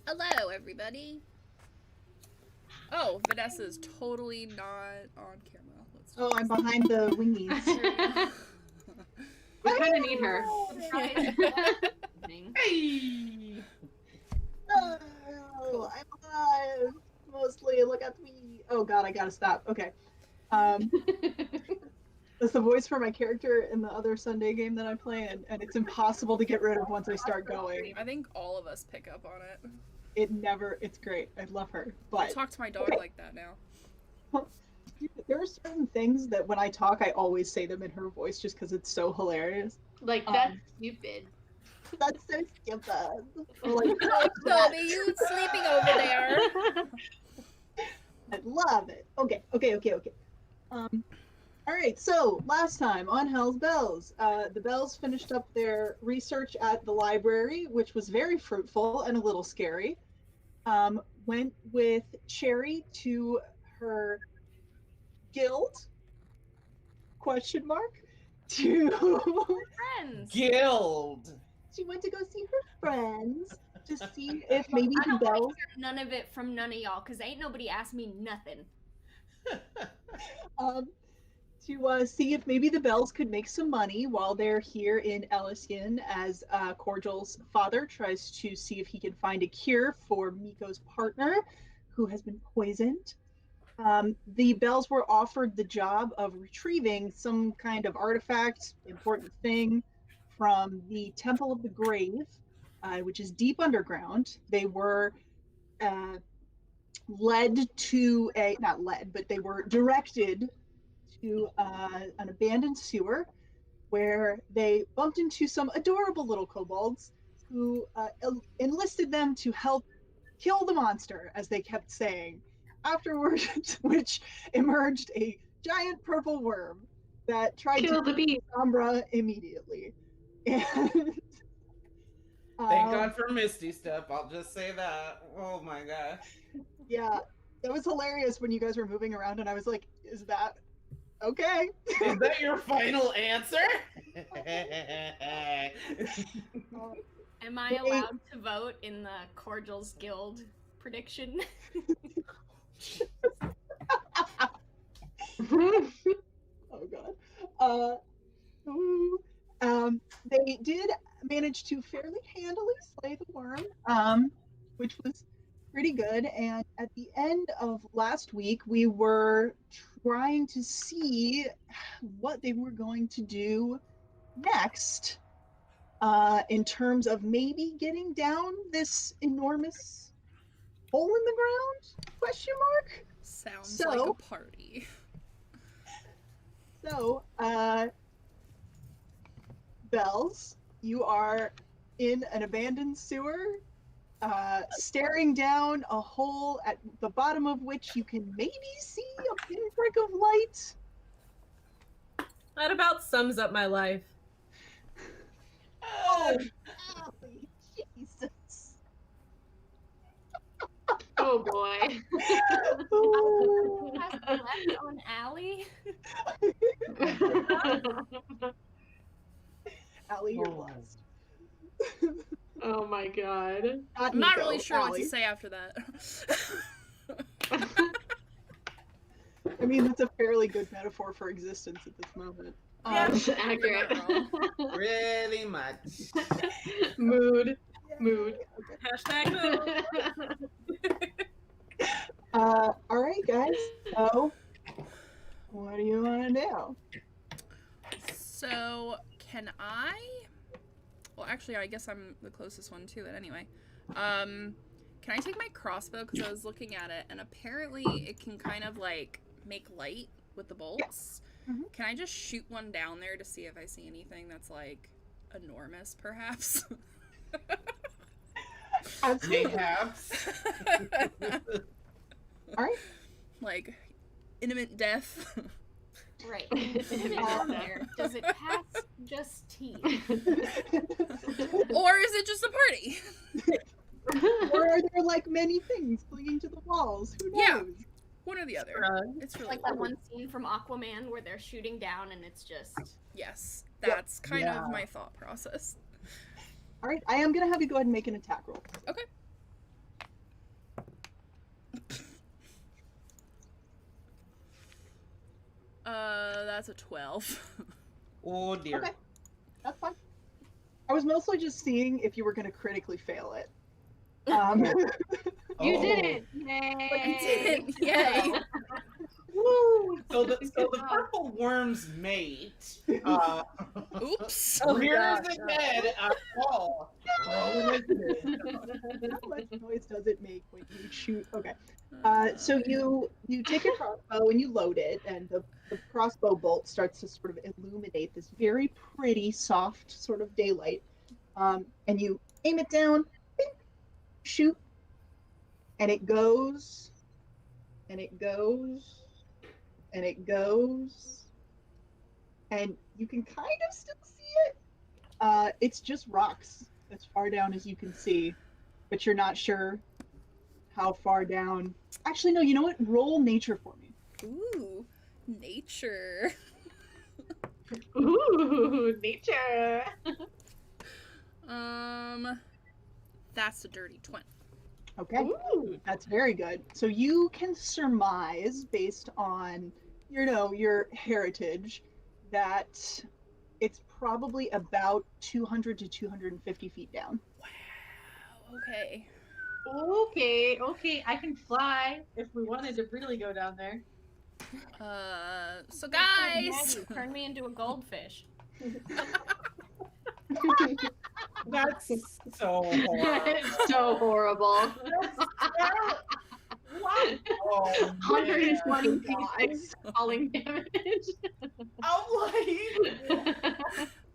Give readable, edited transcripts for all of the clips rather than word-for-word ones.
Hello, everybody. Oh, Vanessa's totally not on camera. Oh, I'm behind the wingies. We kind of need her. Hey! Oh, I'm alive. Mostly, look at me. Oh god, I gotta stop. Okay. That's the voice for my character in the other Sunday game that I play, and it's impossible to get rid of once I start going. I think all of us pick up on it. It's great. I love her. But I talk to my dog like that now. There are certain things that when I talk, I always say them in her voice just because it's so hilarious. Like, that's stupid. That's so stupid. Or like, Toby, you sleeping over there? I love it. Okay. All right, so last time on Hell's Bells, the Bells finished up their research at the library, which was very fruitful and a little scary. Went with Cherry to her guild, question mark, to Friends. Guild. she went to go see her friends to see if maybe the Bells. None of it from none of y'all, because ain't nobody asked me nothing. To see if maybe the Bells could make some money while they're here in Elysian as Cordial's father tries to see if he can find a cure for Miko's partner who has been poisoned. The Bells were offered the job of retrieving some kind of artifact, important thing, from the Temple of the Grave, which is deep underground. They were they were directed to an abandoned sewer where they bumped into some adorable little kobolds who enlisted them to help kill the monster, as they kept saying. Afterwards, which emerged a giant purple worm that tried Kill to the beast. Sombra immediately. And Thank God for Misty Step. I'll just say that. Oh my gosh. Yeah, that was hilarious when you guys were moving around, and I was like, "Is that okay?" Is that your final answer? Am I allowed to vote in the Cordials Guild prediction? Oh god. They did manage to fairly handily slay the worm, which was pretty good. And at the end of last week, we were trying to see what they were going to do next, in terms of maybe getting down this enormous hole in the ground? Question mark. Sounds like a party. So, Bells, you are in an abandoned sewer, staring down a hole at the bottom of which you can maybe see a pinprick of light. That about sums up my life. Oh, Allie, Jesus. Oh boy. Left on Allie? Allie, you're blessed. Oh my god. I'm not really sure what to say after that. I mean, that's a fairly good metaphor for existence at this moment. That's accurate. Really much. Mood. Okay. Hashtag mood. All right, guys. So, what do you want to do? So, can I? Well, actually, I guess I'm the closest one to it anyway. Can I take my crossbow? Because I was looking at it, and apparently it can kind of, like, make light with the bolts. Yeah. Mm-hmm. Can I just shoot one down there to see if I see anything that's, like, enormous, perhaps? Absolutely. Perhaps. All right. Like, imminent death. Right. Does it pass just tea? Or is it just a party? Or are there like many things clinging to the walls? Who knows? Yeah. One or the other. It's really Like that one scene from Aquaman where they're shooting down and it's just... Yes. That's kind of my thought process. All right. I am going to have you go ahead and make an attack roll. Okay. That's a 12. Oh dear. Okay, that's fine. I was mostly just seeing if you were going to critically fail it. You Oh. did it! Yay! I didn't. Yay. Woo! So the purple worm's mate Oops. Oh, rears gosh. its head at all. Rolling its head. How much noise does it make when you shoot? Okay. So you take a crossbow and you load it, and the crossbow bolt starts to sort of illuminate this very pretty, soft sort of daylight. And you aim it down, bing, shoot, and it goes, and it goes, and it goes, and you can kind of still see it. It's just rocks as far down as you can see, but you're not sure how far down. Actually, no, you know what? Roll nature for me. Ooh, nature. Ooh, nature. That's a dirty 20. Okay, Ooh. that's very good. So you can surmise based on, your heritage that it's probably about 200 to 250 feet down. Wow. Okay. Okay. I can fly if we wanted to really go down there. So guys. Maggie, turn me into a goldfish. That's so horrible. It's so horrible. What? Oh, 120 man. pieces falling damage. I'm like,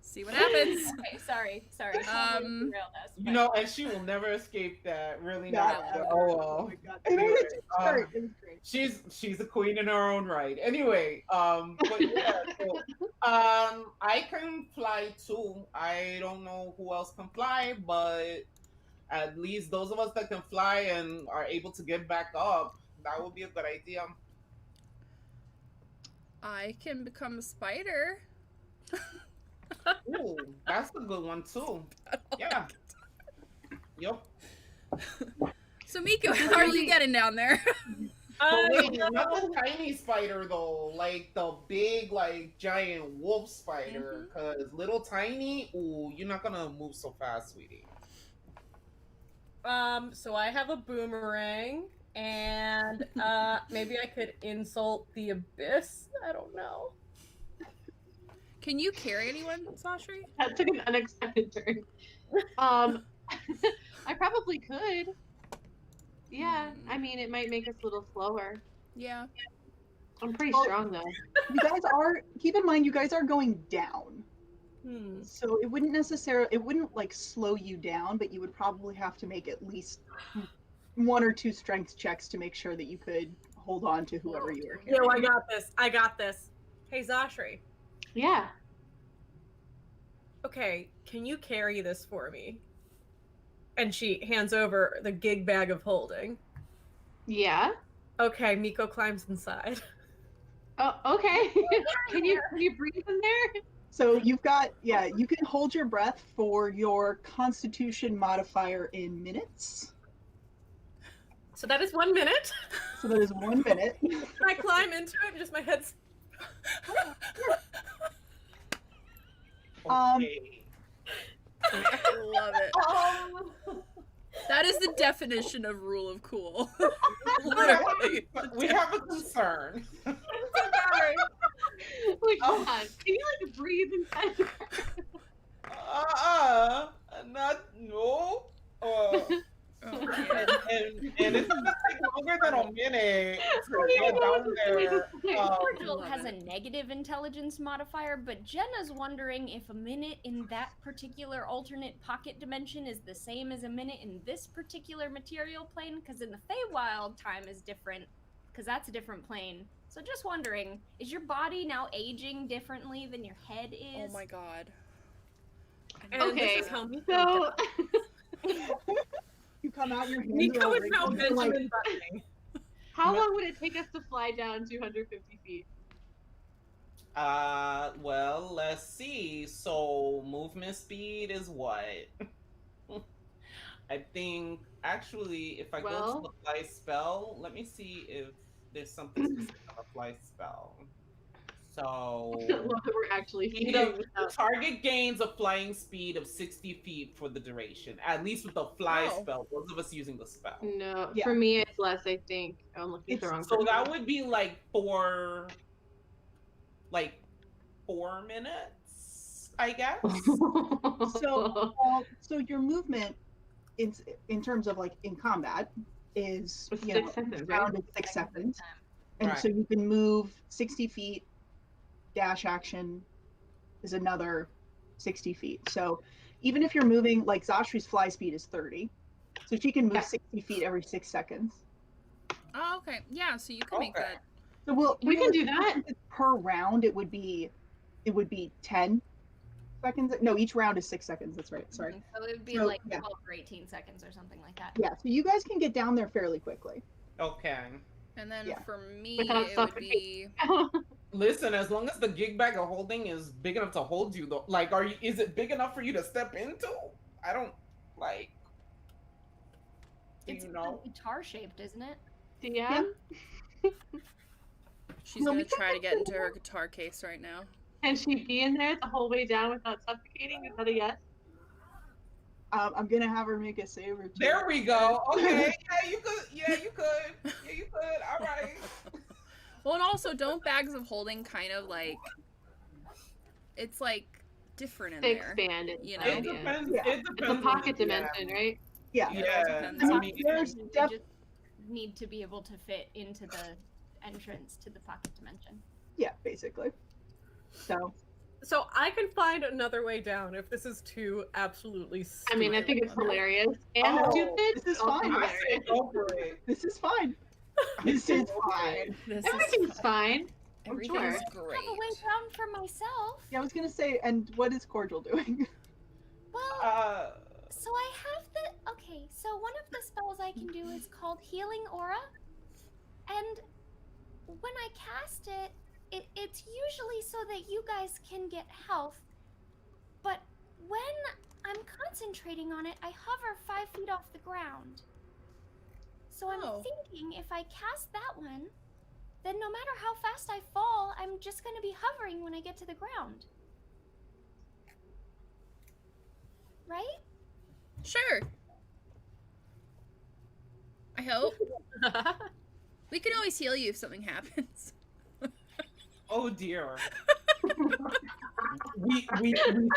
See what happens. Okay, sorry. Derailed us, you but- know, and she will never escape that. Really Yeah. not. Oh well. my god. And it was great. It was great. She's a queen in her own right. Anyway, but yeah, so, I can fly too. I don't know who else can fly, but at least those of us that can fly and are able to get back up, that would be a good idea. I can become a spider. Ooh, that's a good one too. Yeah. Yep. So Miko, how are you getting down there? But wait, not the tiny spider though, like the big, like giant wolf spider. Cause little tiny, ooh, you're not gonna move so fast, sweetie. So I have a boomerang, and maybe I could insult the abyss. I don't know. Can you carry anyone, Sashri? That took an unexpected turn. I probably could. Yeah, I mean, it might make us a little slower. Yeah. I'm pretty Well- strong though. You guys are, keep in mind, you guys are going down. Hmm. So it wouldn't like slow you down, but you would probably have to make at least 1 or 2 strength checks to make sure that you could hold on to whoever you were carrying. Yo, I got this. I got this. Hey, Zashri. Yeah. Okay, can you carry this for me? And she hands over the gig bag of holding. Yeah. Okay, Miko climbs inside. Oh, okay. Can you breathe in there? So you've got, you can hold your breath for your constitution modifier in minutes. So that is 1 minute. So that is 1 minute. I climb into it and just my head's... Okay. I love it. That is the definition of rule of cool. Literally. We have a concern. Like, hold on. Can you like breathe inside? Not no. Oh, And, man. and it's gonna take longer than a minute to get down there. Cordial has a negative intelligence modifier, but Jenna's wondering if a minute in that particular alternate pocket dimension is the same as a minute in this particular material plane, because in the Feywild, time is different, because that's a different plane. So just wondering, is your body now aging differently than your head Oh is? my god. And Okay, this is how Miko So You come out, your hands Miko are is now raised, you're like, Benjamin Buttoning. how long would it take us to fly down 250 feet? Well, let's see. So movement speed is what? I think actually, if I go to Well- the fly spell, let me see if there's something specific on a fly spell. So Love that we're actually speed seeing of, this the out. target gains a flying speed of 60 feet for the duration. At least with the fly Oh. spell, those of us using the spell. No, Yeah. for me it's less. I think I'm looking at the It's- wrong. So person. that would be like 4 minutes, I guess. So your movement in terms of like in combat is It's you 6 know, seconds, each right? round is 6 seconds, and Right. so you can move 60 feet. Dash action is another 60 feet. So even if you're moving, like Zashri's fly speed is 30, so she can move Yeah. 60 feet every 6 seconds. Oh, okay. Yeah, so you can make Okay. that. So We can do that. per round. It would be 10 seconds. No, each round is 6 seconds. That's right. Sorry. So it would be So, like yeah. 12 or 18 seconds or something like that. Yeah. So you guys can get down there fairly quickly. Okay. And then Yeah. for me, Without it would be. Listen, as long as the gig bag of holding is big enough to hold you, though, like, is it big enough for you to step into? I don't like. Do It's you know? guitar shaped, isn't it? Yeah. She's No, gonna we can try to get get into her guitar case right now. Can she be in there the whole way down without suffocating? Is that a yes? I'm gonna have her make a save or two. There we go. Okay. Yeah, you could. Yeah, you could. Yeah, you could. All right. Well, and also, don't bags of holding kind of like. It's like different in They there. expand it. You know? It Yeah. depends. Yeah. It depends. It's a on pocket the- dimension, right? Yeah. Yeah, it Yeah. depends I on mean, There's They def- just need to be able to fit into the entrance to the pocket dimension. yeah, basically. So So I can find another way down if this is too absolutely stupid. I mean, I think it's hilarious and Oh, stupid. this is also fine. I hilarious. say go for it. this is fine. This is fine. This Everything's fine. everything's sure. I have great. a way down for myself. Yeah, I was gonna say, and what is Cordial doing? Well, so I have the okay. So one of the spells I can do is called Healing Aura, and when I cast it, it's usually so that you guys can get health. But when I'm concentrating on it, I hover 5 feet off the ground. So I'm Oh. thinking if I cast that one, then no matter how fast I fall, I'm just going to be hovering when I get to the ground. Right? Sure. I hope. We can always heal you if something happens. Oh dear. we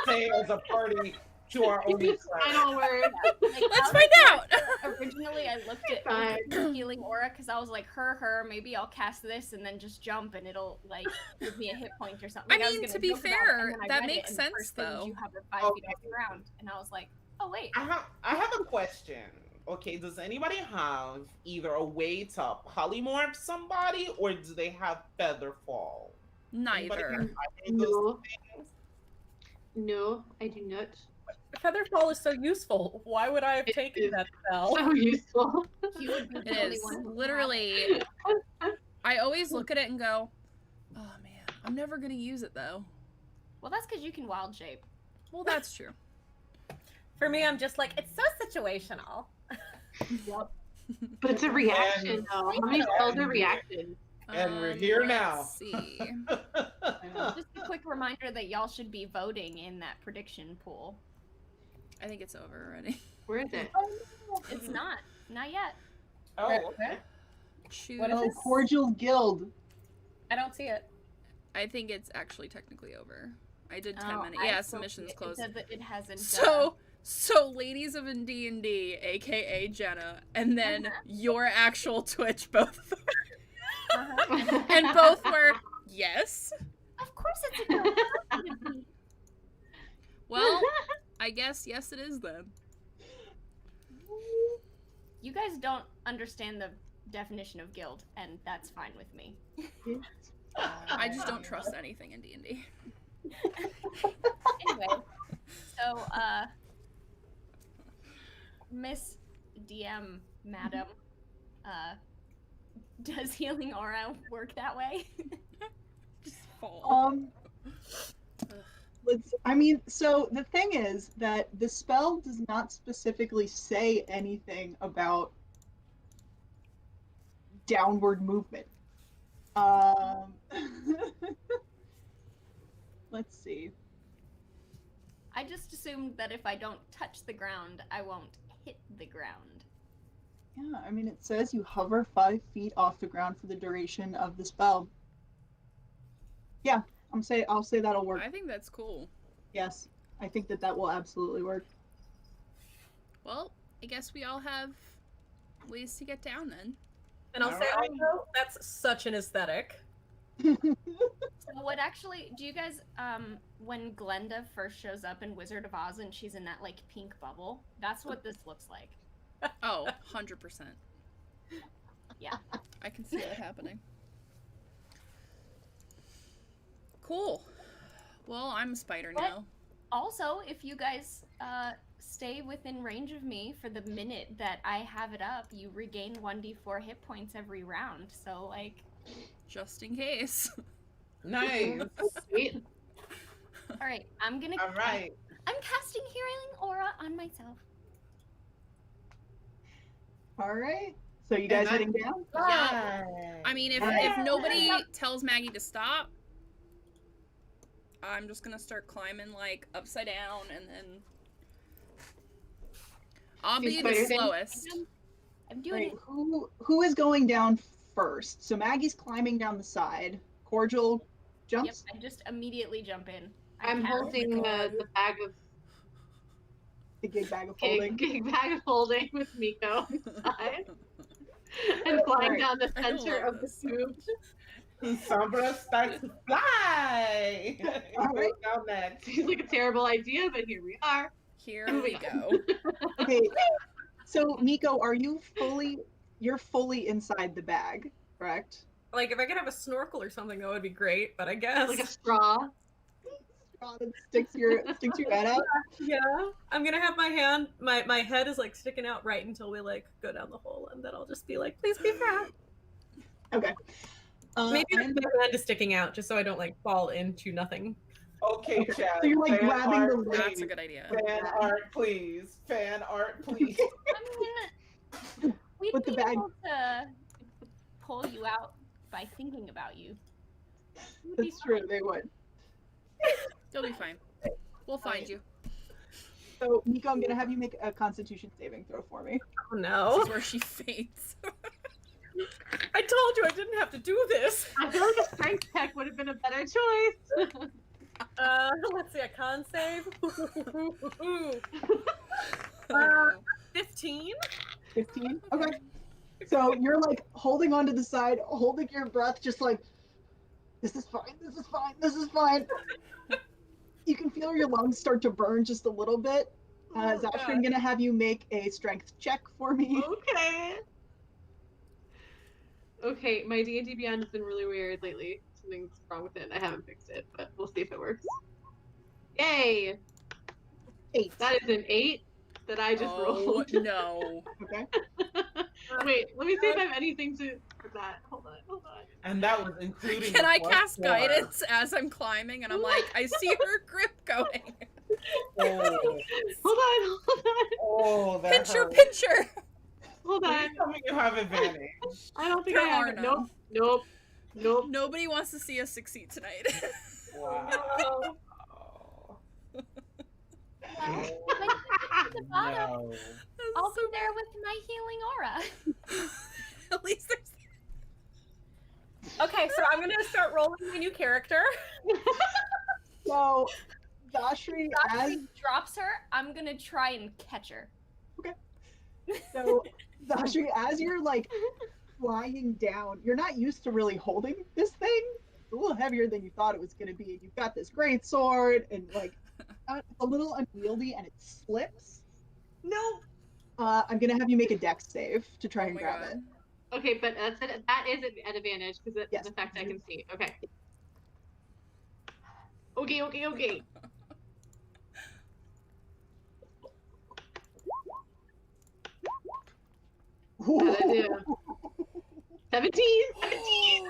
say as a party to our own Maybe selves. final word. Like, Let's I find out. Originally, I looked at Fine. healing aura because I was like, her. Maybe I'll cast this and then just jump and it'll like give me a hit point or something. I Like, was mean, gonna to be joke about it, fair, and then I that read it, makes and the sense, first thing is though. You hover 5 feet off the ground, and I was like, oh wait. I have a question. Okay, does anybody have either a way to polymorph somebody, or do they have feather fall? Anybody Neither. have either of those No. things? No, I do not. Featherfall is so useful. Why would I have It taken is that spell? So useful. You would be It the only is one who would have literally. I always look at it and go, "Oh man, I'm never gonna use it though." Well, that's because you can wild shape. Well, that's true. For me, I'm just like, it's so situational. Yep. But it's a reaction, And- though. How many spells are reactions? And we're here let's now. See. Just a quick reminder that y'all should be voting in that prediction pool. I think it's over already. Where is it? It's not yet. Oh, okay. Choose. What is Oh, it? Cordial Guild. I don't see it. I think it's actually technically over. I did 10 Oh, minutes. I Yeah, still submission's see it. closed. It said that it hasn't. So ladies of D&D, aka Jenna, and then your actual Twitch both. And both were yes. Of course, it's a girl. Well, I guess yes it is then. You guys don't understand the definition of guild, and that's fine with me. I just don't trust anything in D&D. Anyway, so Miss DM Madam, does healing aura work that way? Just fall. I mean, so the thing is that the spell does not specifically say anything about downward movement. Um, let's see. I just assumed that if I don't touch the ground, I won't hit the ground. Yeah, I mean, it says you hover 5 feet off the ground for the duration of the spell. Yeah, I'll say that'll work. I think that's cool. Yes, I think that will absolutely work. Well, I guess we all have ways to get down then. And I'll say Alright. also, that's such an aesthetic. So what actually, do you guys, when Glenda first shows up in Wizard of Oz and she's in that, like, pink bubble, that's what this looks like. Oh, 100%. Yeah. I can see that happening. Cool. Well, I'm a spider What? now. Also, if you guys, stay within range of me for the minute that I have it up, you regain 1d4 hit points every round, so, like... Just in case. Nice. Sweet. Alright, I'm gonna... All right. I'm casting Healing Aura on myself. All right. So you guys And heading down? Yeah. I mean, if nobody tells Maggie to stop, I'm just gonna start climbing, like, upside down, and then... I'll be the Spider thing? slowest. I'm doing Right. it. Who is going down first? So Maggie's climbing down the side. Cordial Yep, jumps. I just immediately jump in. I I'm cast- holding God. the bag of The gig bag of gig, holding. gig bag of holding with Miko inside and flying Right. down the I center love of the this. tube. Sombra starts to fly. All right. Go down next. Seems like a terrible idea, but here we are. Here we go. Okay. So Miko, you're fully inside the bag, correct? Like, if I could have a snorkel or something, that would be great, but I guess. Like a straw. Straw that sticks your head out. Yeah. I'm gonna have my hand, my head is, like, sticking out right until we, like, go down the hole, and then I'll just be like, please be fast. Okay. Maybe And my hand is sticking out, just so I don't, like, fall into nothing. Okay, Chad. So you're, like, fan grabbing art, the leg. That's please. a good idea. Fan art, please. Fan art, please. I mean, we'd With the be bag. able to pull you out by thinking about you. It would be that's true. fine. They would. You'll be fine. We'll find Right. you. So Miko, I'm gonna have you make a Constitution saving throw for me. Oh This no. is where she faints. I told you I didn't have to do this. I feel like a strength check would have been a better choice. Let's see, a con save. 15. 15. Okay. So you're like holding onto the side, holding your breath, just like, this is fine, this is fine, this is fine. You can feel your lungs start to burn just a little bit. Oh, Zashri, God. I'm gonna have you make a strength check for me. Okay. Okay, my D&D Beyond has been really weird lately. Something's wrong with it. I haven't fixed it, but we'll see if it works. Yay! 8. That is an 8 that I just Oh, rolled. no. Okay. Wait, let me see if I have anything to for that. Hold on. And that was including. Can the I plus cast 4. guidance as I'm climbing? And I'm like, I see her grip going. Oh, Hold on. oh that Pincher, hurt. pincher. Hold Please on. tell me you have advantage. I don't think There I have are it. none. Nope. Nobody wants to see us succeed tonight. Wow. Oh. When you get to the bottom, No. I'll be there with my healing aura. At least there's. Okay, so I'm gonna start rolling my new character. So Zashri, as She drops her, I'm gonna try and catch her. as you're like flying down, you're not used to really holding this thing. It's a little heavier than you thought it was going to be. And you've got this great sword, and like it's a little unwieldy, and it slips. No. I'm gonna have you make a dex save to try Oh and my grab God. it. Okay, but that is an advantage because Yes. the fact I can see. Okay. Okay. How'd I do? 17!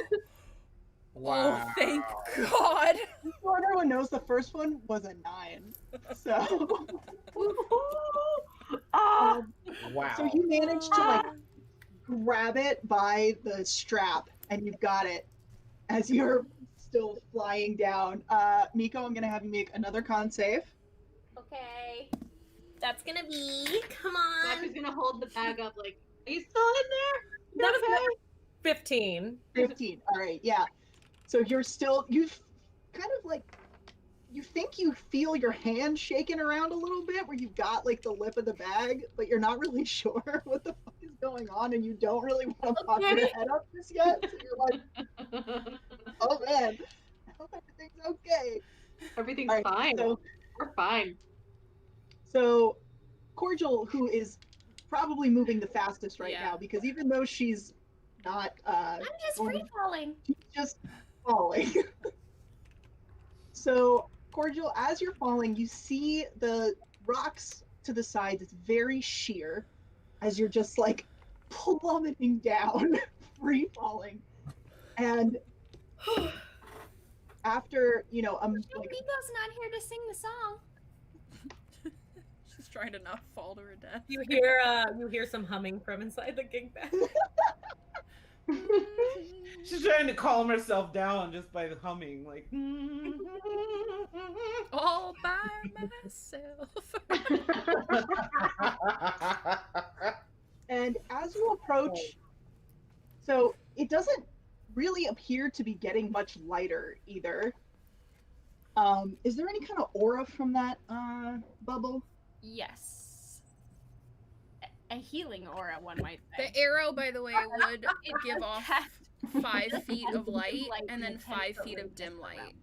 Oh, thank God. Before everyone everyone knows the first one was a 9. So, Ah, Wow. so you managed to like grab it by the strap, and you've got it as you're still flying down. Miko, I'm gonna have you make another con save. Okay. That's gonna be. Come on. Zach's gonna hold the bag up like, are you still in there? That's okay? 15. 15. All right, yeah. So you've kind of like, you think you feel your hand shaking around a little bit where you've got like the lip of the bag, but you're not really sure what the fuck is going on, and you don't really want to pop your Okay. head up just yet. So you're like, oh man, I hope everything's okay. Everything's All right, fine. so We're fine. so Cordial, who is probably moving the fastest right Yeah. now, because even though she's not I'm just going- free falling. she's just falling. So, Cordial, as you're falling, you see the rocks to the sides. It's very sheer as you're just like plummeting down, free falling. And after, like, Miko's not here to sing the song. She's trying to not fall to her death. You hear some humming from inside the gig bag. She's trying to calm herself down just by humming, like. All by myself. and as you approach, so it doesn't really appear to be getting much lighter either. Is there any kind of aura from that bubble? Yes. A healing aura, one might say. The arrow, by the way, would give off 5 feet of light and then 5 feet of dim light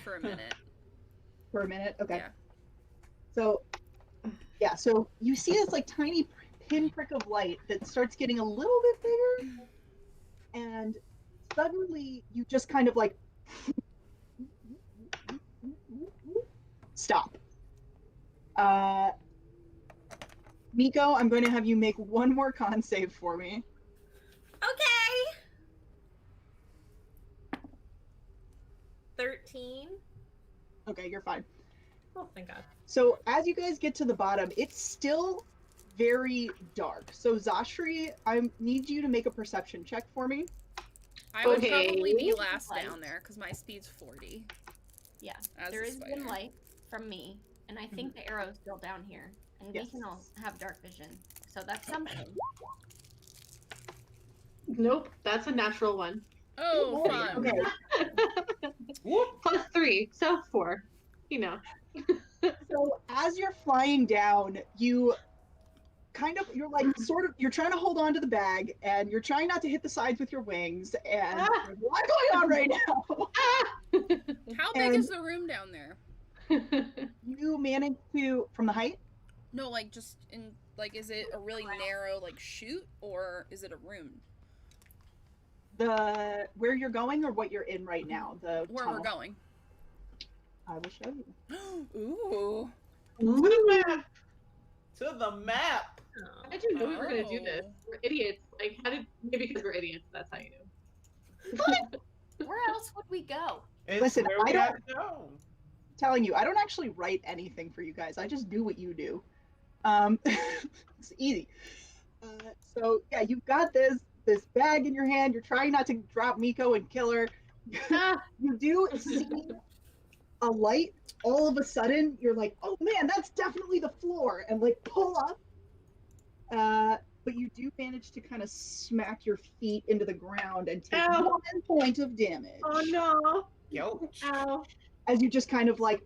for a minute. For a minute? Okay. Yeah. So, yeah, so you see this like tiny pinprick of light that starts getting a little bit bigger, and suddenly you just kind of like stop. Miko, I'm going to have you make one more con save for me. Okay. 13. Okay, you're fine. Oh, thank God. So as you guys get to the bottom, it's still very dark. So Zashri, I need you to make a perception check for me. I would Okay. probably be last Light. down there because my speed's 40. Yeah, As there a is dim spider. light from me, and I think the arrow's still down here, and Yes. we can all have dark vision, so that's something. Nope, that's a natural one. Oh, Okay, fun. okay. Whoop. Plus 3, so 4. You know. So as you're flying down, you're like you're trying to hold on to the bag, and you're trying not to hit the sides with your wings, and there's a lot going on right now. How big And- is the room down there? You manage to, from the height, No, like just in is it a really narrow like chute or is it a room? where you're going or what you're in right now, the Where tunnel. we're going? I will show you. Ooh. To the map. To the map. Oh. How did you know we were gonna do this? Oh. We're idiots. Like, maybe because we're idiots, that's how you knew. Where else would we go? It's Listen, where I we don't- have to go. Telling you, I don't actually write anything for you guys. I just do what you do. It's easy. So yeah, you've got this bag in your hand. You're trying not to drop Miko and kill her. Ah, You do see a light. All of a sudden, you're like, "Oh man, that's definitely the floor!" and like pull up. But you do manage to kind of smack your feet into the ground and take Ow. 1 point of damage. oh no. Yo. Ow. As you just kind of like,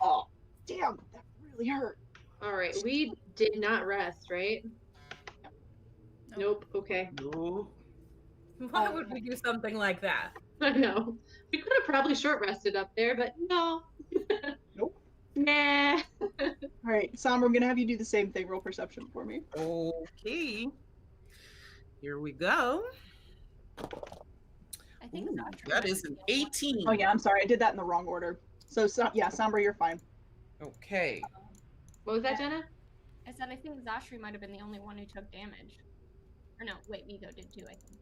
"Oh, damn, that really hurt." Alright, we did not rest, right? Nope. Okay. No. Why would we do something like that? I know. We could have probably short rested up there, but no. Nope. Nah. All right, Sam, I'm gonna have you do the same thing. Roll perception for me. Okay. Here we go. I think Ooh, Zachary that might is an be the only 18. Oh yeah, I'm sorry, I did that in the wrong order. So yeah, Sombra, you're fine. Okay. What was that, Jenna? one. I said I think Zashri might have been the only one who took damage. Or no, wait, Miko did too, I think.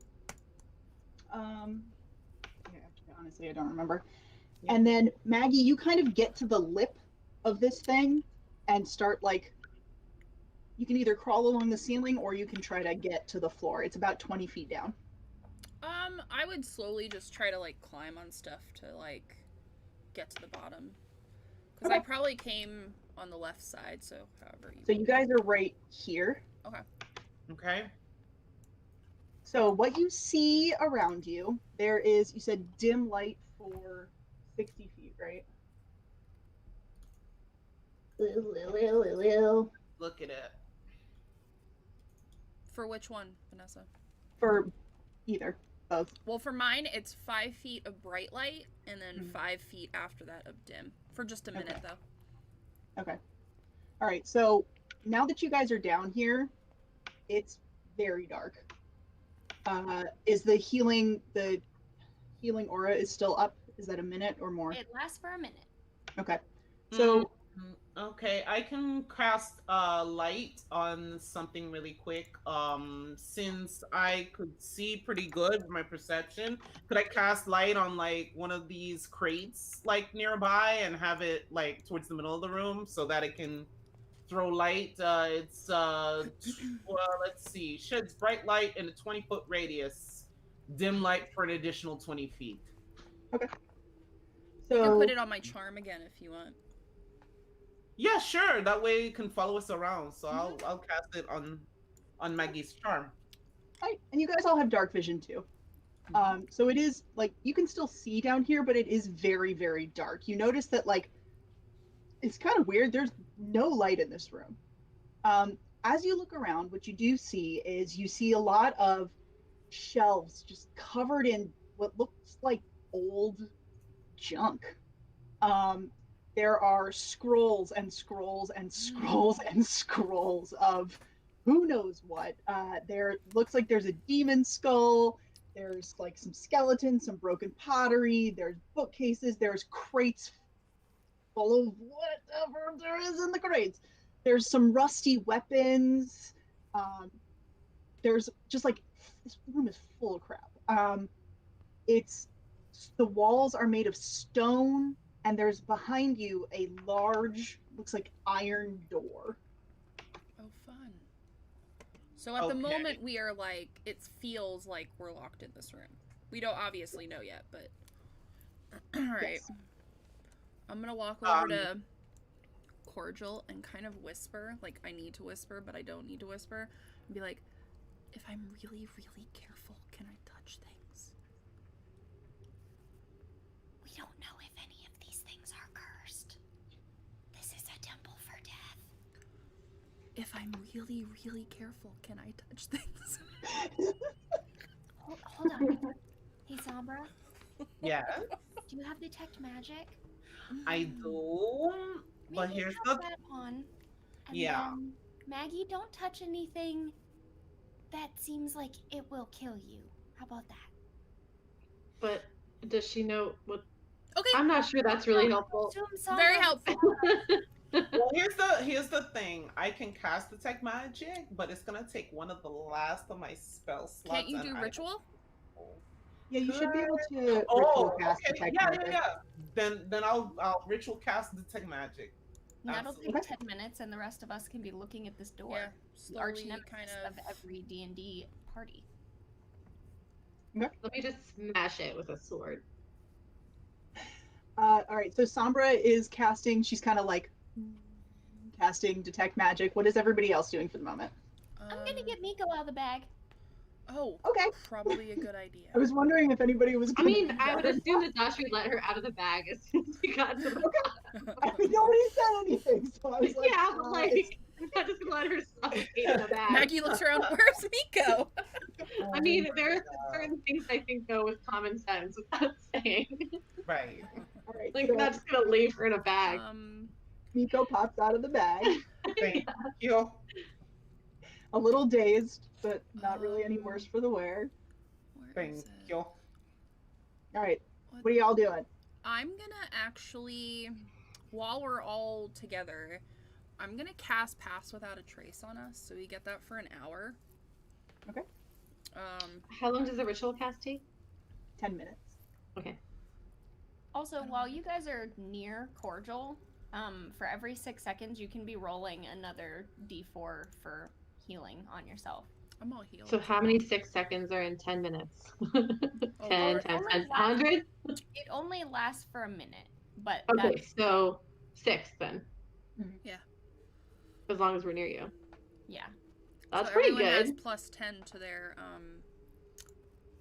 Yeah, honestly, I don't remember. And then Maggie, you kind of get to the lip of this thing and start like, you can either crawl along the ceiling or you can try to get to the floor. It's about 20 feet down. I would slowly just try to like climb on stuff to like get to the bottom. Because I probably came on the left side, so however you. So you guys are right here. Okay. Okay. So what you see around you, there is, you said dim light for 60 feet, right? Look at it. For which one, Vanessa? For either, both. Well, for mine, it's 5 feet of bright light, and then 5 feet after that of dim. For just a minute, though. Okay. All right. So now that you guys are down here, it's very dark. Is the healing aura is still up? Is that a minute or more? It lasts for a minute. Okay. So Okay, I can cast light on something really quick. Since I could see pretty good with my perception, could I cast light on like one of these crates like nearby and have it like towards the middle of the room so that it can throw light? It's well, let's see, sheds bright light in a 20-foot radius, dim light for an additional 20 feet. okay. You can So put it on my charm again if you want. Yeah, sure. That way it can follow us around. So I'll cast it on Maggie's charm. right, and you guys all have dark vision too. So it is like you can still see down here, but it is very, very dark. You notice that like it's kind of weird. There's no light in this room. As you look around, what you do see is you see a lot of shelves just covered in what looks like old junk. There are scrolls and scrolls and scrolls and scrolls of who knows what. There looks like there's a demon skull. There's like some skeletons, some broken pottery. There's bookcases. There's crates full of whatever there is in the crates. There's some rusty weapons. There's just like, this room is full of crap. The walls are made of stone, and there's behind you a large, looks like iron door. Oh, fun. So at the moment, we are like, it feels like we're locked in this room. We don't obviously know yet, but. Alright. Yes. I'm gonna walk over to Cordial and kind of whisper, like I need to whisper, but I don't need to whisper, and be like, if I'm really, really careful, can I touch things? We don't know if any of these things are cursed. This is a temple for death. If I'm really, really careful, can I touch things? Hold on. Hey, Sabra, Yeah, do you have detect magic? I do. But Maybe here's have the that on. And Yeah. then, Maggie, don't touch anything that seems like it will kill you. How about that? But does she know what? Okay, I'm not sure that's really helpful. Assume Sabra- very helpful. well, here's the thing. I can cast detect magic, but it's gonna take one of the last of my spell slots. Can't you and do ritual? Yeah, you should be able to Oh, ritual cast okay. detect Yeah, magic. yeah. Then I'll ritual cast detect magic. That'll take Absolutely. 10 minutes, and the rest of us can be looking at this door. Yeah, The arch slowly nemesis kind of every D&D party. Let me just smash it with a sword. All right, so Sombra is casting, she's kind of like casting detect magic. What is everybody else doing for the moment? I'm gonna get Miko out of the bag. Oh, Okay. probably a good idea. I was wondering if anybody was I gonna mean, do I would that. assume that Josh would let her out of the bag as soon as we got to the Nobody said anything, so I was like, yeah, but like, I'm not just gonna let her suffocate in the bag. Maggie looks around. Where's Miko? I mean, there are certain things I think go with common sense without saying. Right. all right, Like, so I'm not just gonna leave her in a bag. Miko pops out of the bag, Thank you. a little dazed, but not really any worse for the wear. Where Thank is it? you. All right, what are y'all doing? I'm gonna actually, while we're all together, I'm gonna cast Pass Without a Trace on us, so we get that for an hour. Okay. How long does the ritual cast take? 10 minutes. Okay. Also, while you guys are near Cordial, for every 6 seconds, you can be rolling another d4 for healing on yourself. I'm all healed. So how many 6 seconds are in 10 minutes? Oh, 10 Lord. times Only 10, 100? It only lasts for a minute, but Okay, that's, so 6 then. Yeah. As long as we're near you. yeah. That's So pretty everyone has good. plus 10 to their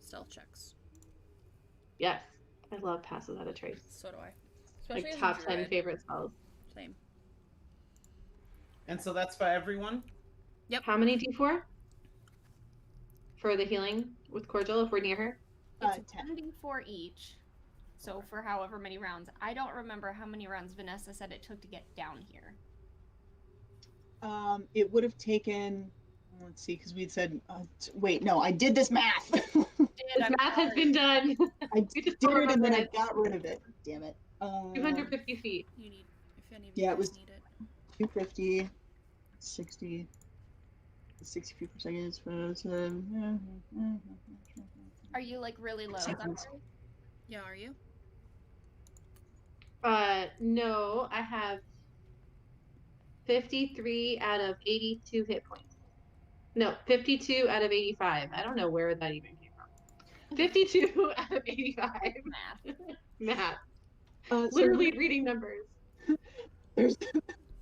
stealth checks. Yes. I love Pass Without a Trace. So do I. Especially Like as a top 10 druid. favorite spells. Same. And so that's for everyone? Yep. How many d4? For the healing with Cordial if we're near her? It's 10. 1d4 each. So for however many rounds. I don't remember how many rounds Vanessa said it took to get down here. It would have taken. Let's see, because we'd said. Wait, no, I did this math. This math has been done. I We did just it don't and then remember I it. got rid of it. Damn it. 250 feet. You need, if any of you Yeah, it guys was- need it. 250, 60, 60 feet per second. Are you like really low? Seconds. Zachary? Yeah, are you? No, I have 53 out of 82 hit points. No, 52 out of 85. I don't know where that even came from. 52 out of 85. Math. Math. So Literally reading numbers. there's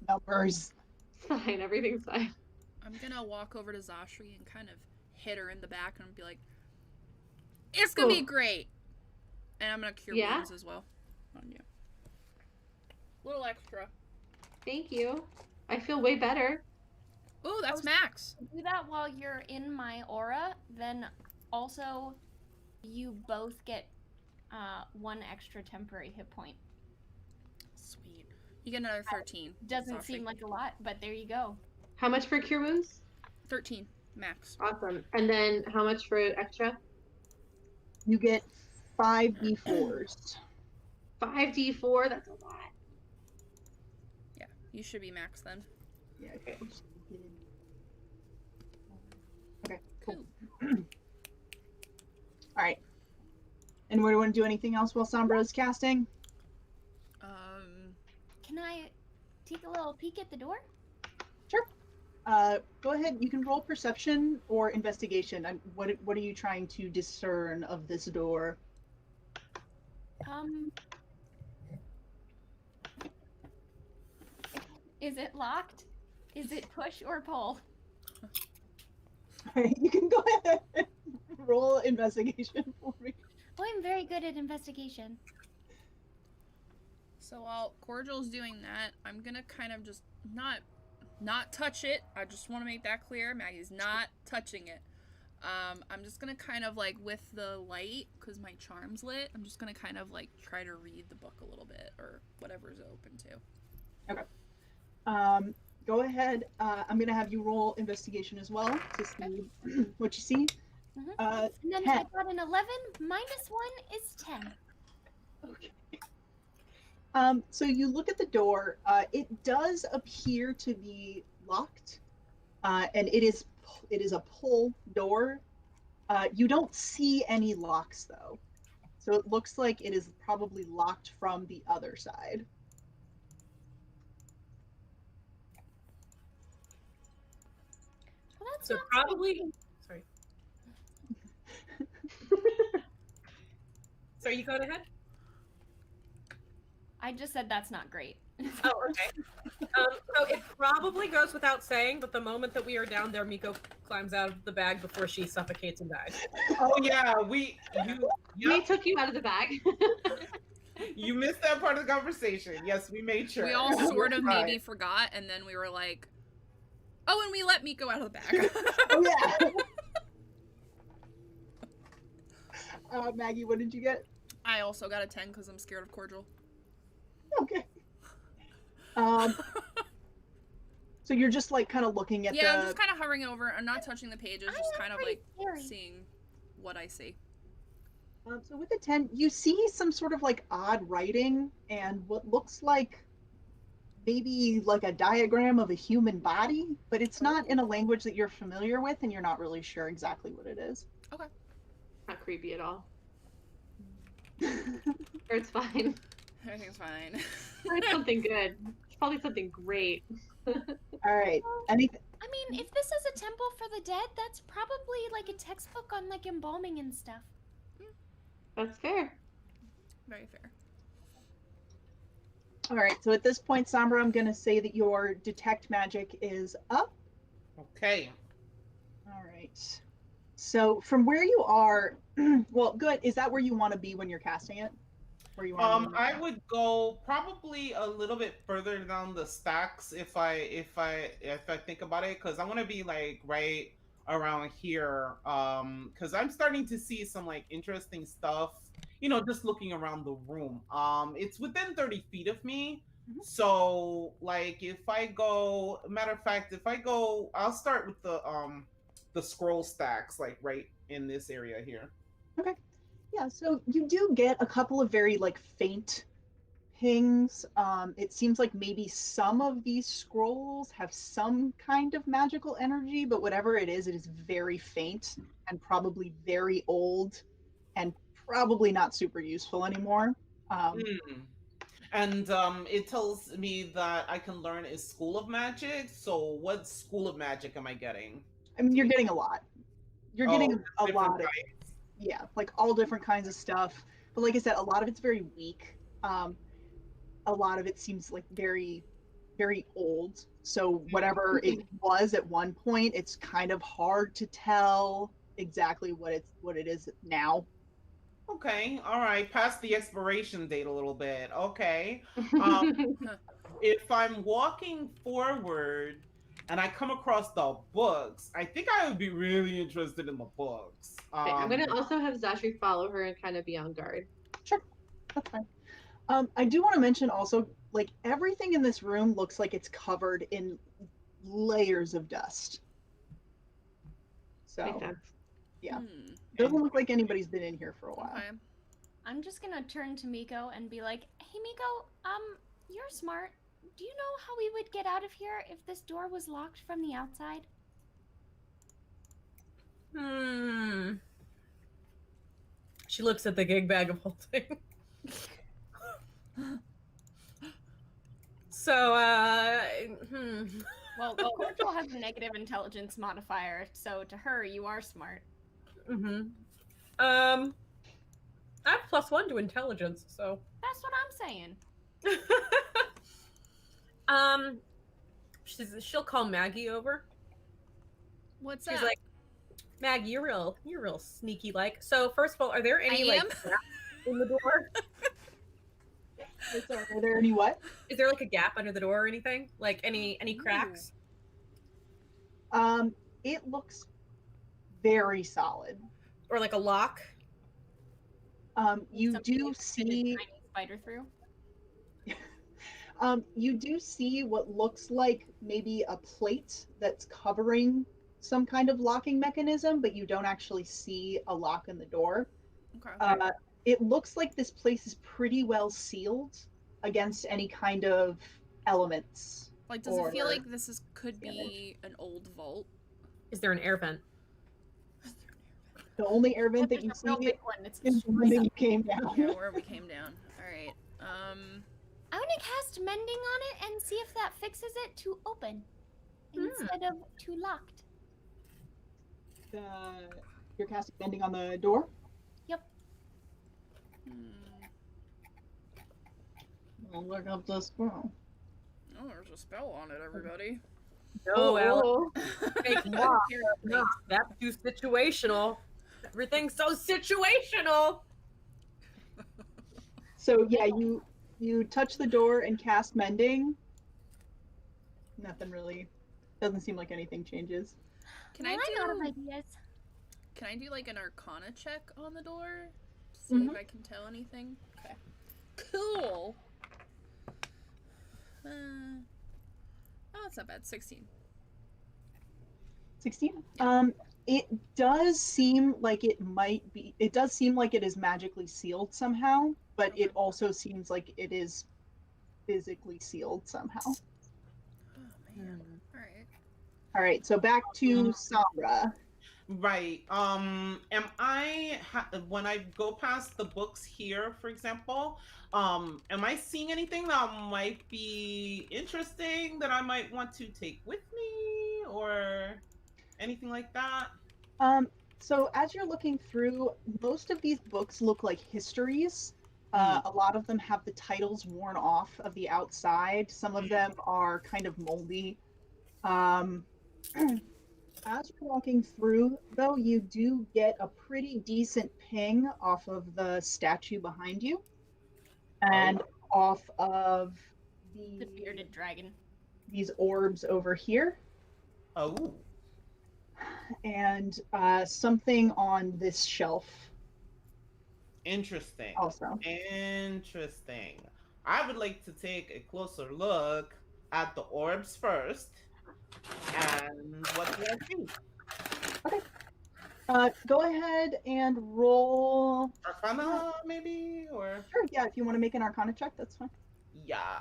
numbers. It's fine. Everything's fine. I'm gonna walk over to Zashri and kind of hit her in the back and be like, it's gonna be Cool. great! And I'm gonna cure Yeah? wounds as well on you. Little extra. Thank you. I feel way better. Ooh, that's max. Do that while you're in my aura, then also you both get 1 extra temporary hit point. Sweet. You get another 13. Doesn't Zashri. seem like a lot, but there you go. How much for cure wounds? 13 max. Awesome. And then how much for extra? You get 5d4s. 5d4. That's a lot. Yeah, you should be max then. Yeah, okay. Okay, cool. Cool. All right. Anyone want to do anything else while Sombra is casting? Can I take a little peek at the door? Go ahead. You can roll perception or investigation. What are you trying to discern of this door? Is it locked? Is it push or pull? All right, you can go ahead and roll investigation for me. Oh, I'm very good at investigation. So while Cordial's doing that, I'm gonna kind of just not touch it. I just want to make that clear. Maggie's not touching it. I'm just gonna kind of like with the light, because my charm's lit, I'm just gonna kind of like try to read the book a little bit or whatever's open to. Okay. Go ahead. I'm gonna have you roll investigation as well to see what you see. Mhm. Uh, And then 10. I got an 11. Minus 1 is 10. Okay. So you look at the door. It does appear to be locked, and it is a pull door. You don't see any locks though, so it looks like it is probably locked from the other side. Well, that's So not probably. Sorry. So you going ahead? I just said that's not great. Oh, okay. So it probably goes without saying, but the moment that we are down there, Miko climbs out of the bag before she suffocates and dies. Oh yeah, We yep, took you out of the bag. you missed that part of the conversation. Yes, we made sure. We all sort of Right. maybe forgot, and then we were like, oh, and we let Miko out of the bag. Oh yeah. Maggie, what did you get? I also got a 10 because I'm scared of Cordial. Okay. So you're just like kind of looking at Yeah, the. I'm just kind of hovering over. I'm not touching the pages, I just am kind of pretty like scary. seeing what I see. So with the 10, you see some sort of like odd writing and what looks like maybe like a diagram of a human body, but it's not in a language that you're familiar with and you're not really sure exactly what it is. Not creepy at all. It's fine. Everything's fine. It's something good. It's probably something great. All right. Anything? I mean, if this is a temple for the dead, that's probably like a textbook on like embalming and stuff. That's fair. Very fair. All right. So at this point, Sombra, I'm gonna say that your detect magic is up. Okay. All right. So from where you are, well, good. Is that where you want to be when you're casting it? Where you want to be? I would go probably a little bit further down the stacks if I think about it, because I want to be like right around here. Because I'm starting to see some like interesting stuff. Just looking around the room. It's within 30 feet of me. Mhm. So like if I go, matter of fact, I'll start with the scroll stacks like right in this area here. Okay. Yeah, so you do get a couple of very like faint pings. It seems like maybe some of these scrolls have some kind of magical energy, but whatever it is very faint and probably very old and probably not super useful anymore. Hmm. And it tells me that I can learn a school of magic. So what school of magic am I getting? I mean, you're getting a lot. You're getting a different lot of, types. yeah, like all different kinds of stuff. But like I said, a lot of it's very weak. A lot of it seems like very, very old. So whatever it was at one point, it's kind of hard to tell exactly what it is now. Okay, all right. Past the expiration date a little bit. Okay. Um, if I'm walking forward and I come across the books, I think I would be really interested in the books. Okay, I'm gonna also have Zashri follow her and kind of be on guard. Sure, that's fine. I do want to mention also, like everything in this room looks like it's covered in layers of dust. Makes So sense. yeah, doesn't look like anybody's been in here for a while. Okay. I'm just gonna turn to Miko and be like, "Hey, Miko, you're smart. Do you know how we would get out of here if this door was locked from the outside?" She looks at the gig bag of holding. So, Well, Cordial has a negative intelligence modifier, so to her, you are smart. I have +1 to intelligence, so. That's what I'm saying. She'll call Maggie over. What's She's up? like, Maggie, you're real sneaky like. So first of all, are there any I like am? gaps in the door? Sorry, are there any what? Is there like a gap under the door or anything? Like any cracks? It looks very solid. Or like a lock? You Something do you could fit a see tiny spider through. you do see what looks like maybe a plate that's covering some kind of locking mechanism, but you don't actually see a lock in the door. Okay. It looks like this place is pretty well sealed against any kind of elements. Like, does it feel or like this could be an old vault? Is there an air vent? The only air vent that There's you a real see big one. It's is the one that you came down. Yeah, where we came down. All right. I want to cast mending on it and see if that fixes it to open instead of to locked. You're casting mending on the door? Yep. I'll look up the spell. Oh, there's a spell on it, everybody. No, Alex. Oh. Fake lock. No, that's too situational. Everything's so situational. So yeah, you touch the door and cast mending. Nothing really. Doesn't seem like anything changes. Can Well, I I'm out of do? ideas. Can I do like an Arcana check on the door? See if I can tell anything. Okay. Cool. Oh, that's not bad. 16. 16. It does seem like it might be. It does seem like it is magically sealed somehow, but it also seems like it is physically sealed somehow. Oh man. All right. All right, so back to Sombra. Right. When I go past the books here, for example, am I seeing anything that might be interesting that I might want to take with me or anything like that? Um, so as you're looking through, most of these books look like histories. Hmm. A lot of them have the titles worn off of the outside. Some of them are kind of moldy. Um, as you're walking through, though, you do get a pretty decent ping off of the statue behind you Oh. and off of The bearded dragon. these orbs over here, Oh. and something on this shelf Interesting. also. Interesting. I would like to take a closer look at the orbs first. And what do I see? Okay. Go ahead and roll. Arcana, maybe? Or. Sure, yeah, if you want to make an Arcana check, that's fine. Yeah.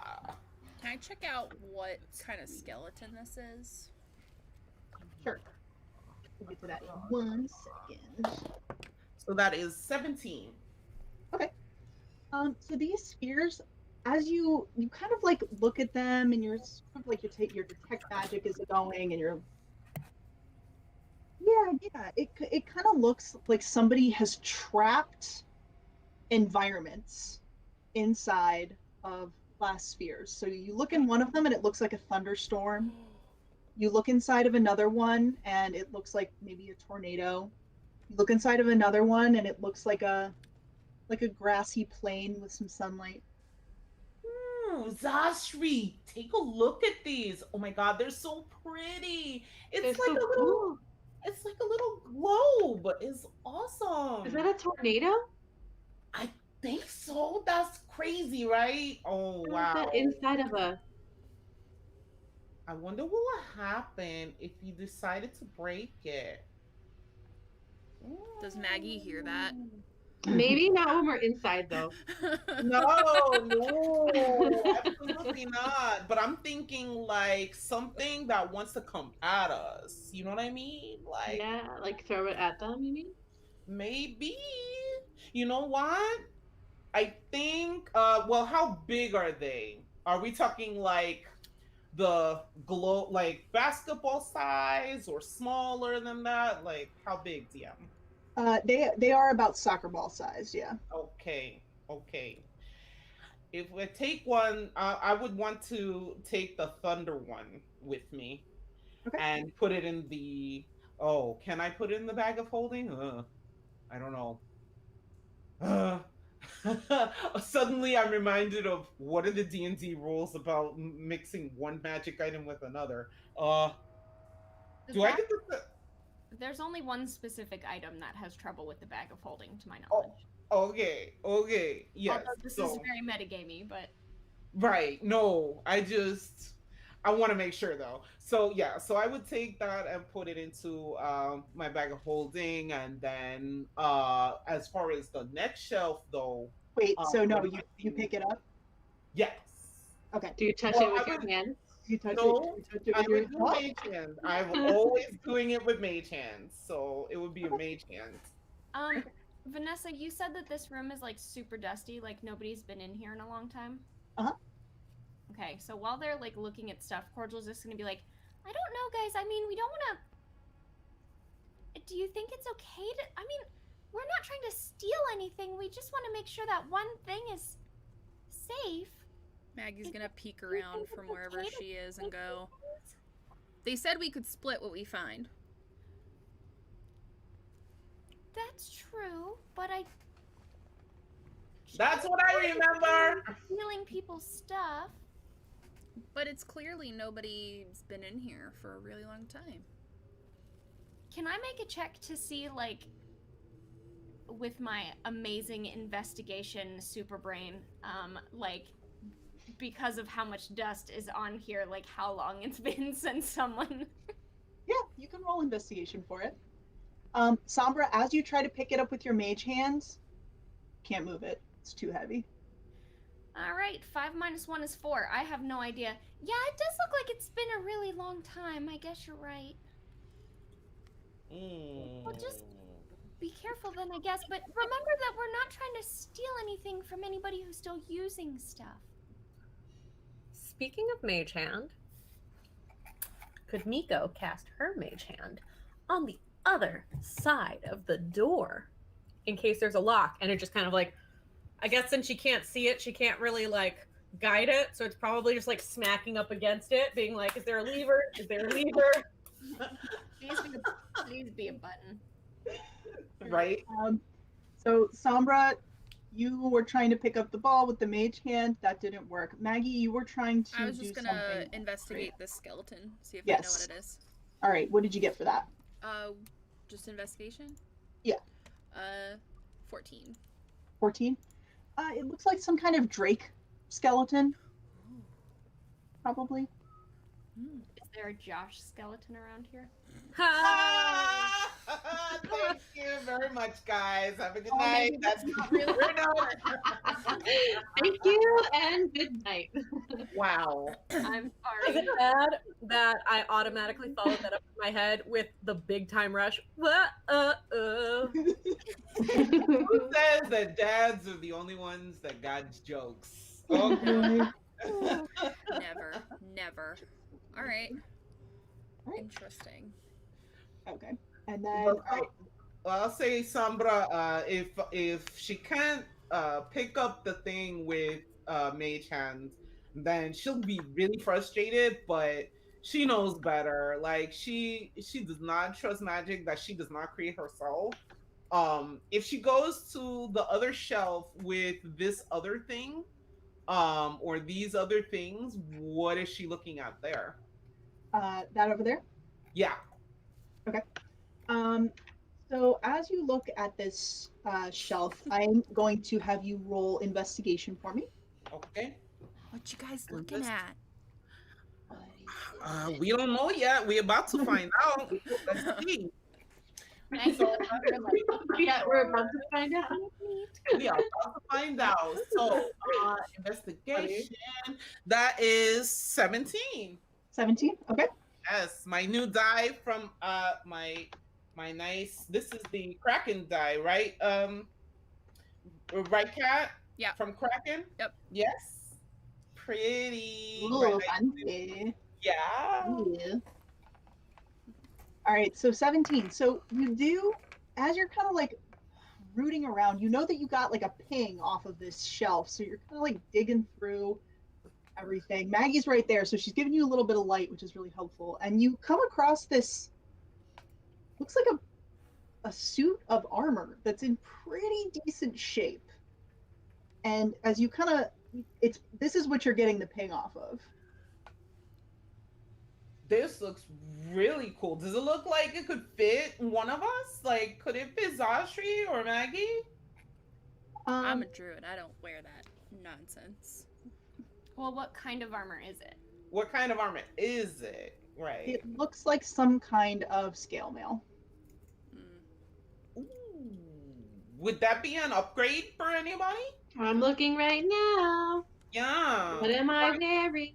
Can I check out what kind of skeleton this is? Sure. We'll get to that in 1 second. So that is 17. Okay. So these spheres, as you kind of like look at them, and you're sort of like your detect magic is going, and you're it kind of looks like somebody has trapped environments inside of glass spheres. So you look in one of them, and it looks like a thunderstorm. You look inside of another one, and it looks like maybe a tornado. You look inside of another one, and it looks like a grassy plain with some sunlight. Zashri, take a look at these. Oh my god, they're so pretty. It's They're like so a little cool. it's like a little globe. It's awesome. Is that a tornado? I think so. That's crazy, right? Oh Or is wow. that inside of a? I wonder what would happen if you decided to break it. Does Maggie hear that? Maybe not when we're inside though. No, no, absolutely not. But I'm thinking like something that wants to come at us. You know what I mean? Like Yeah, like throw it at them. You mean? maybe. You know what? I think well, how big are they? Are we talking like the glow like basketball size or smaller than that? Like how big, DM? They are about soccer ball size, yeah. Okay, okay. If I take one, I would want to take the thunder one with me Okay. and put it in the. Oh, can I put it in the bag of holding? I don't know. Suddenly, I'm reminded of what are the D&D rules about mixing one magic item with another. Do I get the? There's only one specific item that has trouble with the bag of holding, to my Oh, knowledge. okay, okay, yes. Although this so, is very metagamey, but Right. No, I want to make sure though. So yeah, so I would take that and put it into my bag of holding, and then as far as the next shelf though, Wait, so no, what do you I you think? pick it up? Yes. Okay. Do you touch Well, it with I your would hands? You touch no, it. You touch it I with your would do paw? mage hands. I'm always doing it with mage hands, so it would be a mage hand. Vanessa, you said that this room is like super dusty, like nobody's been in here in a long time. Uh-huh. Okay, so while they're like looking at stuff, Cordial's just gonna be like, I don't know, guys. I mean, we don't want to. Do you think it's okay to? I mean, we're not trying to steal anything. We just want to make sure that one thing is safe. Maggie's gonna peek around from wherever she is and go. They said we could split what we find. That's true, but That's what I remember. stealing people's stuff. But it's clearly nobody's been in here for a really long time. Can I make a check to see, like, with my amazing investigation super brain, like, because of how much dust is on here, like, how long it's been since someone... Yeah, you can roll investigation for it. Sombra, as you try to pick it up with your mage hands, can't move it. It's too heavy. Alright, 5 minus 1 is 4. I have no idea. Yeah, it does look like it's been a really long time. I guess you're right. Well, just be careful then, I guess. But remember that we're not trying to steal anything from anybody who's still using stuff. Speaking of Mage Hand, could Miko cast her Mage Hand on the other side of the door in case there's a lock? And it just kind of like, I guess since she can't see it, she can't really like guide it. So it's probably just like smacking up against it, being like, is there a lever? Is there a lever? Please be a button. Right? So Sombra, you were trying to pick up the ball with the mage hand. That didn't work. Maggie, you were trying to I was just do gonna something. investigate this skeleton, see if I know Yes. what it is. All right, what did you get for that? Just investigation? Yeah. 14. 14? It looks like some kind of drake skeleton. Probably. Is there a Josh skeleton around here? Thank you very much, guys. Have a good Oh, night. maybe that's not really- We're done. Thank you and good night. Wow. I'm Is sorry. it bad that I automatically followed that up in my head with the big time rush? Who says that dads are the only ones that got jokes? Okay. Never. All right. Alright. Interesting. Okay. And then Well, I'll say Sombra, if she can't pick up the thing with Mage Hand, then she'll be really frustrated, but she knows better. Like she does not trust magic that she does not create herself. If she goes to the other shelf with this other thing, or these other things, what is she looking at there? that over there. Yeah. So as you look at this shelf, I'm going to have you roll investigation for me. Okay. What you guys looking at? We don't know yet. We're about to find out. Let's see. So, Yeah, we're about to find out. we are about to find out. So, investigation. That is 17. 17. Okay. Yes, my new die from my nice. This is the Kraken die, right? Right, Cat? Yeah. From Kraken. Yep. Yes. Pretty. Ooh, Right. fancy. Yeah. Yeah. All right, so 17. So you do, as you're kind of like rooting around, you know that you got like a ping off of this shelf. So you're kind of like digging through everything. Maggie's right there, so she's giving you a little bit of light, which is really helpful. And you come across this, looks like a suit of armor that's in pretty decent shape. And as you kind of, this is what you're getting the ping off of. This looks really cool. Does it look like it could fit one of us? Like, could it fit Zastri or Maggie? I'm a druid. I don't wear that nonsense. Well, what kind of armor is it? What kind of armor is it? Right. It looks like some kind of scale mail. Ooh. Would that be an upgrade for anybody? I'm looking right now. Yeah. What am I wearing?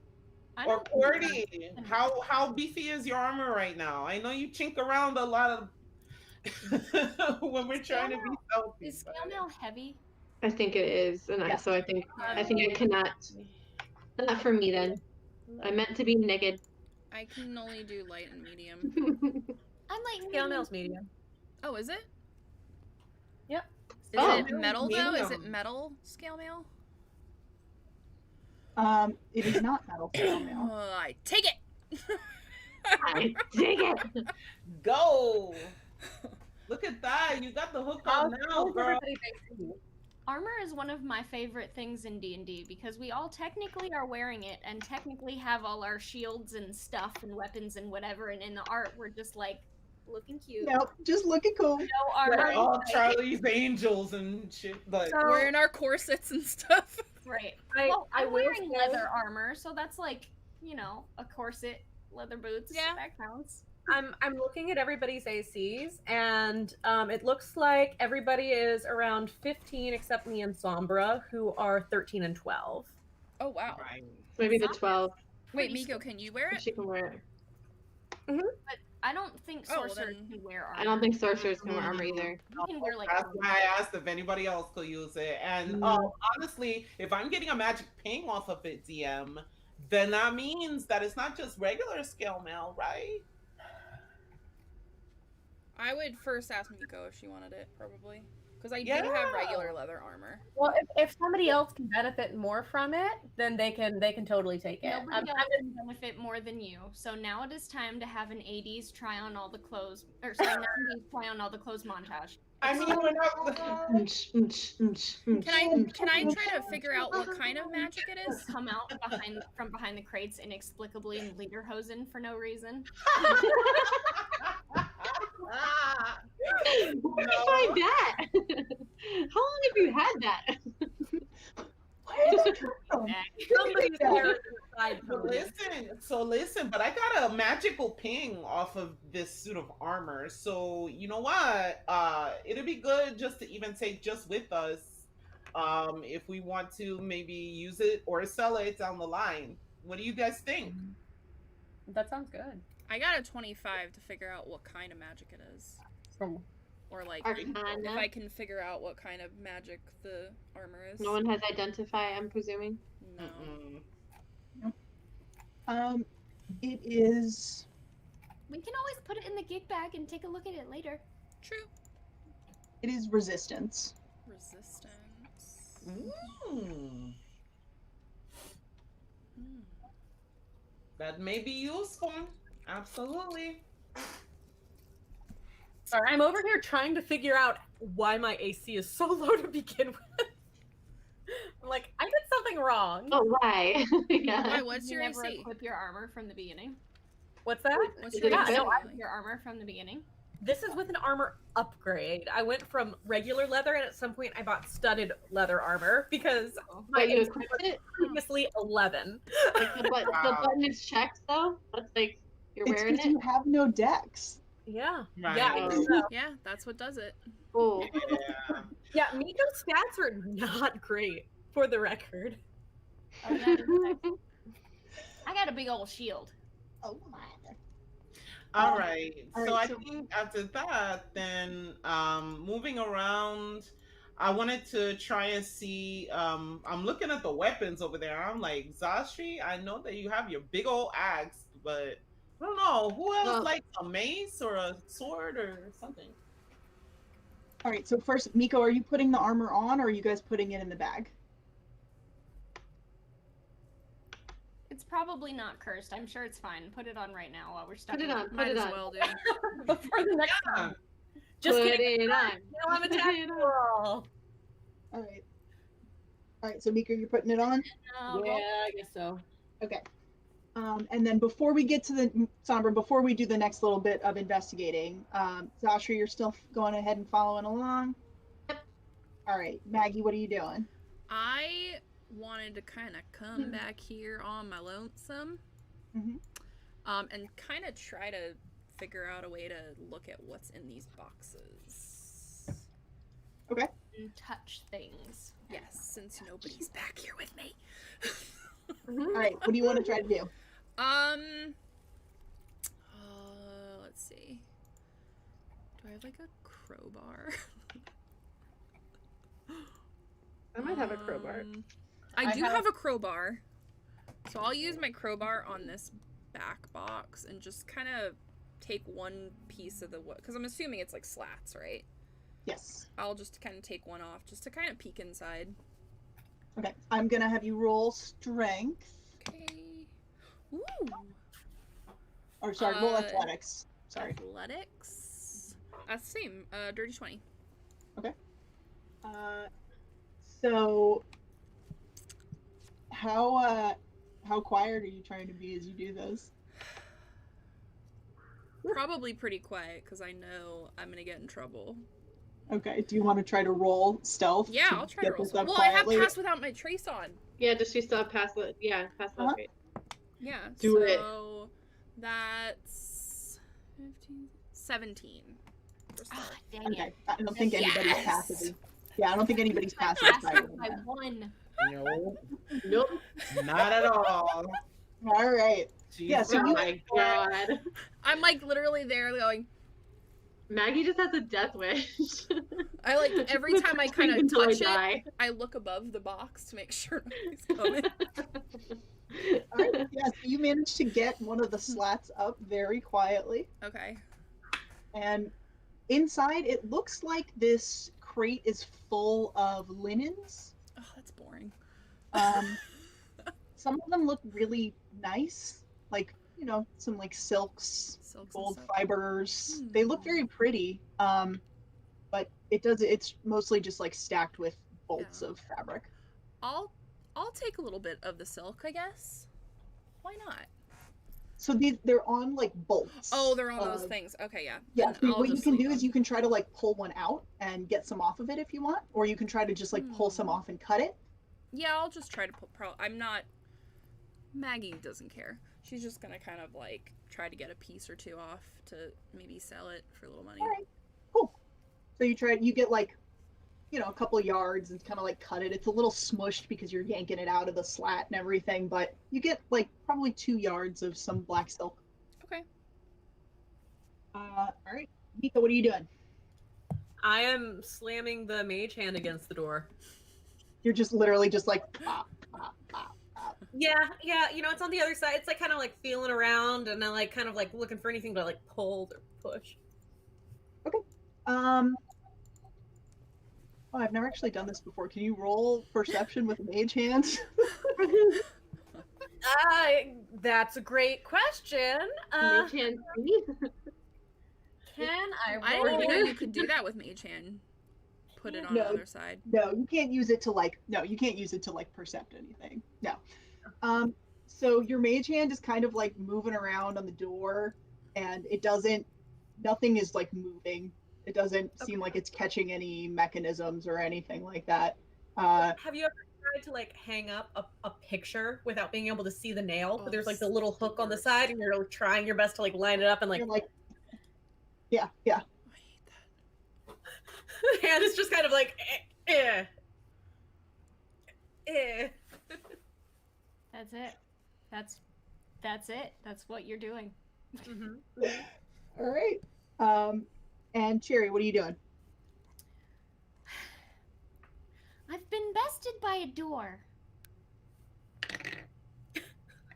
I Or don't think Cordy, that's- how beefy is your armor right now? I know you chink around a lot of when we're trying to be stealthy. Is scale but- mail heavy? I think it is, and Yeah. so I think Yeah. I cannot. Not for me then. I meant to be naked. I can only do light and medium. I'm like Scale mail's medium. Oh, is it? Yep. Is Oh. it metal though? Is it Medium. metal scale mail? It is not metal scale mail. I take it. I dig it. Go. Look at that. You got the hook on now, How's girl. everybody basing you? Armor is one of my favorite things in D&D because we all technically are wearing it and technically have all our shields and stuff and weapons and whatever, and in the art we're just like looking cute. Nope, just looking cool. No armor. We're all Charlie's Angels and shit. Like, So- We're in our corsets and stuff. Right. I Well, I'm will wearing say- leather armor, so that's like, you know, a corset, leather boots. Yeah. That counts. I'm looking at everybody's ACs, and it looks like everybody is around 15 except me and Sombra, who are 13 and 12. Oh wow. right. Maybe the 12. Wait, Pretty Miko, can you wear If it? she can wear it. I don't think Oh, sorcerers then- can wear armor. I don't think sorcerers can wear armor either. You can wear like. That's why I asked if anybody else could use it. And honestly, if I'm getting a magic ping off of it, DM, then that means that it's not just regular scale mail, right? I would first ask Miko if she wanted it, probably. Because I do Yeah. have regular leather armor. Well, if somebody else can benefit more from it, then they can totally take it. Nobody else can benefit more than you. So now it is time to have an 80s try on all the clothes, or sorry, 90s try on all the clothes montage. I mean, we're not. Can I try to figure out what kind of magic it is? Come out from behind the crates inexplicably in lederhosen for no reason. Where did you find that? How long have you had that? Where did it come from? Somebody's there is side But listen, but I got a magical ping off of this suit of armor. So you know what? It'd be good just to even take just with us. If we want to maybe use it or sell it down the line. What do you guys think? That sounds good. I got a 25 to figure out what kind of magic it is. Or like, if Arcana. I can figure out what kind of magic the armor is. No one has identified, I'm presuming. No. It is. We can always put it in the gig bag and take a look at it later. True. It is resistance. Resistance. Mm. Hmm. That may be useful. Absolutely. Sorry, I'm over here trying to figure out why my AC is so low to begin with. I'm like, I did something wrong. Oh, why? Yeah. Why, what's You your never AC? equip your armor from the beginning. What's that? What's Is your it AC? good? No, Your armor from the beginning. This is with an armor upgrade. I went from regular leather, and at some point I bought studded leather armor because my Why you AC equipped was it? previously 11. Like the button is checked though? That's like, you're It's wearing because it? you have no decks. Yeah. Right. Yeah. Oh. So, Yeah, that's what does it. Oh. Yeah. yeah, Miko's stats are not great, for the record. Oh, yeah. I got a big old shield. Oh my. All right. all So right, I so- think after that, then moving around, I wanted to try and see. I'm looking at the weapons over there. I'm like, Zashri, I know that you have your big old axe, but I don't know who else Well- likes a mace or a sword or something. All right, so first, Miko, are you putting the armor on, or are you guys putting it in the bag? It's probably not cursed. I'm sure it's fine. Put it on right now while we're stuck. Put it in on, Might put it as on. well, dude. Before the next Yeah. time. Just Put kidding. it on. No, I'm a Put tech it on. girl. All right. All right, so Miko, you're putting it on? No, Yeah, I guess so. Okay. And then before we get to the Sombra, before we do the next little bit of investigating, Zashri, you're still going ahead and following along? Yep. All right, Maggie, what are you doing? I wanted to kind of come back here on my lonesome, Mhm. and kind of try to figure out a way to look at what's in these boxes. and touch things. Yes, since nobody's back here with me. All right, what do you want to try to do? Let's see. Do I have like a crowbar? I might have a crowbar. I I do have a crowbar. So I'll use my crowbar on this back box and just kind of take one piece of the wood. Because I'm assuming it's like slats, right? Yes. I'll just kind of take one off just to kind of peek inside. Okay, I'm going to have you roll strength. Okay. Ooh. Or sorry, roll Uh, athletics. Sorry. Athletics. Same. Dirty 20. So how quiet are you trying to be as you do this? Probably pretty quiet because I know I'm gonna get in trouble. Okay, do you want to try to roll stealth? Yeah, to I'll try get to roll. this up Well, I have quietly? pass without my trace on. Yeah, does she still have pass? Yeah, pass Uh-huh. rate. Yeah. Do it. So that's 15, 17. for stealth. Ah, dang Okay, it. I don't think anybody's Yes! passive. Yeah, I don't think anybody's passive. Pass higher it than by that. 1. No, Nope. not at all. All right. Yeah, Jesus. so Oh you my god. I'm like literally there going. Maggie just has a death wish. I like every time I kind of Until I touch it, die. I look above the box to make sure nobody's coming. all right. Yeah, so you managed to get one of the slats up very quietly, Okay. and inside it looks like this crate is full of linens. Oh, that's boring. Um, some of them look really nice, like some like silks, Silks and gold stuff. fibers. They look very pretty. But it's mostly just like stacked with bolts Yeah. of fabric. I'll take a little bit of the silk, I guess. Why not? So they're on like bolts. Oh, they're on those things. Okay, yeah. Yeah. Then So I'll what you just can leave do is them. you can try to like pull one out and get some off of it if you want, or you can try to just like pull some off and cut it. Yeah, I'll just try to put. I'm not. Maggie doesn't care. She's just gonna kind of like try to get a piece or two off to maybe sell it for a little money. All right. Cool. So you get like, a couple yards and kind of like cut it. It's a little smushed because you're yanking it out of the slat and everything, but you get like probably 2 yards of some black silk. Okay. All right, Mika, what are you doing? I am slamming the mage hand against the door. You're just literally just like, pop, pop, pop, pop. Yeah, it's on the other side. It's like kind of like feeling around and then like kind of like looking for anything to like pull or push. Okay. Oh, I've never actually done this before. Can you roll perception with mage hands? That's a great question. Mage hand see? Can I I roll? didn't even know you could do that with Mage Hand. Put it on the No. other side. No, you can't use it to like percept anything. No. So your mage hand is kind of like moving around on the door, and nothing is like moving. It doesn't seem like it's catching any mechanisms or anything like that. Have you ever tried to like hang up a picture without being able to see the nail? But there's like the little hook on the side, and you're trying your best to like line it up and like. You're like, yeah. I hate that. And it's just kind of like, eh. That's it. That's it. That's what you're doing. Mm-hmm. All right. And Cherry, what are you doing? I've been bested by a door.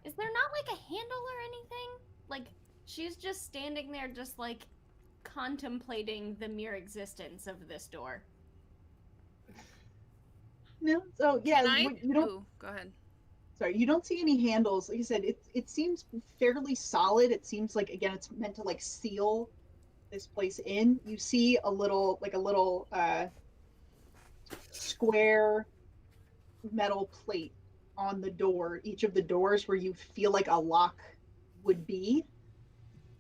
Is there not like a handle or anything? Like, she's just standing there, just like contemplating the mere existence of this door. No. So yeah, you don't. Ooh, go ahead. Sorry, you don't see any handles. Like I said, it seems fairly solid. It seems like, again, it's meant to like seal this place in. You see a little square metal plate on the door, each of the doors where you feel like a lock would be,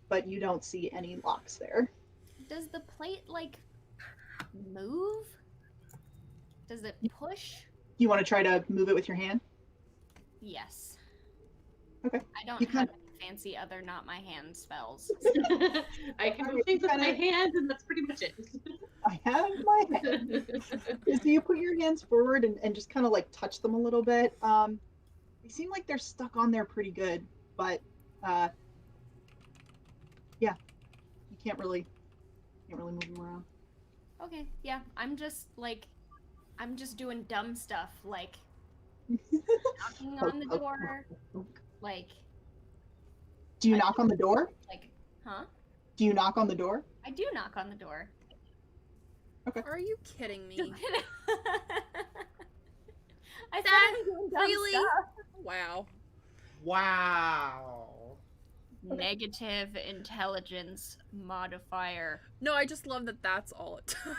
but you don't see any locks there. Does the plate like move? Does it push? You want to try to move it with your hand? Yes. Okay. I don't You have any fancy other not my hand spells. I can move things with my hand, and that's pretty much it. I have my hand. So you put your hands forward and just kind of like touch them a little bit. They seem like they're stuck on there pretty good, but yeah, you can't really move them around. Okay, yeah, I'm just doing dumb stuff, like knocking on the door, like. Do you knock on the door? Like, huh? Do you knock on the door? I do knock on the door. Are you kidding me? I said That I'm doing dumb really? stuff. Wow. Wow. Negative intelligence modifier. No, I just love that that's all it took.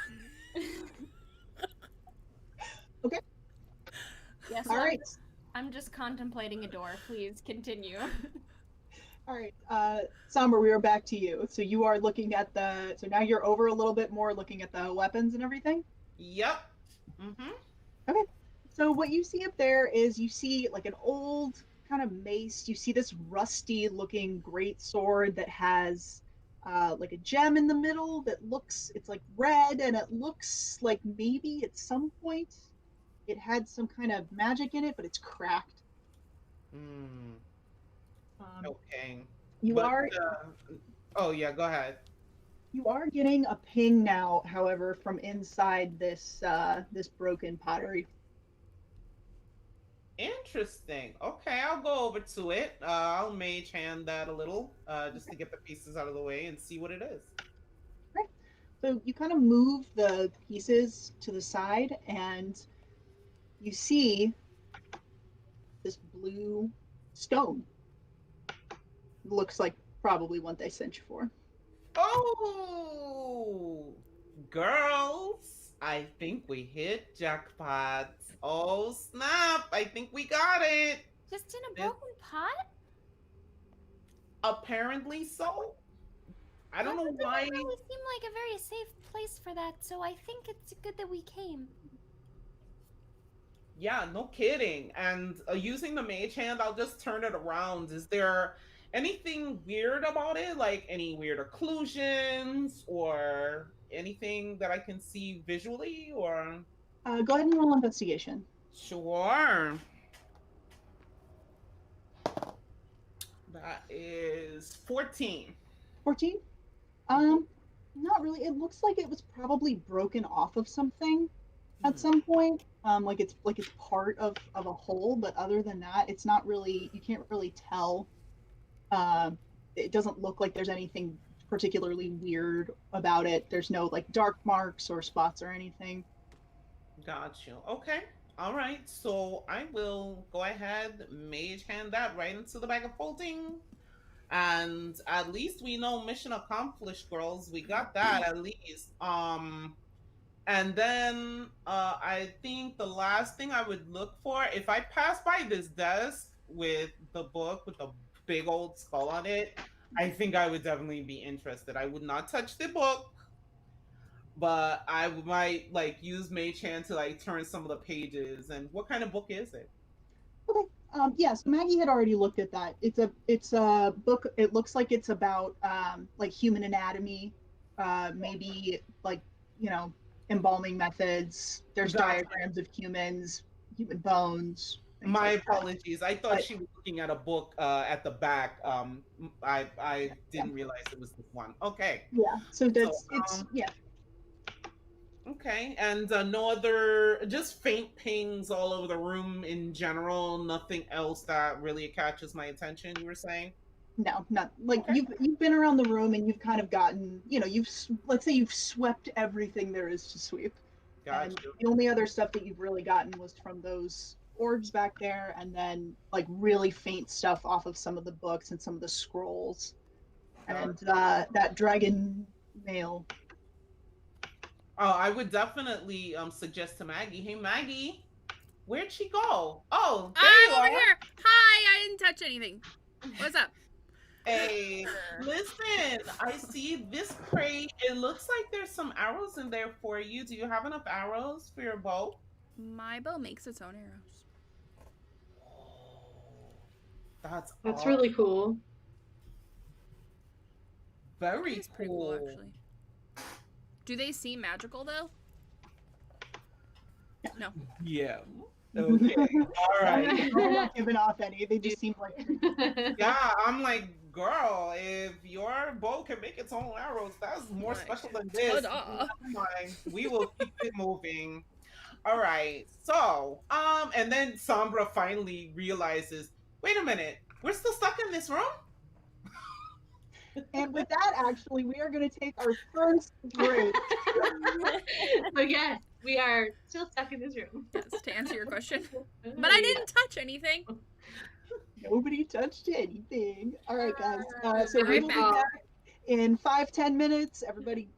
Okay. Yes. All right. I'm just contemplating a door. Please continue. All right. Somber, we are back to you. So you are looking at so now you're over a little bit more looking at the weapons and everything? Yep. Mm-hmm. Okay. So what you see up there is you see like an old kind of mace. You see this rusty looking great sword that has like a gem in the middle it's like red, and it looks like maybe at some point it had some kind of magic in it, but it's cracked. Um, Okay. you But are oh yeah, go ahead. you are getting a ping now, however, from inside this broken pottery. Interesting. Okay, I'll go over to it. I'll mage hand that a little, just to get the pieces out of the way and see what it is. Right. So you kind of move the pieces to the side, and you see this blue stone. Looks like probably what they sent you for. Oh, girls, I think we hit jackpot. Oh snap! I think we got it. Just in a This, broken pot? apparently so. I don't That know doesn't why. really seem like a very safe place for that, so I think it's good that we came. Yeah, no kidding. And using the mage hand, I'll just turn it around. Is there anything weird about it? Like any weird occlusions or anything that I can see visually? Or Go ahead and roll investigation. sure. That is 14. 14. Mhm. Not really. It looks like it was probably broken off of something at Hmm. some point. Like it's part of a whole, but other than that, it's not really. You can't really tell. Uh, it doesn't look like there's anything particularly weird about it. There's no like dark marks or spots or anything. Got you. Okay. All right. So I will go ahead, mage hand that right into the bag of holding. And at least we know mission accomplished, girls. We got that at least. And then I think the last thing I would look for, if I pass by this desk with the book with the big old skull on it, I think I would definitely be interested. I would not touch the book, but I might like use Mage Hand to like turn some of the pages. And what kind of book is it? Okay. Yes, Maggie had already looked at that. It's a book. It looks like it's about like human anatomy, maybe like you know embalming methods. There's Gotcha. diagrams of humans, human bones, things My like that. apologies. I thought But she was looking at a book at the back. I yeah, didn't realize it was this one. Okay. yeah. So So that's it's yeah. okay, and no other, just faint pings all over the room in general. Nothing else that really catches my attention. You were saying? No, not like Okay, you've been around the room and you've kind of gotten let's say you've swept everything there is to sweep. got And you. the only other stuff that you've really gotten was from those orbs back there, and then like really faint stuff off of some of the books and some of the scrolls, Got. and that dragon mail. Oh, I would definitely suggest to Maggie. Hey, Maggie, where'd she go? Oh, there you I'm over are. here. Hi, I didn't touch anything. What's up? Hey, listen, I see this crate. It looks like there's some arrows in there for you. Do you have enough arrows for your bow? My bow makes its own arrows. Oh, that's That's awesome. really cool. It Very is pretty cool, cool. actually. Do they seem magical though? No. Yeah. Okay. All right. They're not giving off any. They just seem like Yeah, I'm like, girl, if your bow can make its own arrows, that's more Like, special than this. ta-da. Never mind. We will keep it moving. All right. So, and then Sombra finally realizes, wait a minute, we're still stuck in this room? And with that, actually, we are going to take our first break. So yes, we are still stuck in this room. Yes, to answer your question. But I didn't touch anything. Nobody touched anything. All right, guys. So Be we right will be back. back in 5-10 minutes. Everybody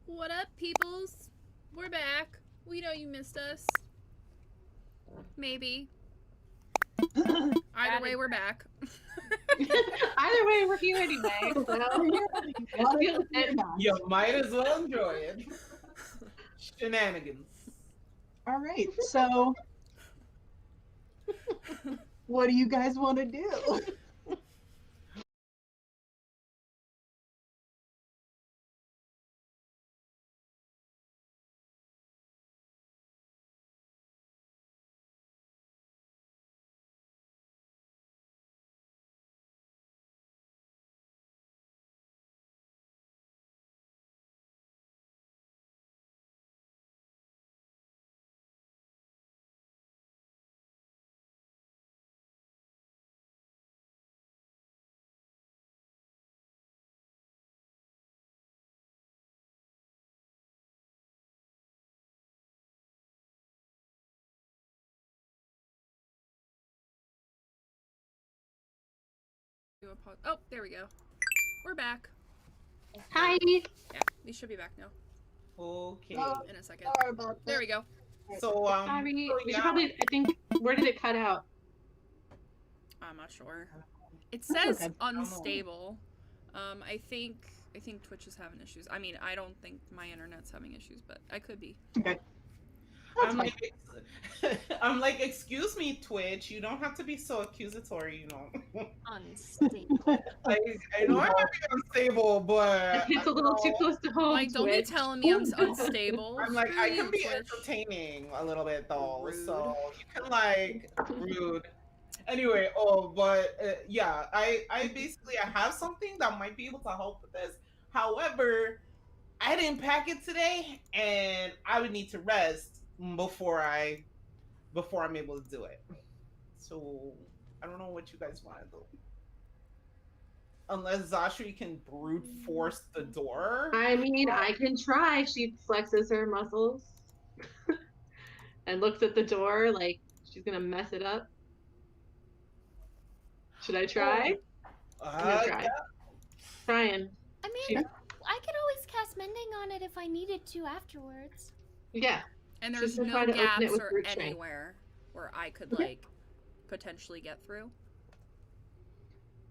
What up, peoples? We're back. We know you missed us. Maybe. Either way, we're back. Either way, we're here anyway. So. You might as well enjoy it. Shenanigans. All right, so what do you guys want to do? Oh, there we go. We're back. Hi. Yeah, we should be back now. Okay. In a second. Sorry about There we go. So Sorry. so, We yeah. should probably. I think. Where did it cut out? I'm not sure. It says okay. unstable. I think Twitch is having issues. I mean, I don't think my internet's having issues, but I could be. Okay. I'm like, excuse me, Twitch. You don't have to be so accusatory, you know. Unstable. I know I might be unstable, but It's a little too close to home. Like, don't be Twitch. telling me I'm unstable. I'm like, Screw I you, can be Twitch. entertaining a little bit though, Rude. so you can like rude. Anyway, yeah, I basically I have something that might be able to help with this. However, I didn't pack it today, and I would need to rest before I'm able to do it. So I don't know what you guys want to do. Unless Zashri can brute force the door. I mean, I can try. She flexes her muscles and looks at the door like she's gonna mess it up. Should I try? I'm gonna try. Yeah. I Trying. mean, I could always cast mending on it if I needed to afterwards. Yeah. And She's there's gonna no try to open it gaps with or brute strength. anywhere where I could Okay. like potentially get through.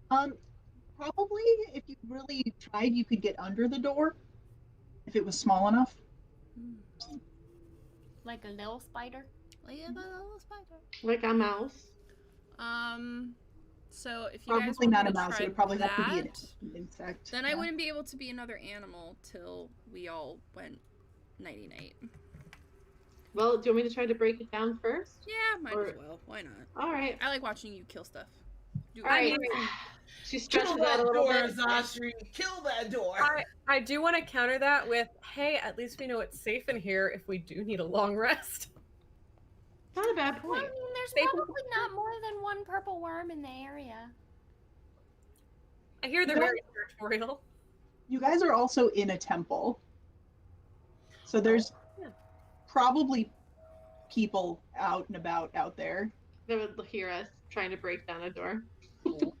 Probably if you really tried, you could get under the door if it was small enough. Like a little spider. Like a little spider. Like a mouse. So if you guys Probably want not me a to mouse. It try would probably that, have to be an insect. then I yeah. wouldn't be able to be another animal till we all went nighty night. Well, do you want me to try to break it down first? Yeah, might Or- as well. Why not? All right. I like watching you kill stuff. Do All right. it. She stretches Kill out that a little door, bit. Zashri. Kill that door. I do want to counter that with, hey, at least we know it's safe in here if we do need a long rest. Not a bad Well, I point. mean, there's Staple- probably not more than one purple worm in the area. I hear they're No. very territorial. You guys are also in a temple. So there's yeah. probably people out and about out there. They would hear us trying to break down a door. Cool.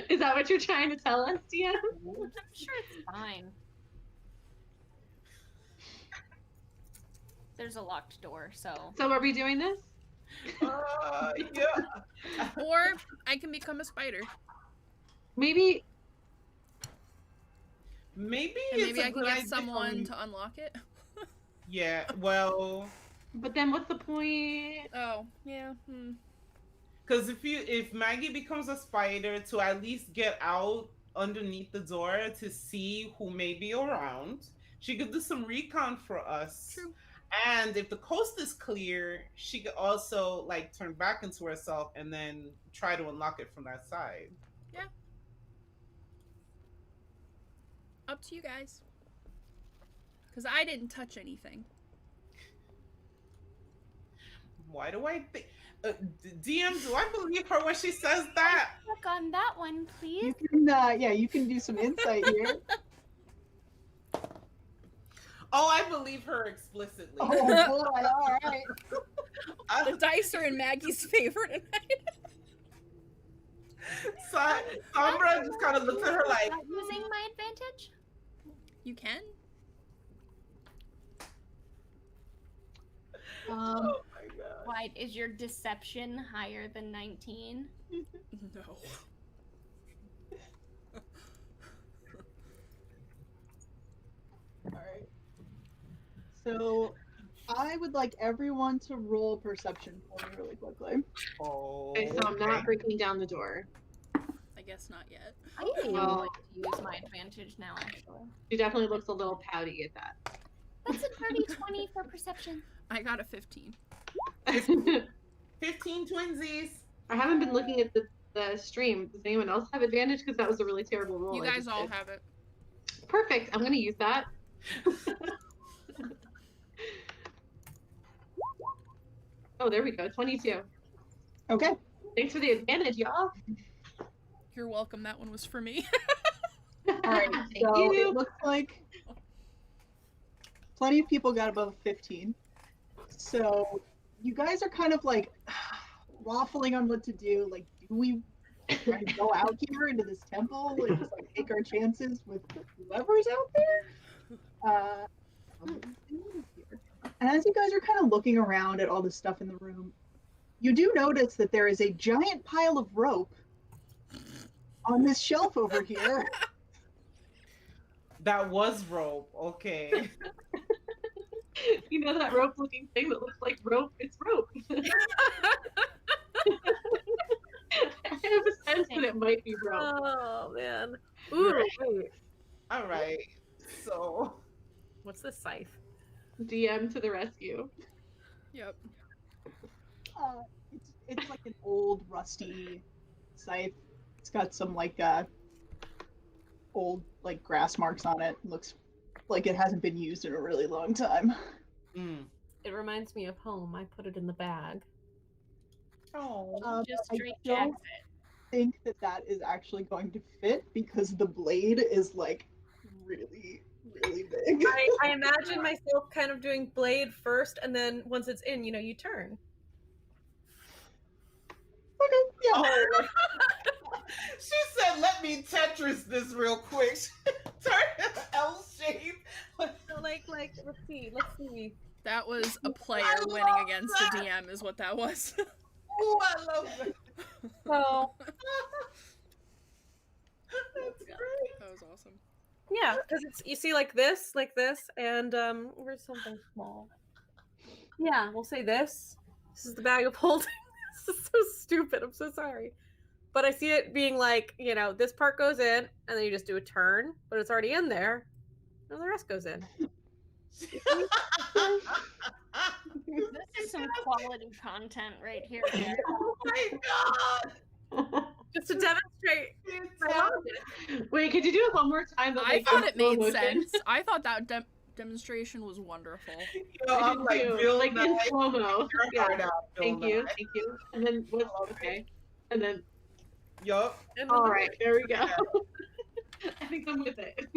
Is that what you're trying to tell us, DM? I'm sure it's fine. There's a locked door, so. So are we doing this? Yeah. Or I can become a spider. Maybe. Maybe And it's maybe a I can good get idea someone for- to unlock it. Yeah, well, But then what's the point? Oh, yeah. because if Maggie becomes a spider, to at least get out underneath the door to see who may be around, she could do some recon for us. True. And if the coast is clear, she could also like turn back into herself and then try to unlock it from that side. Up to you guys. Because I didn't touch anything. Why do I think? DM, do I believe her when she says that? Look on that one, You please. can, you can do some insight here. Oh, I believe her explicitly. Oh boy! All right. The dice are in Maggie's favor tonight. Sombra just kind of looks at her like, Not using my advantage? You can? Alright, is your deception higher than 19? No. Alright. So I would like everyone to roll perception for me really quickly. Oh. Okay, so I'm not breaking down the door. I guess not yet. I am Well- going to use my advantage now, actually. She definitely looks a little pouty at that. That's a dirty 20 for perception. I got a 15. 15 twinsies. I haven't been looking at the stream. Does anyone else have advantage? Because that was a really terrible roll. You I guys just all did. have it. Perfect. I'm going to use that. Oh, there we go. 22. Okay. Thanks for the advantage, y'all. You're welcome. That one was for me. Alright, Thank so you. it looks like plenty of people got above 15. So you guys are kind of like waffling on what to do. Like, do we try to go out here into this temple and just like take our chances with whoever's out there? And as you guys are kind of looking around at all the stuff in the room, you do notice that there is a giant pile of rope on this shelf over here. That was rope. Okay. You know that rope looking thing that looks like rope? It's rope. I have a sense that it might be rope. Oh man. Ooh, wait. All right. So. What's this scythe? DM to the rescue. Yep. It's like an old rusty scythe. It's got some like old like grass marks on it. Looks like it hasn't been used in a really long time. Mm. It reminds me of home. I put it in the bag. Oh. Just I straight don't jacks think that is actually going to fit because the blade is like really big. I imagine myself kind of doing blade first, and then once it's in, you turn. Okay, yeah. Oh. She said, "Let me Tetris this real quick." Turn it L shape. So like, let's see. That was a player I winning love against that. a DM is what that was. Oh, I love that. So That's great. That was awesome. yeah, because it's you see like this, and where's something small? Yeah, we'll say this. This is the bag of holding. This is so stupid. I'm so sorry. But I see it being like, this part goes in, and then you just do a turn, but it's already in there, and the rest goes in. This is some quality content right here. Oh my god. Just to demonstrate. I love it. Wait, could you do it one more time? but, I like, thought in it slow made motion? sense. I thought that demonstration was wonderful. I I'm did like, too, Bill like in Nye, slow mo. your Yeah. heart out, Bill Thank you, Nye. thank you. And then what's okay? And then Yup. And all right, there we go. I think I'm with it.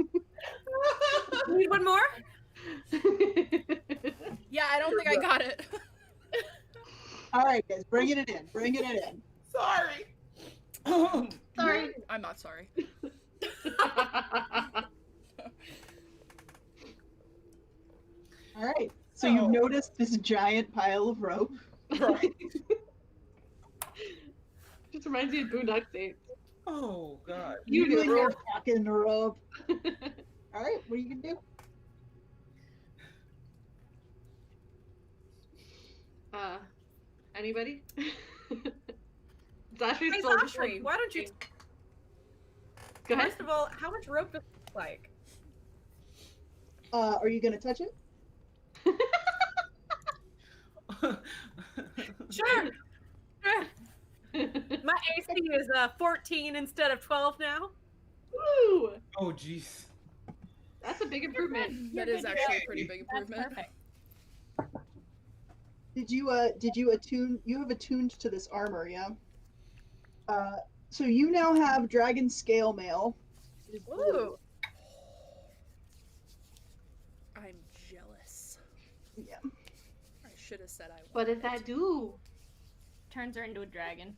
Need one more? Yeah, I don't think I got it. All right, guys, bringing it in. Sorry. Sorry. I'm not sorry. All right. So you've noticed this giant pile of rope. Right. Just reminds me of Boondock Saints. Oh god. You and knew. your fucking rope. All right, what are you gonna do? Anybody? Dashi's Hey, still Dashi, why don't you? Go ahead. First of all, how much rope does it look like? Are you gonna touch it? Sure. My AC is 14 instead of 12 now. Woo! Oh jeez. That's a big improvement. That is actually a pretty big That's improvement. perfect. Did you attune? You have attuned to this armor, yeah. So you now have dragon scale mail. It is blue. Ooh. I'm jealous. Yeah. I should have said I What wanted does it. that do? Turns her into a dragon.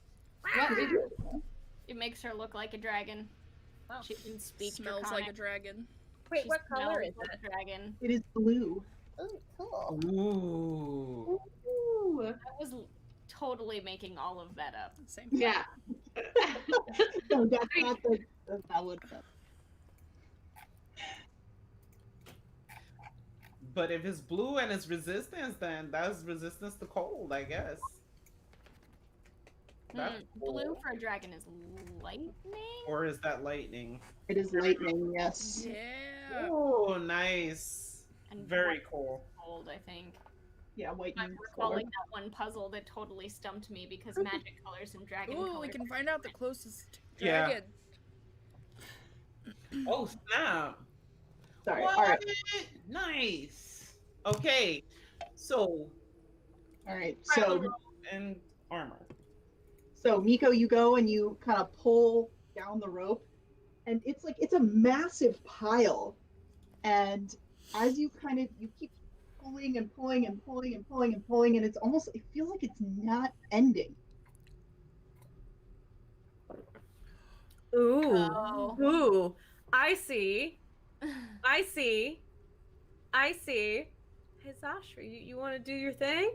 It makes her look like a dragon. She can speak Smells like a dragon. Wait, She what color smells is like it? a dragon. It is blue. Oh, cool. Ooh. Ooh. That was totally making all of that up. Same. Yeah. No, that's not the valid. But if it's blue and it's resistance, then that's resistance to cold, I guess. That's Blue cool. for a dragon is lightning? Or is that lightning? It is lightning, yes. Yeah. Oh, nice. And Very white cool. is gold, I think. Yeah, white I'm means recalling that one puzzle that totally stumped me because magic colors and dragon Ooh, colors. we can find out the closest Yeah. dragon. Oh, snap. Sorry. What? All right. Nice. Okay. So, All right. pile So, and armor. Miko, you go and you kind of pull down the rope, and it's a massive pile. And as you keep pulling and pulling and pulling and pulling and pulling, and it feels like it's not ending. Ooh. Oh. Ooh. I see. I see. Hey, Zasha, you want to do your thing?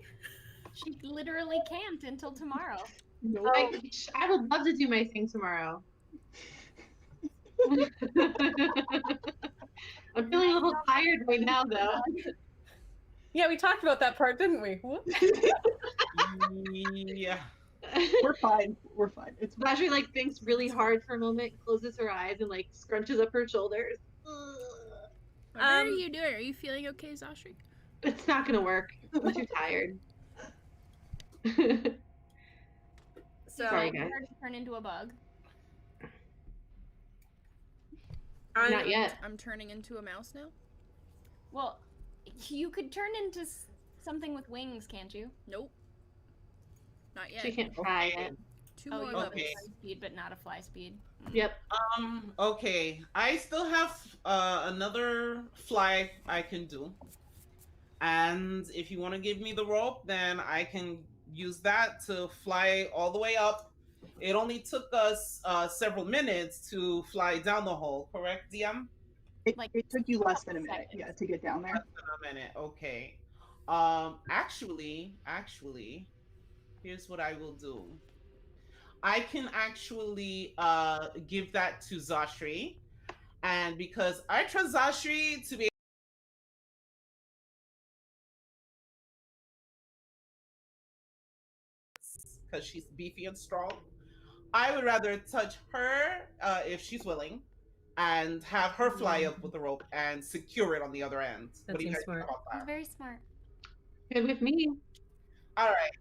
She literally can't until tomorrow. Nope. I would love to do my thing tomorrow. I'm feeling a little tired right now, though. Yeah, we talked about that part, didn't we? Whoops. Yeah. We're fine. We're fine. It's fine. Basher like thinks really hard for a moment, closes her eyes, and like scrunches up her shoulders. What are you doing? Are you feeling okay, Zashri? It's not gonna work. I'm too tired. So Sorry, guys. Her to turn into a bug. Not yet. I'm turning into a mouse now? Well, you could turn into something with wings, can't you? Nope. Not yet. She can't try it. 2 Oh, more you levels. have a Okay. fly speed, but not a fly speed. Yep. Okay. I still have another fly I can do. And if you want to give me the rope, then I can use that to fly all the way up. It only took us several minutes to fly down the hole, correct, DM? It took you less couple than a minute, seconds. yeah, to get down there. Less than a minute, okay. Actually, here's what I will do. I can actually give that to Zashri. And because I trust Zashri to be because she's beefy and strong, I would rather touch her if she's willing and have her fly up with the rope and secure it on the other end. That What do you seems guys think smart. about that? Very smart. Good with me. All right.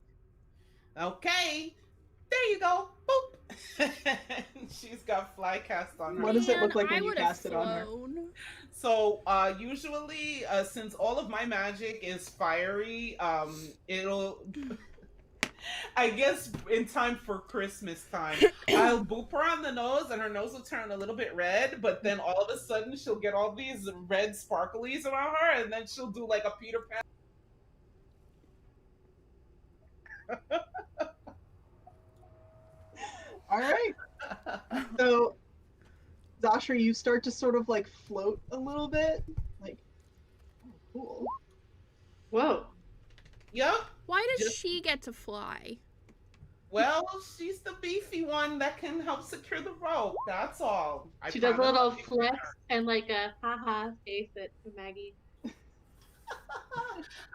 Okay. There you go. Boop. She's got fly cast on her. What does it look Man, like when I you would've cast it on her? flown. So usually, since all of my magic is fiery, it'll. I guess in time for Christmas time, I'll boop her on the nose, and her nose will turn a little bit red. But then all of a sudden, she'll get all these red sparklies around her, and then she'll do like a Peter Pan. All right. So, Zashri, you start to sort of like float a little bit. Like, oh, cool. Whoa. Yep. Why does Just- she get to fly? Well, she's the beefy one that can help secure the rope. That's all. She does a promise little I'll give flex her. and like a haha face at Maggie.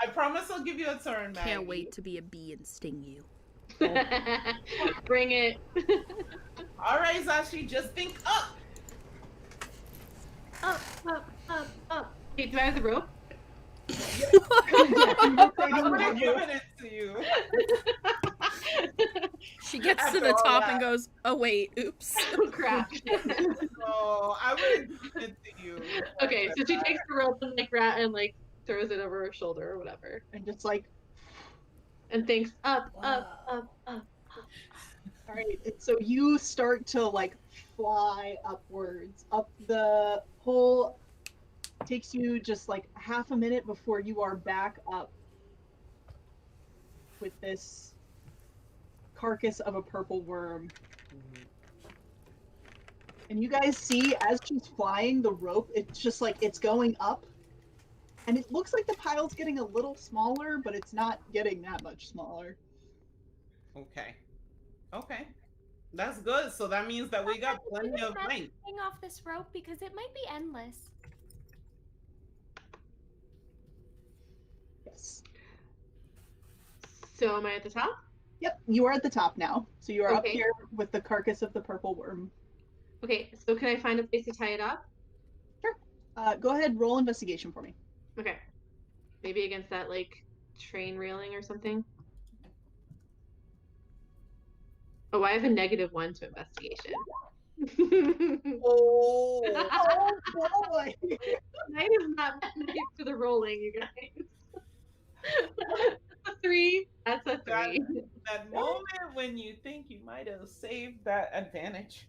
I promise I'll give you a turn, Maggie. Can't wait to be a bee and sting you. Bring it. All right, Zashi, just think up. Up, up, up, up. Hey, do I have the rope? I would have given it to you. She gets to After the all top that. and goes, oh wait, oops. Oh crap. No, I would have given it to you. Okay, so she takes the rope and like throws it over her shoulder or whatever. And just like, And thinks up, up, up, up. all right. And so you start to like fly upwards. Up the hole takes you just like half a minute before you are back up with this carcass of a purple worm. And you guys see as she's flying the rope, it's just like it's going up. And it looks like the pile's getting a little smaller, but it's not getting that much smaller. Okay. Okay. That's good. So that means that we got plenty of length. Hang off this rope because it might be endless. Yes. So am I at the top? Yep, you are at the top now. So you are up Okay. here with the carcass of the purple worm. Okay, so can I find a place to tie it up? Go ahead, roll investigation for me. Okay. Maybe against that, like, train railing or something? Oh, I have a -1 to investigation. Oh. Oh boy! Night is not nice for the rolling, you guys. That's a 3. That's a 3. That moment when you think you might have saved that advantage.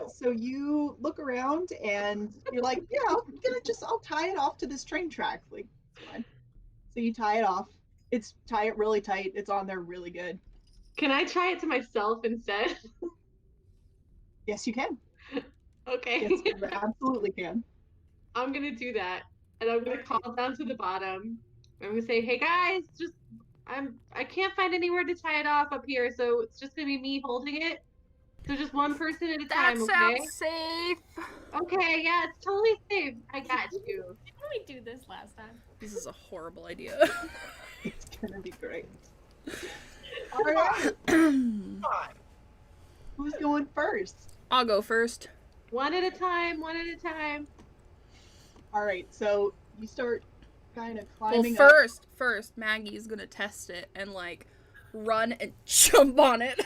So you look around and you're like, yeah, I'll tie it off to this train track. Like, it's fine. So you tie it off. Tie it really tight. It's on there really good. Can I try it to myself instead? Yes, you can. Okay. Yes, you absolutely can. I'm gonna do that. And I'm gonna call down to the bottom. I'm gonna say, hey guys, I can't find anywhere to tie it off up here, so it's just gonna be me holding it. So just one person at a That time, okay? sounds safe. Okay, yeah, it's totally safe. I got you. Didn't we do this last time? This is a horrible idea. It's gonna be great. All right. Who's going first? I'll go first. One at a time, one at a time. All right. So you start kind of Well, climbing up. first, Maggie's gonna test it and like run and jump on it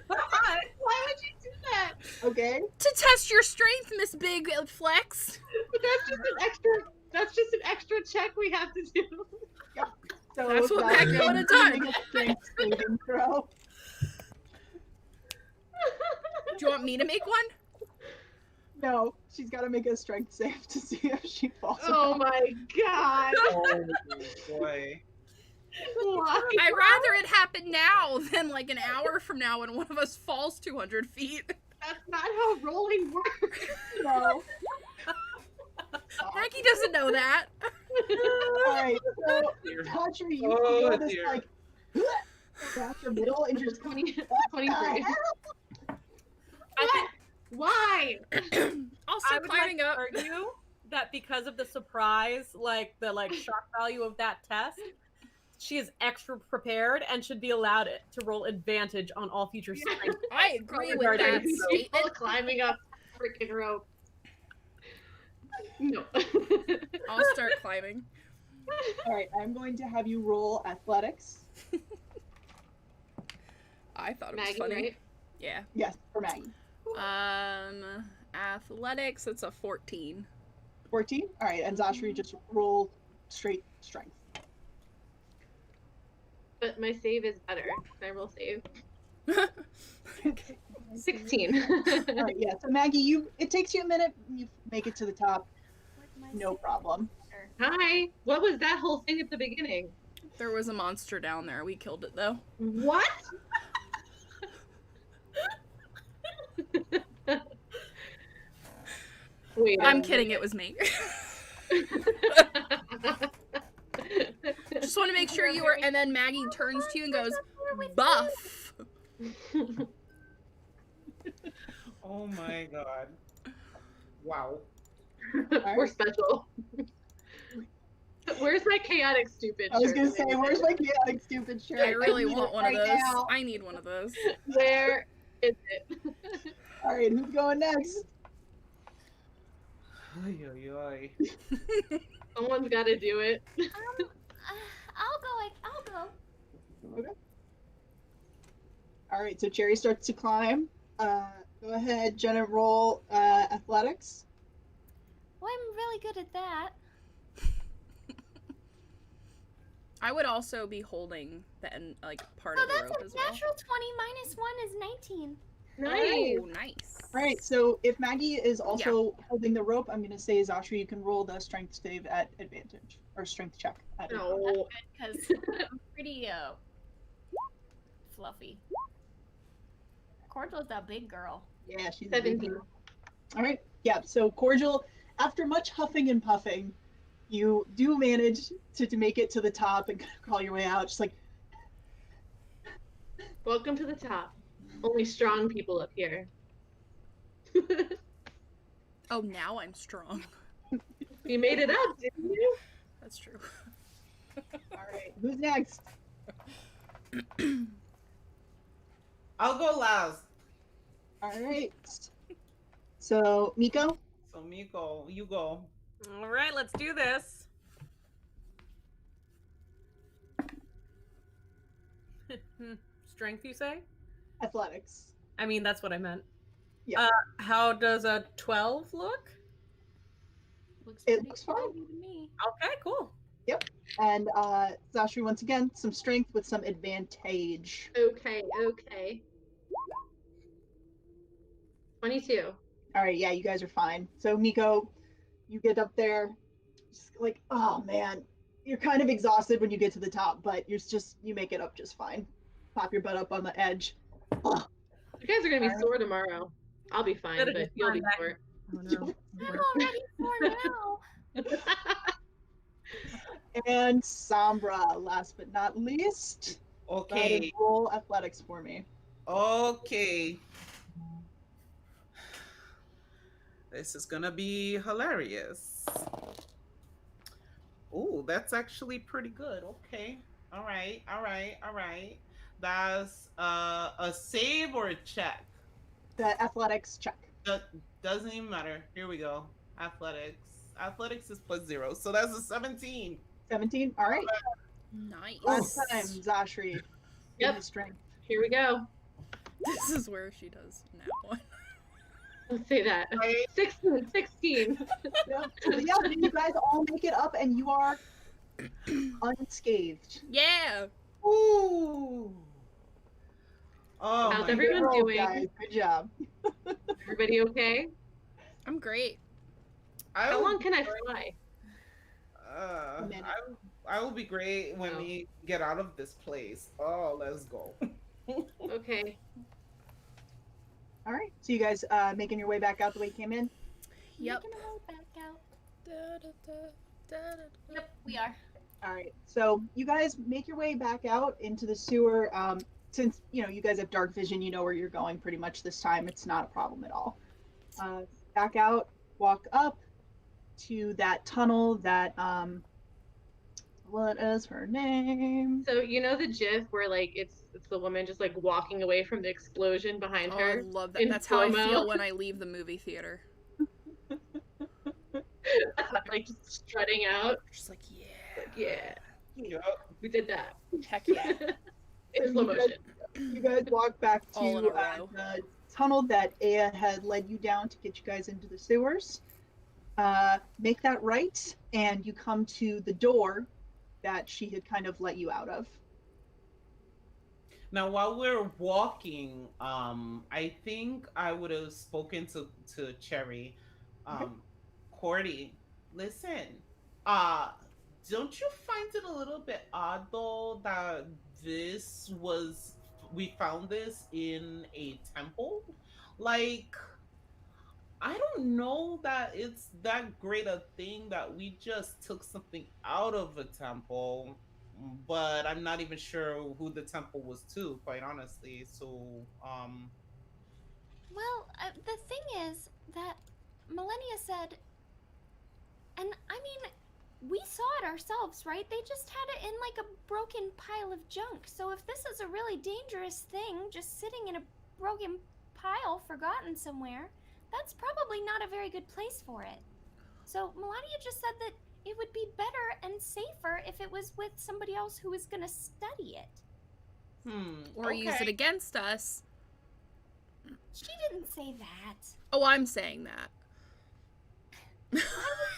Why would you do that? Okay. to test your strength, Miss Big Flex. But that's just an extra check we have to do. So That's what Maggie Maggie would've done. make a strength saving throw. Do you want me to make one? No, she's got to make a strength save to see if she falls. Oh off. my god. Oh boy. Why? I'd rather it happen now than like an hour from now when one of us falls 200 feet. That's not how rolling works. No. Maggie doesn't know that. All right. So, Tasha, you Oh, feel this dear. like back your middle and just 20, what 23. the hell? I think Why? Also I would climbing like up. to argue that because of the surprise, like the shock value of that test, she is extra prepared and should be allowed it to roll advantage on all future strength. I agree with Regarding that people statement. Climbing up freaking rope. No. I'll start climbing. All right. I'm going to have you roll athletics. I thought it was Maggie, funny. right? Yeah. Yes, for Maggie. Athletics, it's a 14. 14. All right. And Zashri, just roll straight strength. But my save is better. Can I roll save? Okay. 16. All right. Yeah. So Maggie, it takes you a minute. You make it to the top. No problem. Hi. What was that whole thing at the beginning? There was a monster down there. We killed it though. What? Wait. I'm kidding, it was me. Just want to make sure you were. And then Maggie turns to you and goes, buff. Oh my god. Wow. We're special. Where's my chaotic stupid I was shirt? gonna say, where's my chaotic stupid shirt? I really need want it one right of those. now. I need one of those. Where is it? All right, who's going next? Oy, oy, oy. Someone's got to do it. I'll go. Okay. All right, so Cherry starts to climb. Go ahead, Jenna, roll athletics. Well, I'm really good at that. I would also be holding the end, like part So of the that's rope a as well. natural 20 minus 1 is 19. Nice. Oh, nice. All right, so if Maggie is also holding the rope, I'm gonna say, Zashri, you can roll the strength save at advantage, or strength check at advantage. No. Because I'm pretty, fluffy. Cordial's a big girl. Yeah, she's a big 17. girl. All right, yeah, so Cordial, after much huffing and puffing, you do manage to make it to the top and crawl your way out, just like, Welcome to the top. Only strong people up here. Oh, now I'm strong. You made it up, didn't you? That's true. All right, who's next? I'll go last. All right. So, Miko? So Miko, you go. All right, let's do this. Strength, you say? Athletics. I mean, that's what I meant. Yeah. How does a 12 look? Looks It pretty looks fine. quality to me. Okay, cool. And Zashri, once again, some strength with some advantage. Okay. 22. All right, yeah, you guys are fine. So, Miko, you get up there, just like, oh man, you're kind of exhausted when you get to the top, but you make it up just fine. Pop your butt up on the edge. Oh, You guys are gonna be Alright. sore tomorrow. I'll be fine, Better but just you'll be find sore. Oh, no. I'm already for now. and Sombra, last but not least. Go ahead and Okay. roll athletics for me. Okay. This is gonna be hilarious. Oh, that's actually pretty good. Okay. All right. That's a save or a check? The athletics check. Doesn't even matter. Here we go. Athletics. Athletics is +0. So that's a 17. 17. All right. Nice. Last time, Zashri. Give Yep. me strength. Here we go. This is where she does now. Let's say that. Right. 16. Yep. Yeah, you guys all make it up and you are unscathed. Yeah. Ooh. Oh How's my everyone Good roll, doing? guys. Good job. Everybody okay? I'm great. How long can I fly? A minute. I will be great when Oh. we get out of this place. Oh, let's go. Okay. All right. So you guys making your way back out the way you came in? Yep. Making our way back out. Da-da-da-da-da-da. Yep, we are. All right. So you guys make your way back out into the sewer. Since you guys have dark vision, you know where you're going pretty much this time. It's not a problem at all. Back out, walk up to that tunnel that what is her name? So you know the GIF where like it's the woman just like walking away from the explosion behind Oh, her? I love that. in That's how I slow-mo? feel when I leave the movie theater. Like just strutting out. Just like, yeah. Like, yeah, Yup. we did that. Heck yeah. In slow motion. You guys walk back All in to a row. the tunnel that Aya had led you down to get you guys into the sewers. Make that right, and you come to the door that she had kind of let you out of. Now, while we're walking, I think I would have spoken to Cherry. Cordy, listen. Don't you find it a little bit odd though that we found this in a temple? Like, I don't know that it's that great a thing that we just took something out of a temple, but I'm not even sure who the temple was to, quite honestly. So, Well, the thing is that Millennia said, and I mean, we saw it ourselves, right? They just had it in like a broken pile of junk. So if this is a really dangerous thing, just sitting in a broken pile, forgotten somewhere, that's probably not a very good place for it. So Melania just said that it would be better and safer if it was with somebody else who was gonna study it. Or use it against us. She didn't say that. Oh, I'm saying that. Why would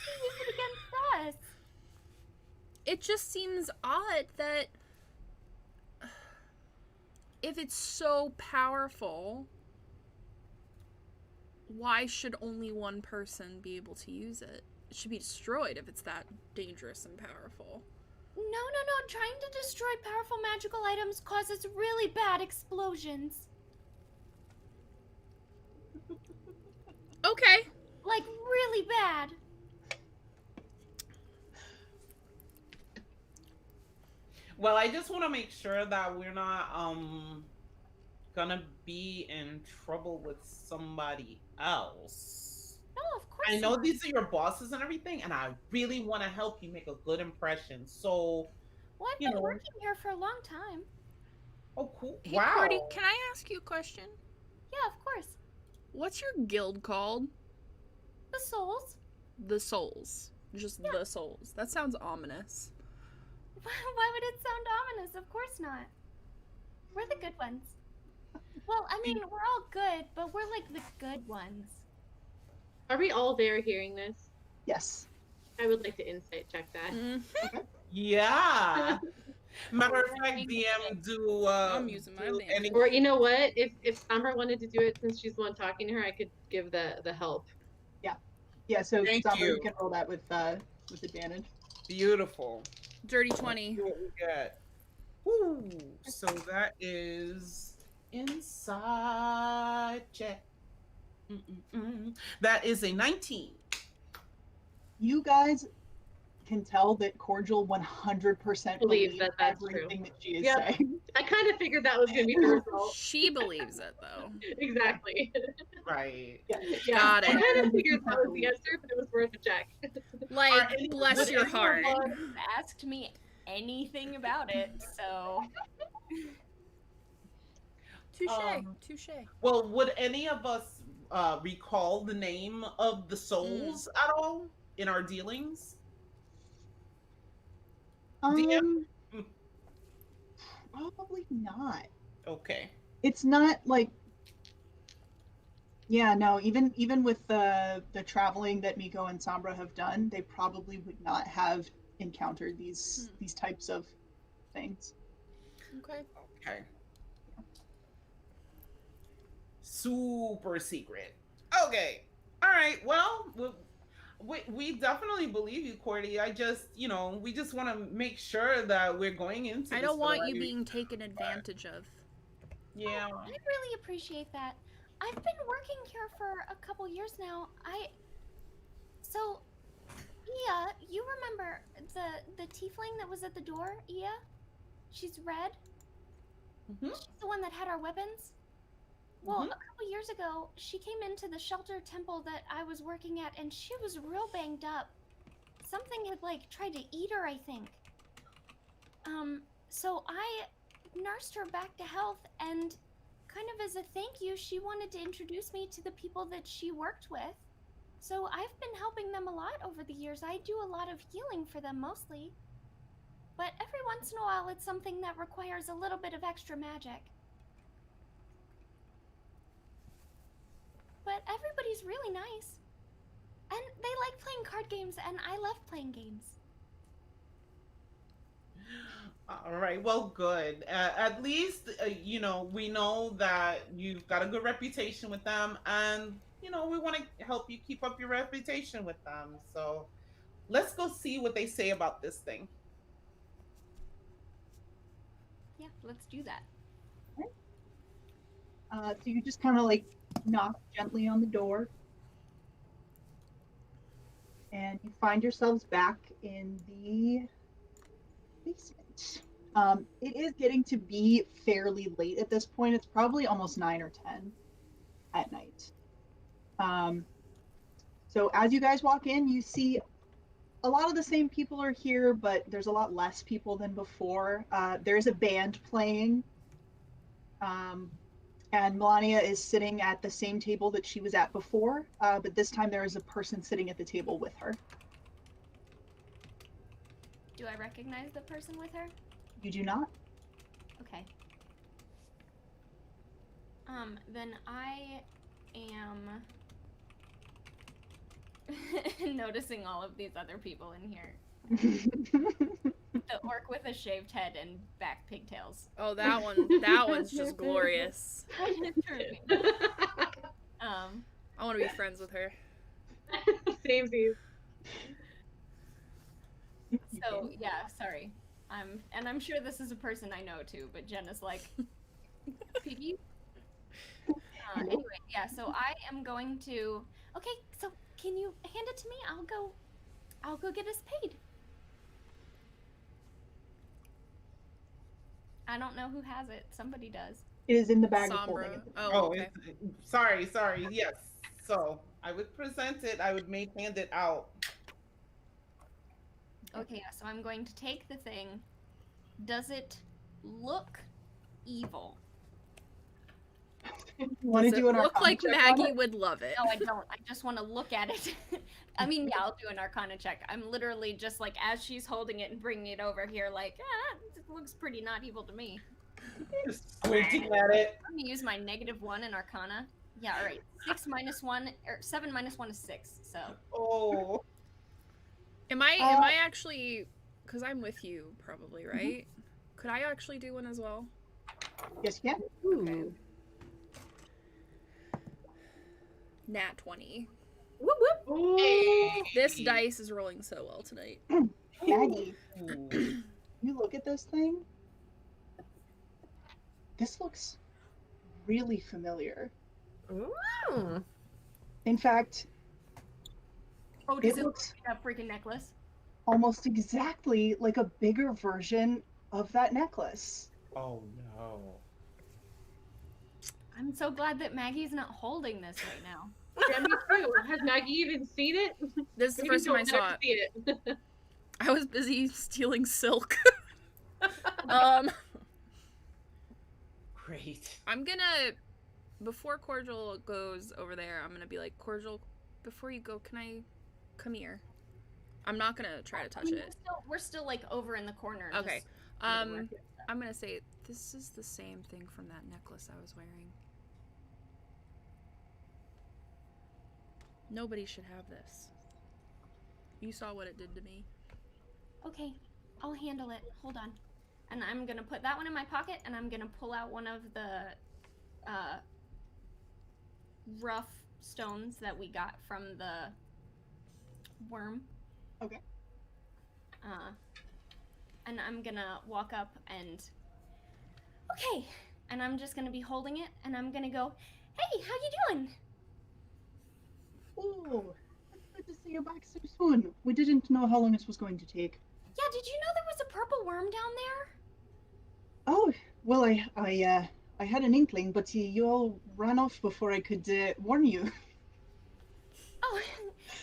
she use it against us? It just seems odd that if it's so powerful, why should only one person be able to use it? It should be destroyed if it's that dangerous and powerful. No. Trying to destroy powerful magical items causes really bad explosions. Okay. Like, really bad. well, I just want to make sure that we're not gonna be in trouble with somebody else. No, of course I know not. these are your bosses and everything, and I really want to help you make a good impression. So, Well, I've you been know, working here for a long time. oh, cool. Hey, Wow. Cordy, can I ask you a question? Yeah, of course. What's your guild called? The souls. The Souls. Just the Souls. That sounds ominous. Why would it sound ominous? Of course not. We're the good ones. Well, I mean, we're all good, but we're like the good ones. Are we all there hearing this? Yes. I would like to insight check that. Yeah. Matter of We're fact, being DM, do I'm using my do advantage. Or you know what? If Summer wanted to do it since she's the one talking to her, I could give the help. Yeah, so Thank Summer, you you. can roll that with advantage. Beautiful. Dirty Let's 20. see what we get. Woo! So that is inside check. That is a 19. You guys can tell that Cordial 100% Believes believes that that's true. everything that she is Yep. saying. I kind of figured that was gonna be the result. She believes it, though. Exactly. Right. Yeah. Got I it. kind of figured that was the answer, but it was worth a check. Like, any- bless would your anyone heart. No one asked me anything about it, so Touche. Touche. Well, would any of us recall the name of the souls at all in our dealings? DM? Probably not. Okay. It's not like, yeah, no, even with the traveling that Miko and Sombra have done, they probably would not have encountered these types of things. Okay. Okay. Super secret. Okay. All right. Well, we definitely believe you, Cordy. I just, we just want to make sure that we're going into I this don't the want right- you being taken advantage of. Yeah. I really appreciate that. I've been working here for a couple years now. So, Ia, you remember the tiefling that was at the door, Ia? She's red. Mhm. She's the one that had our weapons. Well, a couple years ago, she came into the shelter temple that I was working at, and she was real banged up. Something had, like, tried to eat her, I think. So I nursed her back to health, and kind of as a thank you, she wanted to introduce me to the people that she worked with. So I've been helping them a lot over the years. I do a lot of healing for them mostly. But every once in a while, it's something that requires a little bit of extra magic. But everybody's really nice. And they like playing card games, and I love playing games. All right. Well, good. At least, we know that you've got a good reputation with them, and we want to help you keep up your reputation with them. So, let's go see what they say about this thing. Yeah, let's do that. So you just kind of like knock gently on the door, and you find yourselves back in the basement. It is getting to be fairly late at this point. It's probably almost 9 or 10 at night. So as you guys walk in, you see a lot of the same people are here, but there's a lot less people than before. There's a band playing. And Melania is sitting at the same table that she was at before, but this time there is a person sitting at the table with her. Do I recognize the person with her? You do not? Okay. Then I am noticing all of these other people in here. The orc with a shaved head and back pigtails. Oh, that one's just glorious. I want to be friends with her. Samesies. So yeah, sorry. I'm sure this is a person I know too, but Jenna's like, Piggy. Anyway, yeah. So I am going to. Okay, so can you hand it to me? I'll go get us paid. I don't know who has it. Somebody does. It is in the bag of Sombra. holding. Oh, okay. Sorry. Yes. So I would present it. I would make hand it out. Okay, yeah, so I'm going to take the thing. Does it look evil? Want to Does do it an look Arcana like check on Maggie it? would love it? No, I don't. I just want to look at it. I mean, yeah, I'll do an Arcana check. I'm literally just like, as she's holding it and bringing it over here, like, it looks pretty not evil to me. Just squinting at it. I'm gonna use my -1 in Arcana. Yeah, all right. 6 minus 1, or 7 minus 1 is 6. So. Oh. Am I actually? Because I'm with you, probably, right? Could I actually do one as well? Yes, you can. Ooh. Nat 20. Whoop whoop. Ooh. This dice is rolling so well tonight. Maggie, Ooh. you look at this thing. This looks really familiar. Ooh. In fact, Oh, does it it look looks like a freaking necklace? almost exactly like a bigger version of that necklace. Oh no. I'm so glad that Maggie's not holding this right now. Yeah, me too. Has Maggie even seen it? This is the Maybe first time I don't let saw her it. see it. I was busy stealing silk. Great. I'm gonna, before Cordial goes over there, I'm gonna be like, Cordial, before you go, can I come here? I'm not gonna try to touch I mean, it. we're still like over in the corner. Okay. just doing the work. I'm gonna say this is the same thing from that necklace I was wearing. Nobody should have this. You saw what it did to me. Okay, I'll handle it. Hold on. And I'm gonna put that one in my pocket, and I'm gonna pull out one of the rough stones that we got from the worm. Okay. And I'm gonna walk up and okay, and I'm just gonna be holding it, and I'm gonna go, hey, how you doing? Oh, it's good to see you back so soon. We didn't know how long this was going to take. Yeah, did you know there was a purple worm down there? Oh, well, I had an inkling, but you all ran off before I could warn you. Oh,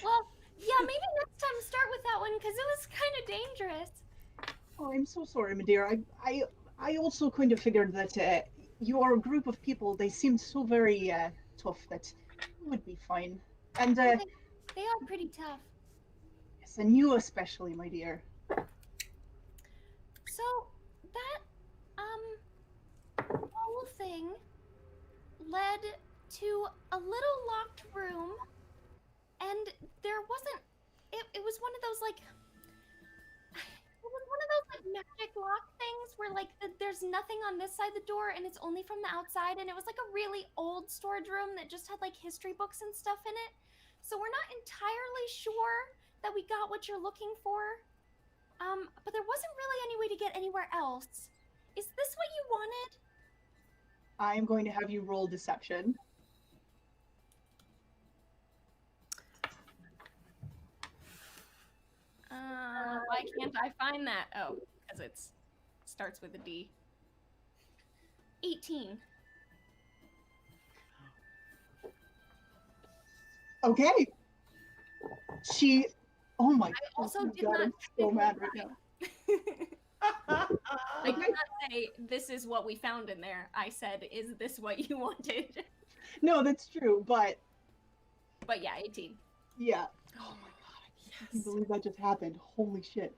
well, yeah, maybe next time start with that one, because it was kind of dangerous. Oh, I'm so sorry, my dear. I also kind of figured that your group of people, they seemed so very tough that you would be fine. And They are pretty tough. yes, and you especially, my dear. So, that, whole thing led to a little locked room, and there wasn't, it was one of those, like, it was one of those, like, magic lock things where, like, there's nothing on this side of the door, and it's only from the outside, and it was, like, a really old storage room that just had, like, history books and stuff in it. So we're not entirely sure that we got what you're looking for. But there wasn't really any way to get anywhere else. Is this what you wanted? I'm going to have you roll deception. Why can't I find that? Oh, because it starts with a D. 18. Okay. She. Oh my I also God, did I'm not so mad right now. I did not say this is what we found in there. I said, is this what you wanted? No, that's true, but But yeah, 18. yeah. Oh my god, I can't yes. believe that just happened. Holy shit.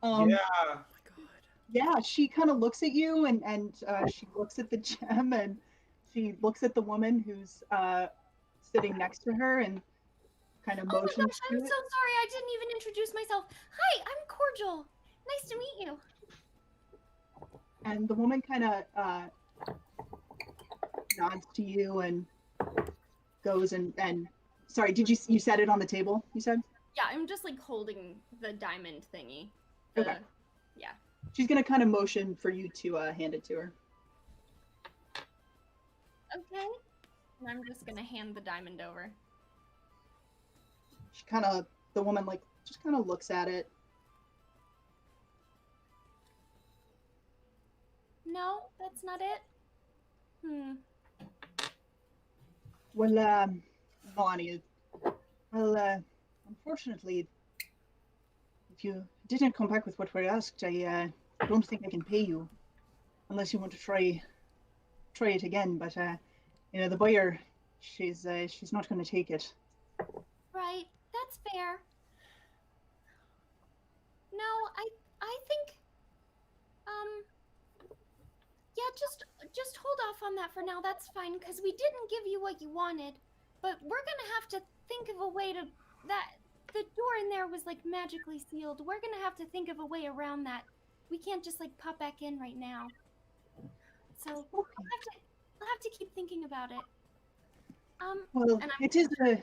Yeah. Oh my god. Yeah, she kind of looks at you and she looks at the gem and she looks at the woman who's sitting next to her and kind of Oh my motions gosh, to I'm it. so sorry. I didn't even introduce myself. Hi, I'm Cordial. Nice to meet you. And the woman kind of nods to you and goes and sorry, did you set it on the table? You said? Yeah, I'm just like holding the diamond thingy. Okay. Yeah. She's gonna kind of motion for you to hand it to her. Okay. And I'm just gonna hand the diamond over. She kind of, the woman like just kind of looks at it. No, that's not it. Hmm. Well, Lonnie, unfortunately, if you didn't come back with what we asked, I don't think I can pay you unless you want to try it again. But the buyer, she's not going to take it. Right. That's fair. No, I think yeah, just hold off on that for now. That's fine cuz we didn't give you what you wanted. But we're going to have to think of a way to that the door in there was like magically sealed. We're going to have to think of a way around that. We can't just like pop back in right now. So, Okay. I'll have to keep thinking about it. Well, and it is a.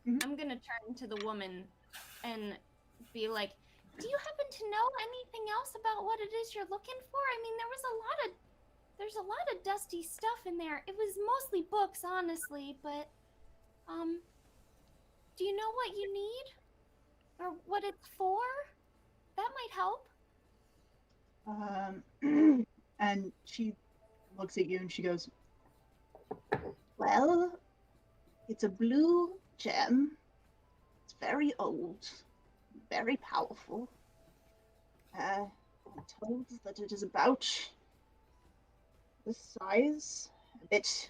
I'm going to turn to the woman and be like, "Do you happen to know anything else about what it is you're looking for? I mean, there's a lot of dusty stuff in there. It was mostly books, honestly, but do you know what you need or what it's for? That might help." And she looks at you and she goes, "Well, it's a blue gem. It's very old, very powerful. I'm told that it is about this size, a bit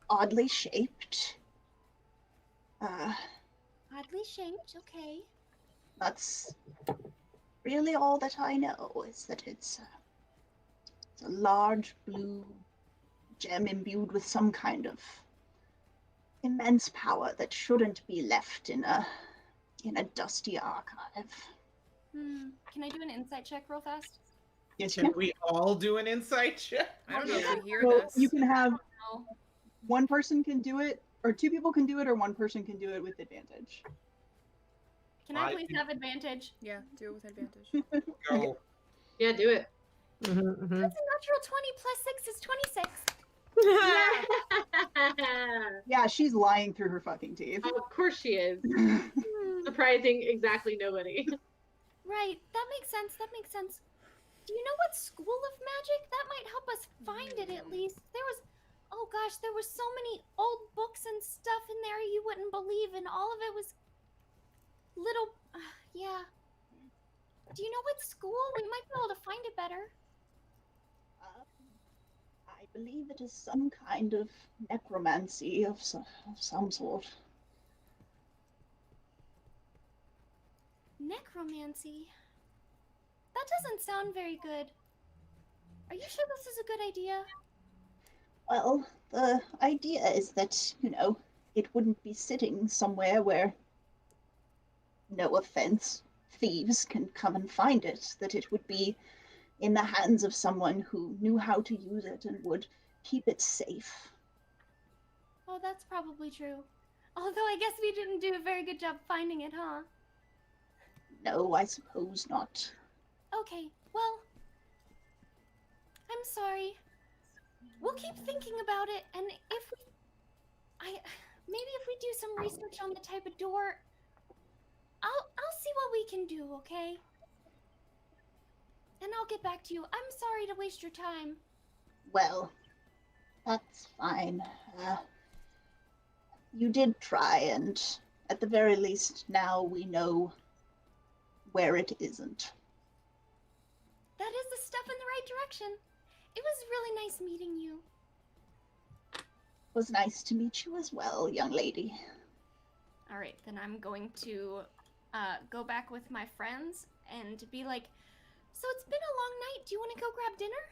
oddly shaped. Oddly shaped, okay. That's really all that I know, is that it's a large blue gem imbued with some kind of immense power that shouldn't be left in a dusty archive." Can I do an insight check real fast? Yes, you Can can. we all do an insight check? I don't know if Yeah. we hear So this. you can have No. one person can do it, or two people can do it, or one person can do it with advantage. Can I I please can- have advantage? Yeah, do it with advantage. Go. Yeah, do it. That's a natural 20 plus 6 is 26. Yeah, she's lying through her fucking teeth. Of course she is. Hmm. Surprising exactly nobody. Right, that makes sense. That makes sense. Do you know what school of magic? That might help us find it at least. Oh gosh, there was so many old books and stuff in there you wouldn't believe, and all of it was little. Yeah. Do you know what school? We might be able to find it better. I believe it is some kind of necromancy of some sort. Necromancy? That doesn't sound very good. Are you sure this is a good idea? Well, the idea is that, it wouldn't be sitting somewhere where, no offense, thieves can come and find it, that it would be in the hands of someone who knew how to use it and would keep it safe. Oh, that's probably true. Although I guess we didn't do a very good job finding it, huh? No, I suppose not. Okay, well, I'm sorry. We'll keep thinking about it, and maybe if we do some research on the type of door, I'll see what we can do, okay? And I'll get back to you. I'm sorry to waste your time. Well, that's fine. You did try, and at the very least, now we know where it isn't. That is the step in the right direction. It was really nice meeting you. It was nice to meet you as well, young lady. All right, then I'm going to go back with my friends and be like, so it's been a long night. Do you want to go grab dinner?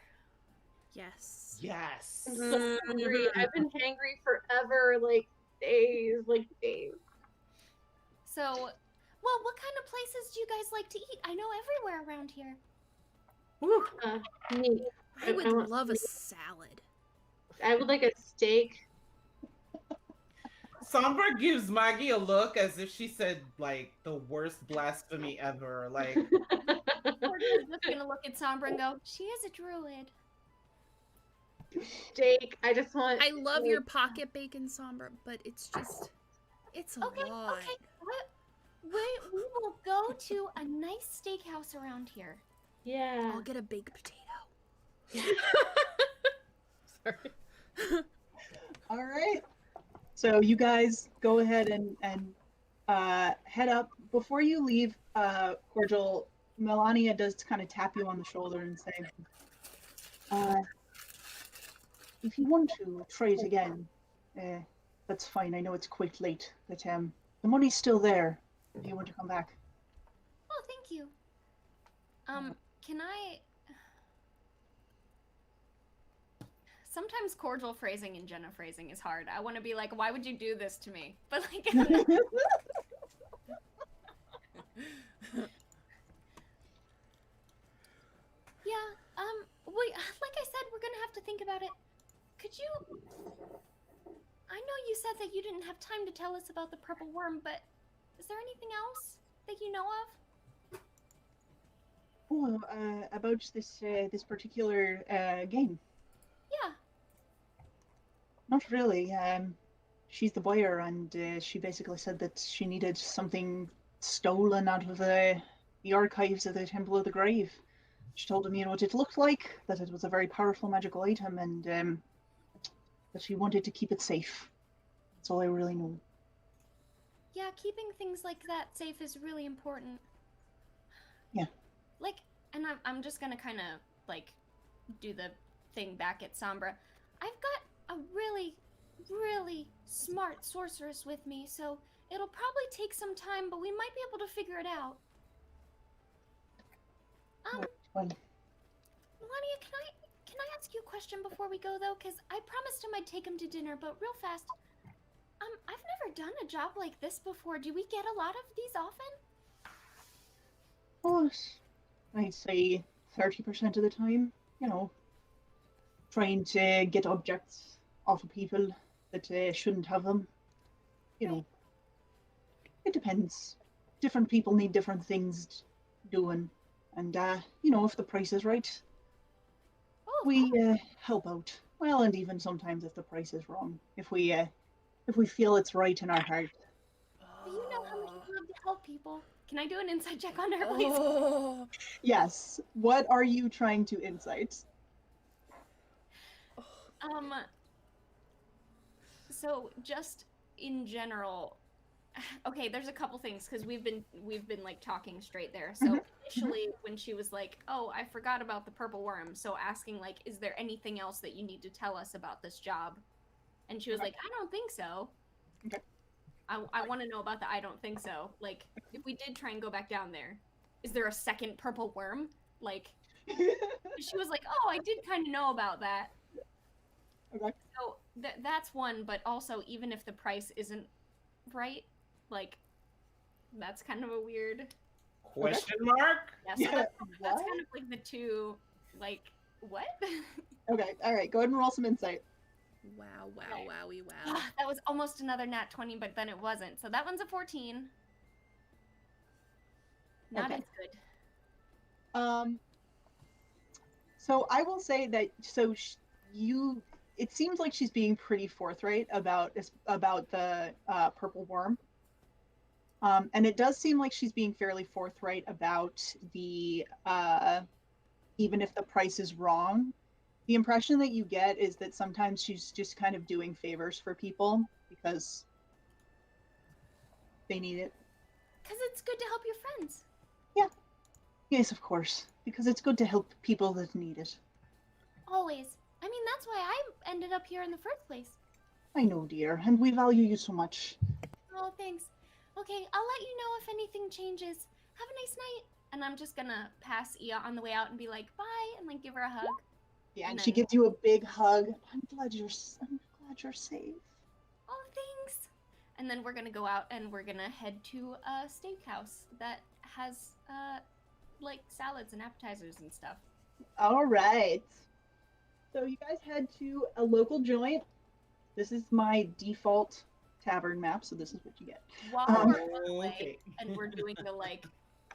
Yes. Yes. I'm so hungry. I've been hangry forever, like days. So, well, what kind of places do you guys like to eat? I know everywhere around here. Meat. I would I want love a meat. salad. I would like a steak. Sombra gives Maggie a look as if she said like the worst blasphemy ever. Like We're just gonna look at Sombra and go, she is a druid. Steak. I just want. I love steak. your pocket bacon, Sombra, but it's a Okay, lot. okay. We will go to a nice steakhouse around here. Yeah. I'll get a baked potato. Sorry. All right. So you guys go ahead and head up. Before you leave, Cordial, Melania does kind of tap you on the shoulder and say, uh, if you want to try it again, that's fine. I know it's quite late, but the money's still there if you want to come back. Oh, thank you. Can I... Sometimes cordial phrasing and Jenna phrasing is hard. I want to be like, why would you do this to me? But like... Yeah, like I said, we're gonna have to think about it. Could you... I know you said that you didn't have time to tell us about the purple worm, but is there anything else that you know of? Oh, about this particular game. Yeah. Not really. She's the buyer, and she basically said that she needed something stolen out of the archives of the Temple of the Grave. She told him, what it looked like, that it was a very powerful magical item, and that she wanted to keep it safe. That's all I really know. Yeah, keeping things like that safe is really important. Yeah. Like, and I'm just gonna kind of, like, do the thing back at Sombra. I've got a really, really smart sorceress with me, so it'll probably take some time, but we might be able to figure it out. Well, Melania, can I ask you a question before we go, though? Because I promised him I'd take him to dinner, but real fast. I've never done a job like this before. Do we get a lot of these often? oh, I'd say 30% of the time, trying to get objects off of people that shouldn't have them. It depends. Different people need different things doing. And, if the price is right, Oh, we help out. Well, and even sometimes if the price is wrong, if we feel it's right in our heart. but you know how much I love to help people. Can I do an insight check on her, please? Oh. Yes. What are you trying to insight? So just in general, okay, there's a couple things because we've been like talking straight there. So initially when she was like, "Oh, I forgot about the purple worm," so asking like, "Is there anything else that you need to tell us about this job?" And she was like, "I don't think so." Okay. I want to know about the "I don't think so." Like, if we did try and go back down there, is there a second purple worm? Like, she was like, "Oh, I did kind of know about that." Okay. So that's one, but also even if the price isn't right, like that's kind of a weird Question mark? yeah. So that's kind of like the two, like what? Okay. All right. Go ahead and roll some insight. Wow, wow, Okay. wowie, wow. That was almost another nat 20, but then it wasn't. So that one's a 14. Not Okay. as good. So I will say that it seems like she's being pretty forthright about the purple worm. And it does seem like she's being fairly forthright about the even if the price is wrong. The impression that you get is that sometimes she's just kind of doing favors for people because they need it. Because it's good to help your friends. Yes, of course, because it's good to help people that need it. Always. I mean, that's why I ended up here in the first place. I know, dear, and we value you so much. Oh, thanks. Okay, I'll let you know if anything changes. Have a nice night. And I'm just gonna pass Ia on the way out and be like, bye, and like give her a hug. Yeah, and And she then- gives you a big hug. I'm glad you're safe. Oh, thanks. And then we're gonna go out and we're gonna head to a steakhouse that has like salads and appetizers and stuff. All right. So you guys head to a local joint. This is my default tavern map, so this is what you get. While we're on the way Okay. and we're doing the like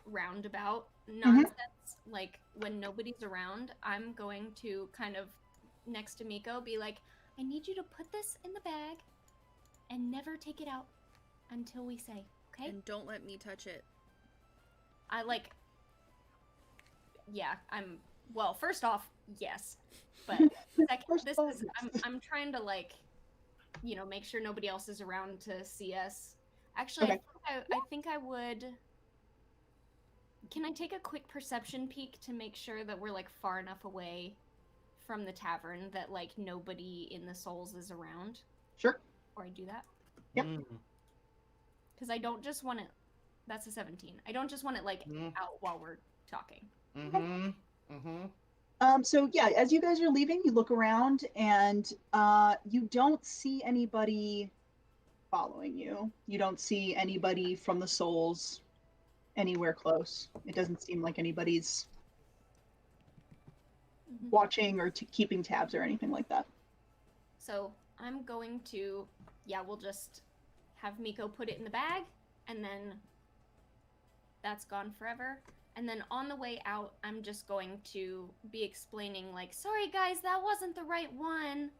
roundabout nonsense, like when nobody's around, I'm going to kind of next to Miko be like, I need you to put this in the bag and never take it out until we say, okay? And don't let me touch it. I like, yeah, I'm Well, first off, yes, but second, First this of all, is I'm trying to like, make sure nobody else is around to see us. Actually, Okay. I think I would. Can I take a quick perception peek to make sure that we're like far enough away from the tavern that like nobody in the souls is around? Sure. Or I do that? Yep. Because I don't just want it. That's a 17. I don't just want it like out while we're talking. Mm-hmm. Mm-hmm. So yeah, as you guys are leaving, you look around and you don't see anybody following you. You don't see anybody from the souls anywhere close. It doesn't seem like anybody's watching or keeping tabs or anything like that. So I'm going to, we'll just have Miko put it in the bag, and then that's gone forever. And then on the way out, I'm just going to be explaining, like, sorry guys, that wasn't the right one.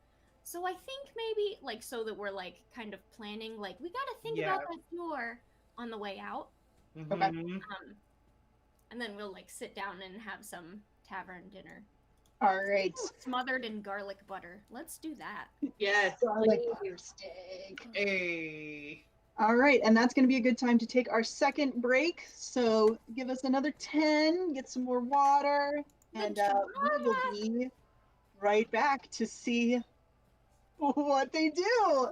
So I think maybe, like, so that we're, like, kind of planning, like, we gotta think about that door on the way out. Okay. And then we'll, like, sit down and have some tavern dinner. All right. Ooh, smothered in garlic butter. Let's do that. Yes. Garlic butter steak. Hey. All right, and that's going to be a good time to take our second break. So give us another 10, get some more water, and we will be right back to see what they do.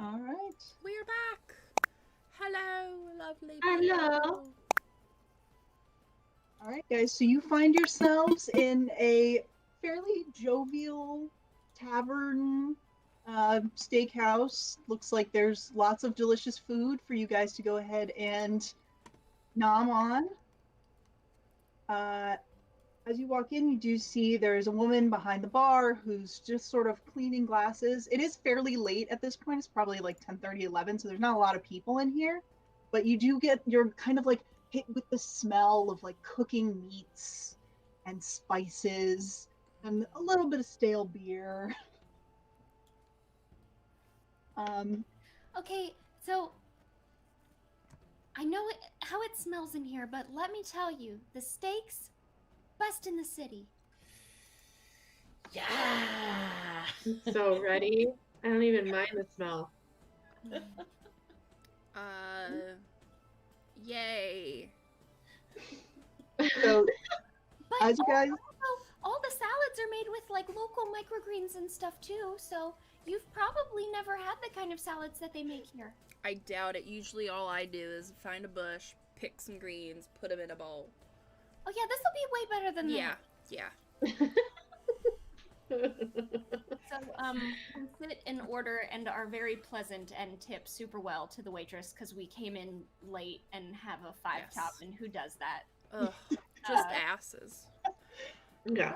All right. We're back. Hello, lovely Hello. people. All right, guys. So you find yourselves in a fairly jovial tavern, steakhouse. Looks like there's lots of delicious food for you guys to go ahead and nom on. As you walk in, you do see there's a woman behind the bar who's just sort of cleaning glasses. It is fairly late at this point. It's probably like 10:30, 11, so there's not a lot of people in here. But you're kind of like hit with the smell of like cooking meats and spices and a little bit of stale beer. Okay, so I know how it smells in here, but let me tell you, the steaks, best in the city. Yeah. So ready. I don't even mind the smell. Yay. So But as you guys all the salads are made with like local microgreens and stuff too, so you've probably never had the kind of salads that they make here. I doubt it. Usually all I do is find a bush, pick some greens, put them in a bowl. Oh yeah, this will be way better than Yeah, that. yeah. So, we sit and order and are very pleasant and tip super well to the waitress because we came in late and have a 5-top, Yes. and who does that? Ugh, just asses. Yeah.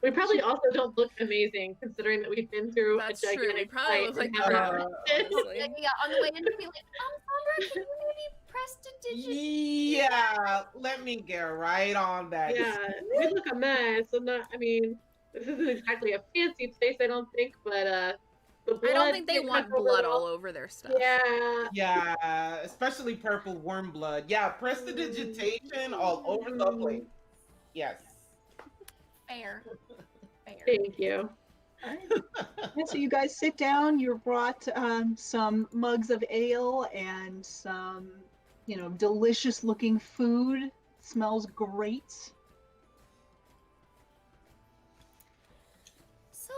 We probably also don't look amazing considering that we've been through That's a true. We gigantic probably fight look like and have crap, not- honestly. Yeah, on the way in to be like, Sandra, can you maybe prestidigit? Yeah, let me get right on that. Yeah, we look a mess. This isn't exactly a fancy place, I don't think, but the blood I don't think they did want come over blood well. all over their stuff. Yeah. Yeah, especially purple worm blood. Yeah, prestidigitation all over the place. Yes. Fair. Fair. Thank you. Yeah, so you guys sit down. You're brought some mugs of ale and some, delicious looking food. Smells great. So,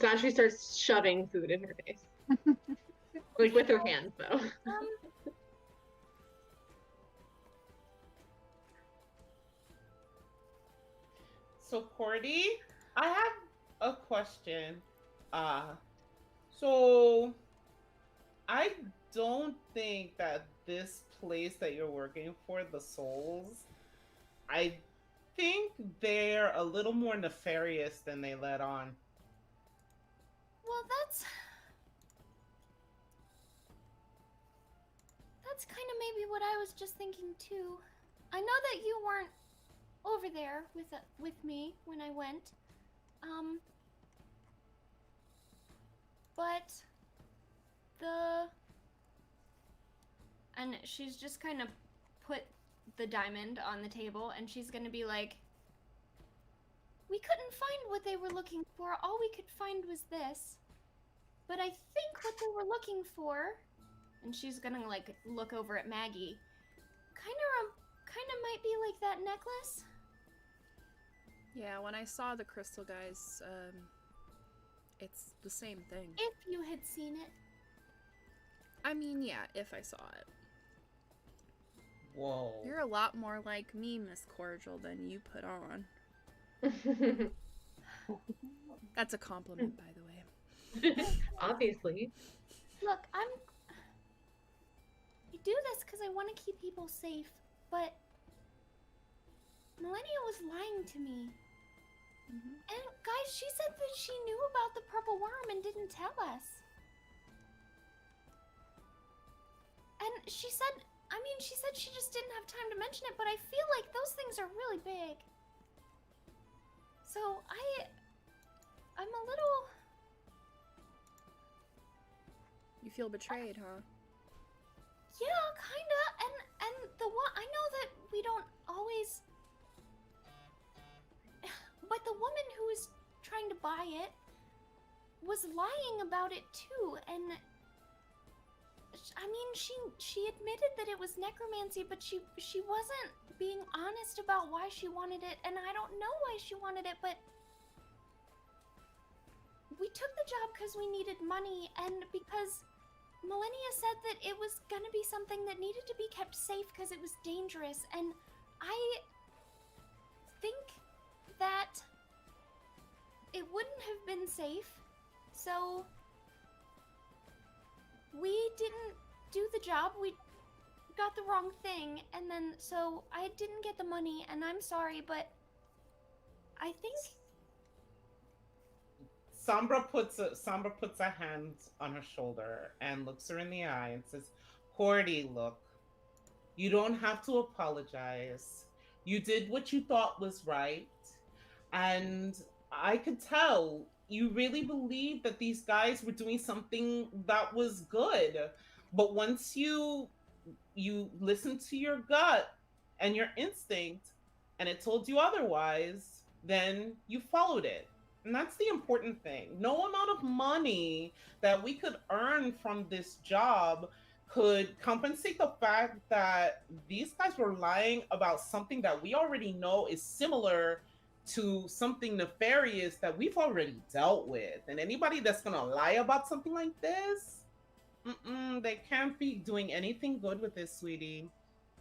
So Ashley starts shoving food in her face. Like with her hands, though. So Cordy, I have a question. So I don't think that this place that you're working for, the Souls, I think they're a little more nefarious than they let on. well, that's kind of maybe what I was just thinking too. I know that you weren't over there with me when I went, but and she's just kind of put the diamond on the table, and she's gonna be like, we couldn't find what they were looking for. All we could find was this. But I think what they were looking for, and she's gonna like look over at Maggie, kind of might be like that necklace. Yeah, when I saw the crystal guys, it's the same thing. If you had seen it. I mean, yeah, if I saw it. Whoa. You're a lot more like me, Miss Cordial, than you put on. That's a compliment, by the way. Obviously. Look, I do this because I want to keep people safe, but Millennia was lying to me. And guys, she said that she knew about the purple worm and didn't tell us. And she said she just didn't have time to mention it, but I feel like those things are really big. So I'm a little... You feel betrayed, huh? Yeah, kinda. And the one, I know that we don't always, but the woman who was trying to buy it was lying about it too. And I mean, she admitted that it was necromancy, but she wasn't being honest about why she wanted it. And I don't know why she wanted it, but we took the job because we needed money and because Millennia said that it was gonna be something that needed to be kept safe because it was dangerous, and I think that it wouldn't have been safe, so we didn't do the job. We got the wrong thing, and then so I didn't get the money, and I'm sorry, but I think Sombra puts a hand on her shoulder and looks her in the eye and says, "Cordy, look, you don't have to apologize. You did what you thought was right, and I could tell you really believed that these guys were doing something that was good. But once you listened to your gut and your instinct and it told you otherwise, then you followed it. And that's the important thing. No amount of money that we could earn from this job could compensate the fact that these guys were lying about something that we already know is similar to something nefarious that we've already dealt with. And anybody that's gonna lie about something like this, they can't be doing anything good with this, sweetie,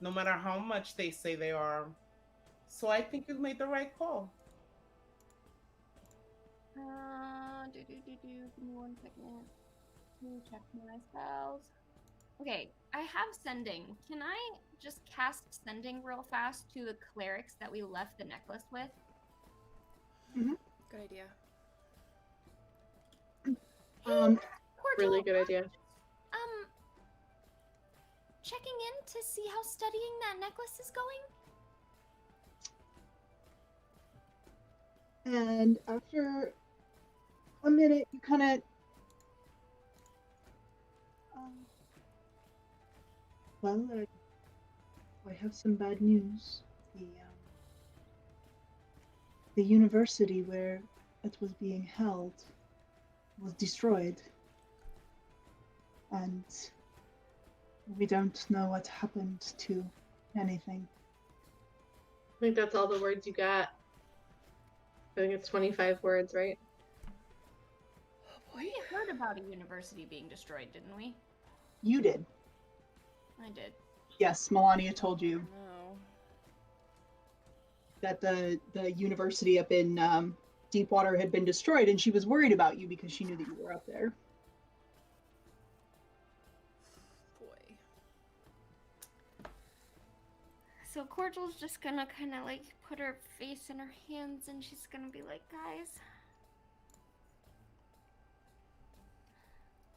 no matter how much they say they are. So I think you made the right call. Give me 1 second. Let me check my spells. Okay, I have sending. Can I just cast sending real fast to the clerics that we left the necklace with? Good idea. Cordial, Really good idea. Checking in to see how studying that necklace is going? And after a minute, you kind of. Well, I have some bad news. The university where it was being held was destroyed. And we don't know what happened to anything. I think that's all the words you got. I think it's 25 words, right? Oh boy. We heard about a university being destroyed, didn't we? You did. I did. Yes, Melania told you No. that the university up in Deepwater had been destroyed, and she was worried about you because she knew that you were up there. Boy. So Cordial's just gonna kind of like put her face in her hands and she's gonna be like, guys,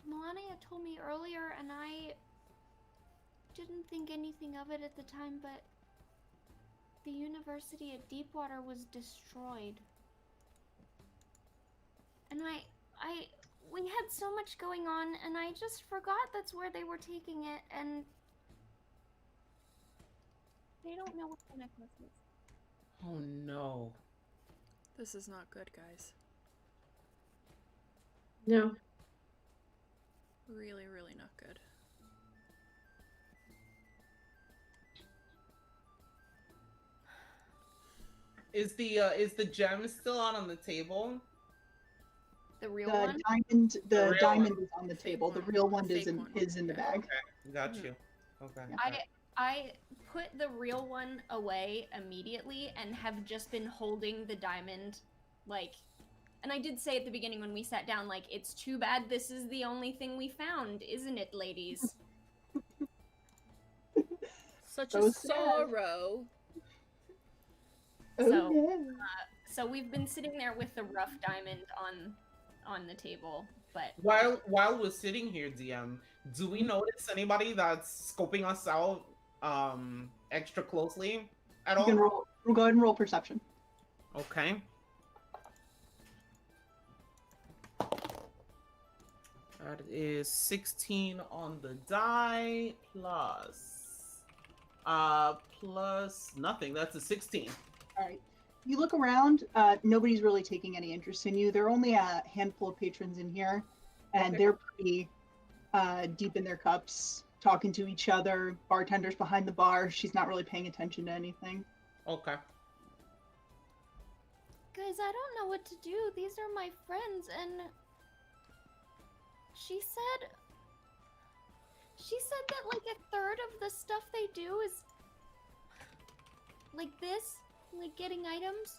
Melania told me earlier and I didn't think anything of it at the time, but the university at Deepwater was destroyed. And we had so much going on and I just forgot that's where they were taking it, and they don't know what the necklace is. Oh no. This is not good, guys. No. Really, really not good. Is the gem still out on the table? The real The one? diamond, the real diamond one. is on the Fake table. The one. real The one fake one. is in the Yeah. bag. Okay, got you. Okay. I put the real one away immediately and have just been holding the diamond, like, and I did say at the beginning when we sat down, like, it's too bad this is the only thing we found, isn't it, ladies? Such So a sad. sorrow. So, yeah. So we've been sitting there with the rough diamond on the table, but While we're sitting here, DM, do we notice anybody that's scoping us out extra closely at You all? can roll. We'll go ahead and roll perception. Okay. That is 16 on the die plus nothing. That's a 16. All right. You look around. Nobody's really taking any interest in you. There are only a handful of patrons in here, and Okay. they're pretty deep in their cups, talking to each other. Bartender's behind the bar. She's not really paying attention to anything. Okay. Guys, I don't know what to do. These are my friends, and she said that like a third of the stuff they do is like this, like getting items.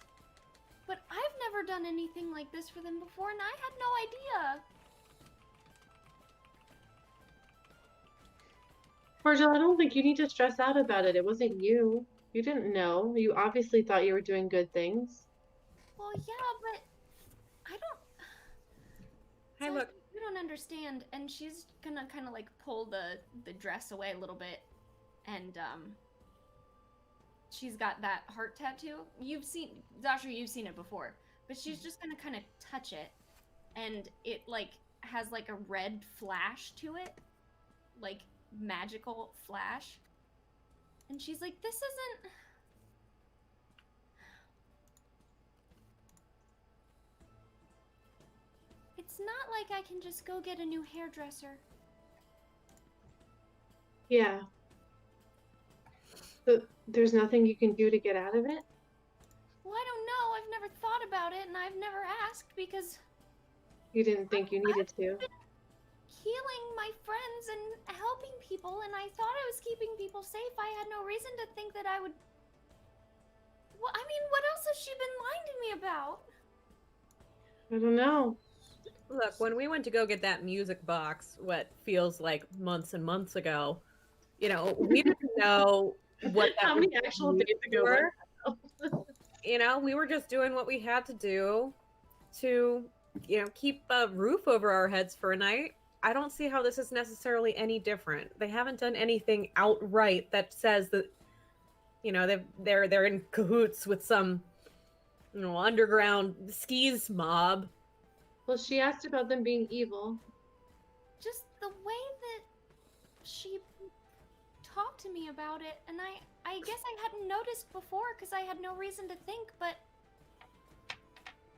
But I've never done anything like this for them before, and I had no idea. Cordial, I don't think you need to stress out about it. It wasn't you. You didn't know. You obviously thought you were doing good things. Well, yeah, but I don't. Hey, So look. you don't understand, and she's gonna kind of like pull the dress away a little bit, and she's got that heart tattoo. You've seen Zasha, you've seen it before, but she's just gonna kind of touch it, and it like has like a red flash to it, like magical flash, and she's like, "This isn't." It's not like I can just go get a new hairdresser. Yeah. But there's nothing you can do to get out of it? Well, I don't know. I've never thought about it, and I've never asked because You didn't think you needed to? I've been healing my friends and helping people, and I thought I was keeping people safe. I had no reason to think that I would. Well, I mean, what else has she been lying to me about? I don't know. Look, when we went to go get that music box, what feels like months and months ago, you know, we didn't know what that How was many actual used days ago for. was You know, we were just doing what we had to do to, you know, keep a roof over our heads for a night. I don't see how this is necessarily any different. They haven't done anything outright that says that, you know, they're in cahoots with some, you know, underground skis mob. Well, she asked about them being evil. Just the way that she talked to me about it, and I guess I hadn't noticed before because I had no reason to think, but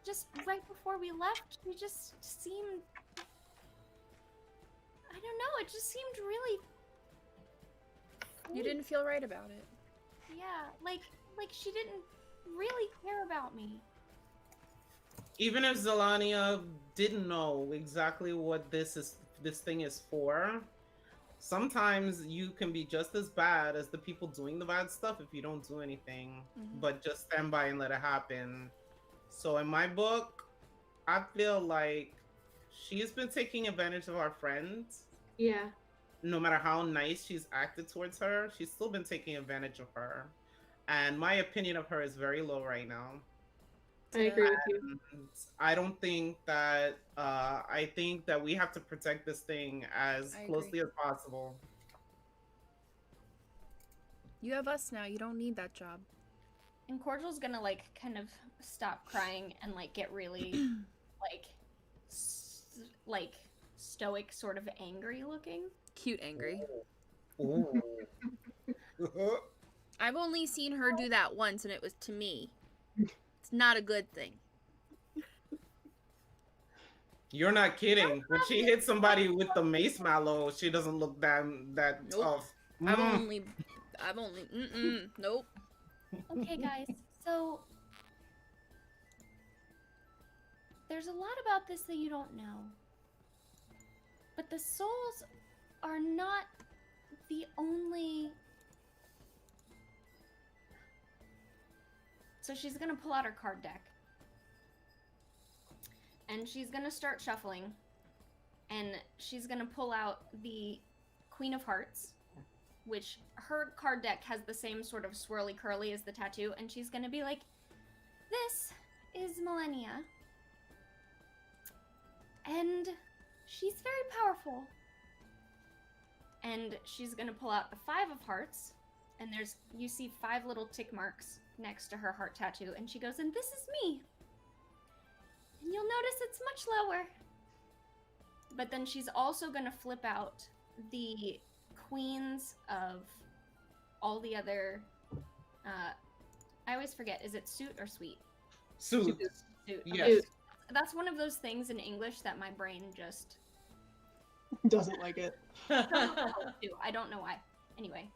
just right before we left, she just seemed, I don't know, it just seemed really, You didn't feel right about it. yeah, like she didn't really care about me. Even if Zelania didn't know exactly what this thing is for, sometimes you can be just as bad as the people doing the bad stuff if you don't do anything, but just stand by and let it happen. So in my book, I feel like she's been taking advantage of our friends. Yeah. No matter how nice she's acted towards her, she's still been taking advantage of her. And my opinion of her is very low right now. I agree with you. I don't think that I think that we have to protect this thing as closely as possible. You have us now. You don't need that job. And Cordial's gonna like kind of stop crying and like get really like like stoic, sort of angry looking. Cute angry. Ooh. I've only seen her do that once, and it was to me. It's not a good thing. You're not kidding. When she hits somebody with the mace mallow, she doesn't look that Nope. tough. I've only, nope. Okay, guys, so there's a lot about this that you don't know. But the souls are not the only... So she's gonna pull out her card deck. And she's gonna start shuffling. And she's gonna pull out the Queen of Hearts, which her card deck has the same sort of swirly curly as the tattoo, and she's gonna be like, this is Millennia. And she's very powerful. And she's gonna pull out the Five of Hearts, and you see 5 little tick marks next to her heart tattoo, and she goes, and this is me. And you'll notice it's much lower. But then she's also gonna flip out the queens of all the other, I always forget, is it suit or suite? Suit. Suit. Yes. Okay. That's one of those things in English that my brain just Doesn't like it. I don't know why. Anyway,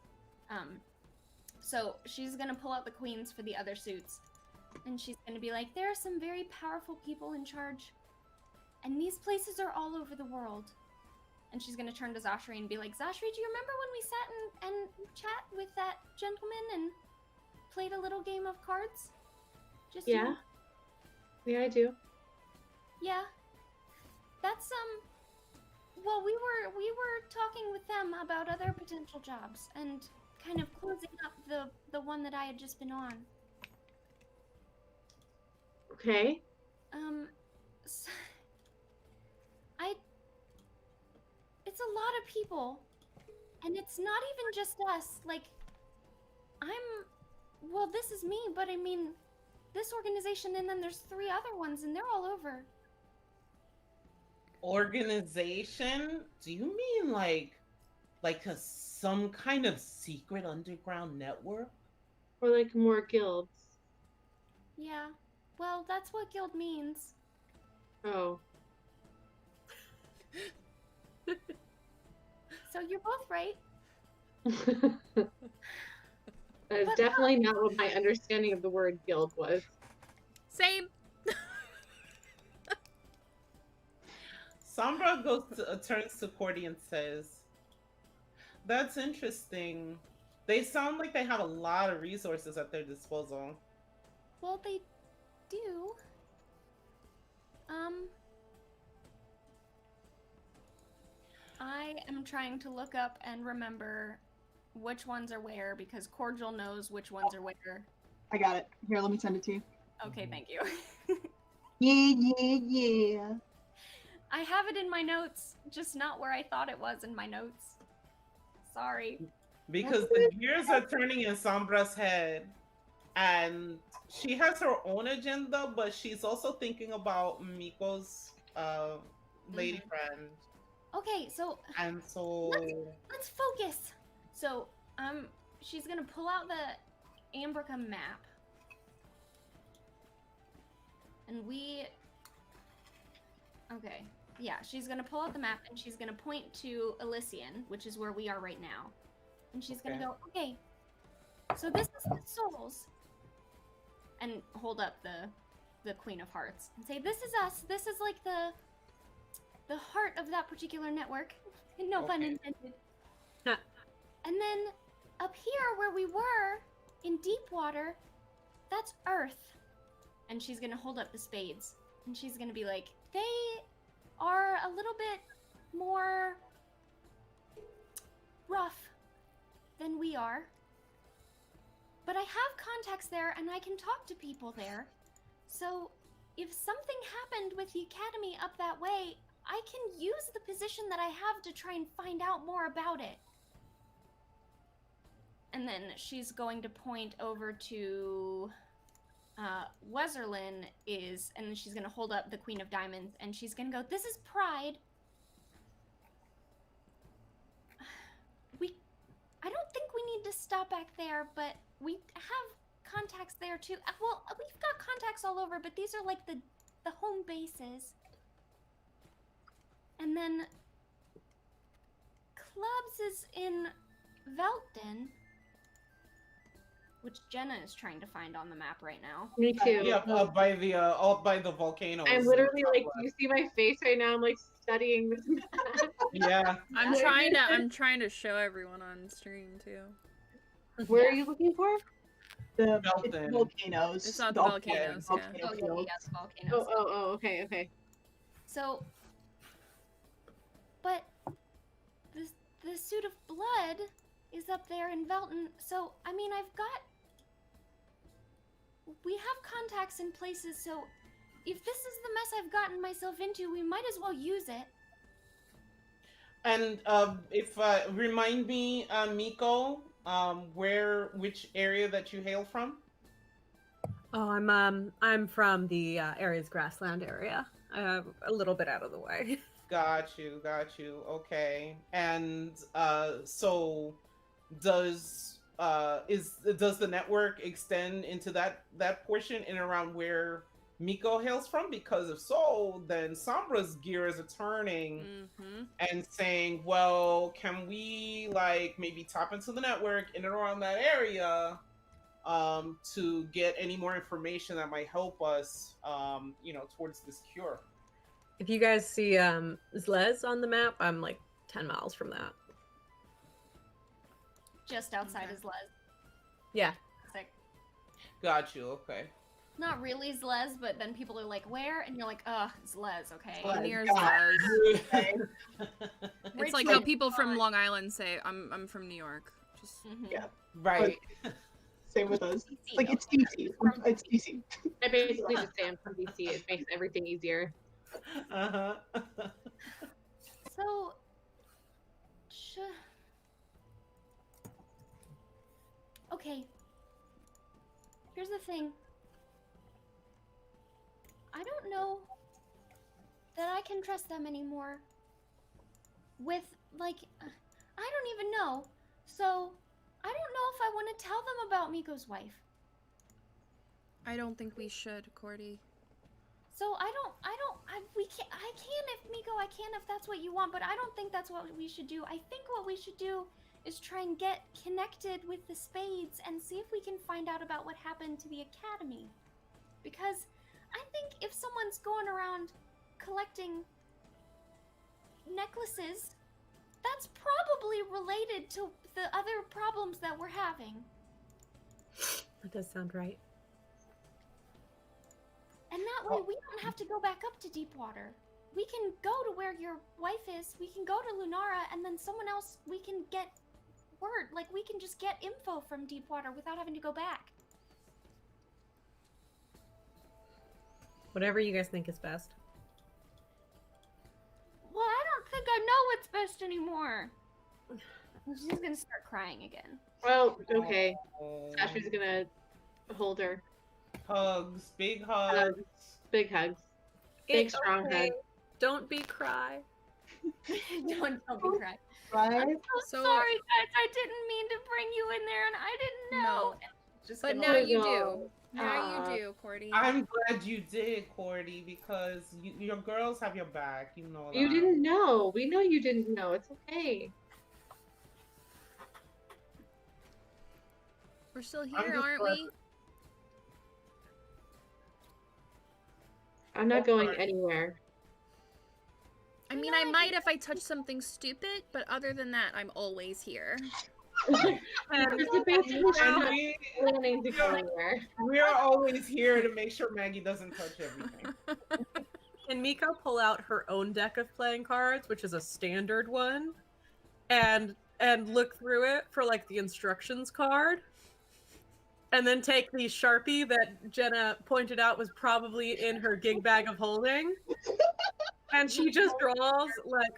so she's gonna pull out the queens for the other suits, And she's going to be like, there are some very powerful people in charge. And these places are all over the world. And she's going to turn to Zashri and be like, Zashri, do you remember when we sat and chat with that gentleman and played a little game of cards? Just Yeah. Yeah, I do. Yeah. That's well, we were talking with them about other potential jobs and kind of closing up the one that I had just been on. Okay. s- it's a lot of people, and it's not even just us. Like, well, this is me, but I mean, this organization, and then there's 3 other ones, and they're all over. Organization? Do you mean like some kind of secret underground network? Or like more guilds. Yeah. Well, that's what guild means. Oh. So you're both right. That is definitely not what my understanding of the word guild was. Same. Sombra turns to Cordy and says, "That's interesting. They sound like they have a lot of resources at their disposal." Well, they do. I am trying to look up and remember which ones are where because Cordial knows which ones are where. I got it. Here, let me send it to you. Okay, thank you. Yeah. I have it in my notes, just not where I thought it was in my notes. Sorry. Because the gears are turning in Sombra's head, and she has her own agenda, but she's also thinking about Miko's lady friend. Okay, so And so let's focus. So, she's gonna pull out the Ambrica map. And okay, yeah, she's gonna pull out the map and she's gonna point to Elysian, which is where we are right now. And she's gonna go, okay, so this is the souls. And hold up the Queen of Hearts and say, this is us. This is like the heart of that particular network. No pun intended. And then up here where we were, in Deepwater, that's Earth. And she's gonna hold up the spades. And she's gonna be like, they are a little bit more rough than we are. But I have contacts there and I can talk to people there. So if something happened with the Academy up that way, I can use the position that I have to try and find out more about it. And then she's going to point over to Weserlin and then she's going to hold up the Queen of Diamonds, and she's going to go, this is Pride. I don't think we need to stop back there, but we have contacts there too. Well, we've got contacts all over, but these are like the home bases. And then Clubs is in Velton, which Jenna is trying to find on the map right now. Me too. yeah, up by the volcano. I'm literally like, do you see my face right now? I'm like studying this map. Yeah. I'm trying to show everyone on stream too. Where are you looking for? It's Velton. volcanoes. It's not the volcanoes, yeah. volcano Oh, yeah, fields. yes, volcanoes. Oh, okay. So, but the suit of blood is up there in Velton. So, I mean, we have contacts in places, so if this is the mess I've gotten myself into, we might as well use it. And if remind me, Miko, which area that you hail from? Oh, I'm from the Ares grassland area, a little bit out of the way. Got you. Okay. And so does the network extend into that portion in around where Miko hails from? Because if so, then Sombra's gears are turning and saying, well, can we like maybe tap into the network in and around that area to get any more information that might help us, towards this cure. If you guys see Zlez on the map, I'm like 10 miles from that. Just outside Okay. is Les. Yeah. Sick. Got you. Okay. Not really Zlez, but then people are like, where? And you're like, Zlez, okay. Zlez. Near Yeah. Zlez. Right It's like to how the people from front. Long Island say, I'm from New York. Just Mhm. Yeah. Right. Same with us. DC, Like it's though. DC. It's DC. I basically just say I'm from DC. It makes everything easier. Uh-huh. So, okay. Here's the thing. I don't know that I can trust them anymore. With, like, I don't even know. So, I don't know if I want to tell them about Miko's wife. I don't think we should, Cordy. So I can if Miko, I can if that's what you want, but I don't think that's what we should do. I think what we should do is try and get connected with the Spades and see if we can find out about what happened to the Academy. Because I think if someone's going around collecting necklaces, that's probably related to the other problems that we're having. That does sound right. And that way we don't have to go back up to Deepwater. We can go to where your wife is, we can go to Lunara, and then someone else, we can get word. Like, we can just get info from Deepwater without having to go back. Whatever you guys think is best. Well, I don't think I know what's best anymore. She's gonna start crying again. Well, okay. Oh. Sasha's gonna hold her. Hugs, big hugs. Big hugs. Big strong hug. Don't be cry. Don't be crying. Right? I'm So- sorry, guys. I didn't mean to bring you in there, and I didn't know. No. Just But gonna now let you go. do. Now Aw. you do, Cordy. I'm glad you did, Cordy, because your girls have your back. You know that. You didn't know. We know you didn't know. It's okay. We're still I'm here, just aren't glad- we? I'm not Oh, going sorry. anywhere. I mean, I might if I touch something stupid, but other than that, I'm always here. It's basically And not we, planning to go anywhere. we are always here to make sure Maggie doesn't touch everything. Can Miko pull out her own deck of playing cards, which is a standard one, and look through it for like the instructions card, and then take the Sharpie that Jenna pointed out was probably in her gig bag of holding, and she just draws like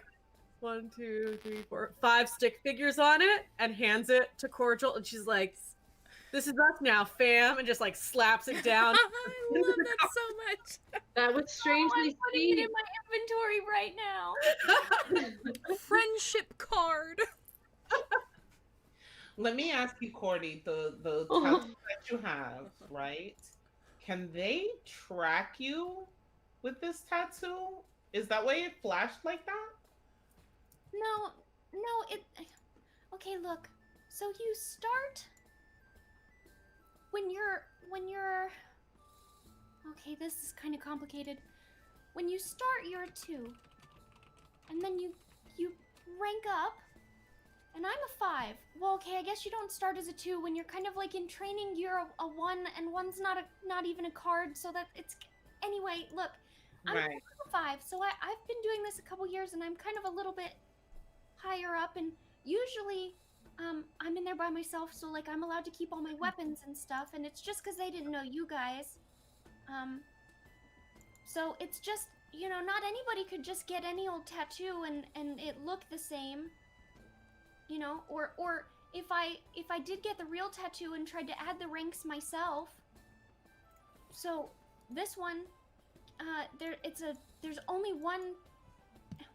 1, 2, 3, 4, 5 stick figures on it and hands it to Cordial, and she's like, "This is us now, fam," and just like slaps it down. I love that so much. That was I'm strangely putting it sweet. in my inventory right now. Friendship card. Let me ask you, Cordy, the Oh. tattoos that you have, right? Can they track you with this tattoo? Is that why it flashed like that? No, it. Okay, look. So you start when you're. Okay, this is kind of complicated. When you start, you're a 2, and then you rank up, and I'm a 5. Well, okay, I guess you don't start as a 2 when you're kind of like in training. You're a 1, and 1's not even a card, so that it's. Anyway, look, I'm Right. a 5, so I've been doing this a couple years, and I'm kind of a little bit higher up, and usually I'm in there by myself, so like I'm allowed to keep all my weapons and stuff, and it's just because they didn't know you guys. So it's just, not anybody could just get any old tattoo and it look the same, or if I did get the real tattoo and tried to add the ranks myself. So this one, there's only one.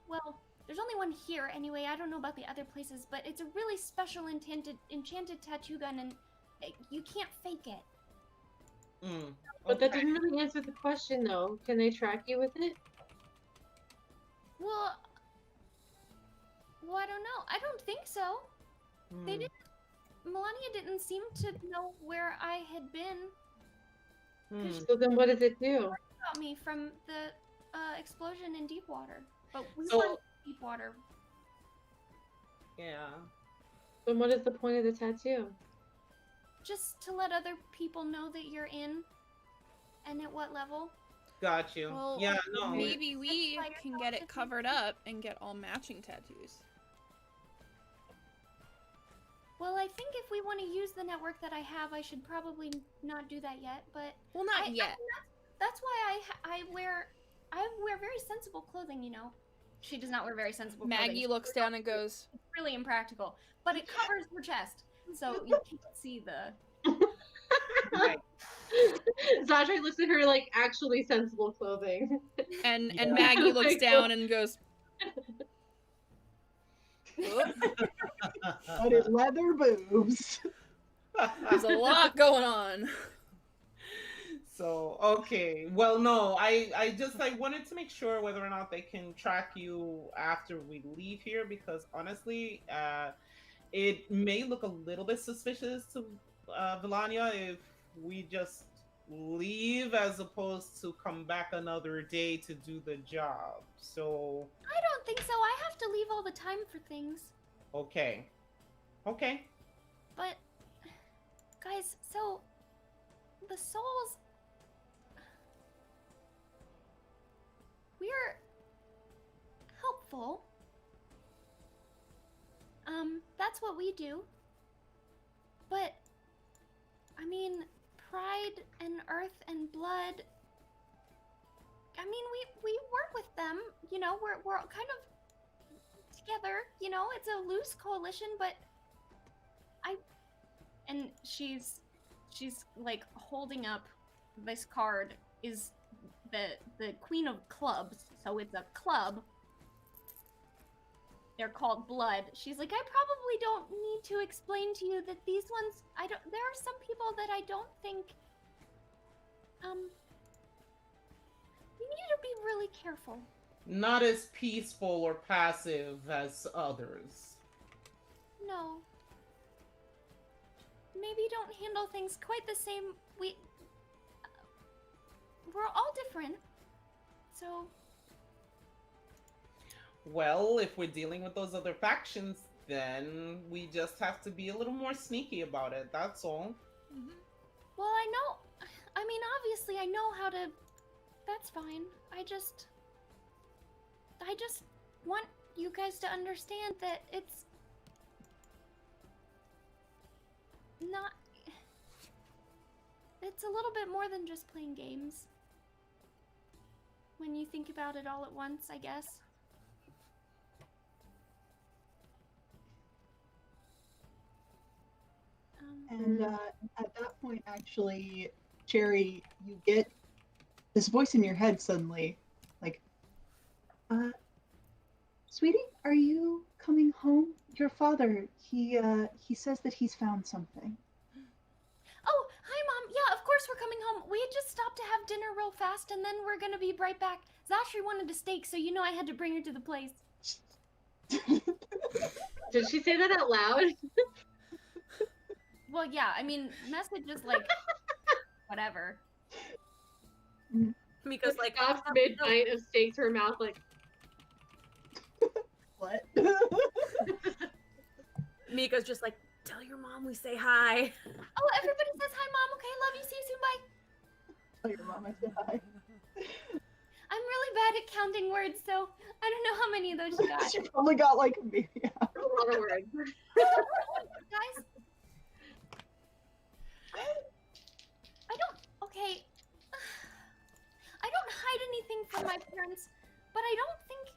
Well, there's only one here anyway. I don't know about the other places, but it's a really special enchanted tattoo gun, and you can't fake it. But that Okay. didn't really answer the question, though. Can they track you with it? Well, I don't know. I don't think so. They Hmm. didn't. Melania didn't seem to know where I had been. So then what does it do? Got me from the explosion in Deepwater. But we So- weren't in Deepwater. Yeah. Then what is the point of the tattoo? Just to let other people know that you're in and at what level. Got you. Well, Yeah, no. maybe we Like can get it covered up and get all matching tattoos. Well, I think if we want to use the network that I have, I should probably not do that yet. But Well, not yet. that's why I wear very sensible clothing. You know, she does not wear very sensible clothing. Maggie looks down and goes, It's really impractical, but it covers her chest, so you can't see the. Right. Zadre looks at her like actually sensible clothing. and Yeah. Maggie looks Like, down and goes, But it leather boobs. there's a lot going on. So, okay. Well, no, I just I wanted to make sure whether or not they can track you after we leave here, because honestly, it may look a little bit suspicious to Vilania if we just leave as opposed to come back another day to do the job. So, I don't think so. I have to leave all the time for things. okay. Okay. But, guys, so the souls. We're helpful. That's what we do. But, I mean, pride and earth and blood. I mean, we work with them. You know, we're kind of together. You know, it's a loose coalition, but and she's like holding up this card is the Queen of Clubs, so it's a club. They're called Blood. She's like, I probably don't need to explain to you that these ones, there are some people that I don't think, you need to be really careful. Not as peaceful or passive as others. No. Maybe don't handle things quite the same. We're all different. So, Well, if we're dealing with those other factions, then we just have to be a little more sneaky about it. That's all. well, I mean, obviously I know how to, that's fine. I just want you guys to understand that it's not, it's a little bit more than just playing games. When you think about it all at once, I guess. And at that point, actually, Cherry, you get this voice in your head suddenly, like, sweetie, are you coming home? Your father, he says that he's found something. Oh, hi, Mom. Yeah, of course we're coming home. We had just stopped to have dinner real fast, and then we're gonna be right back. Zashri wanted a steak, so you know I had to bring her to the place. Did she say that out loud? Well, yeah, I mean, message is like, whatever. Miko's like, Stops mid-bite of steak to her mouth, like, What? Miko's just like, tell your mom we say hi. Oh, everybody says hi, Mom. Okay, love you. See you soon. Bye. Tell your mom I said hi. I'm really bad at counting words, so I don't know how many of those you got. She probably got like maybe a lot of words. Guys? Okay. I don't hide anything from my parents, but I don't think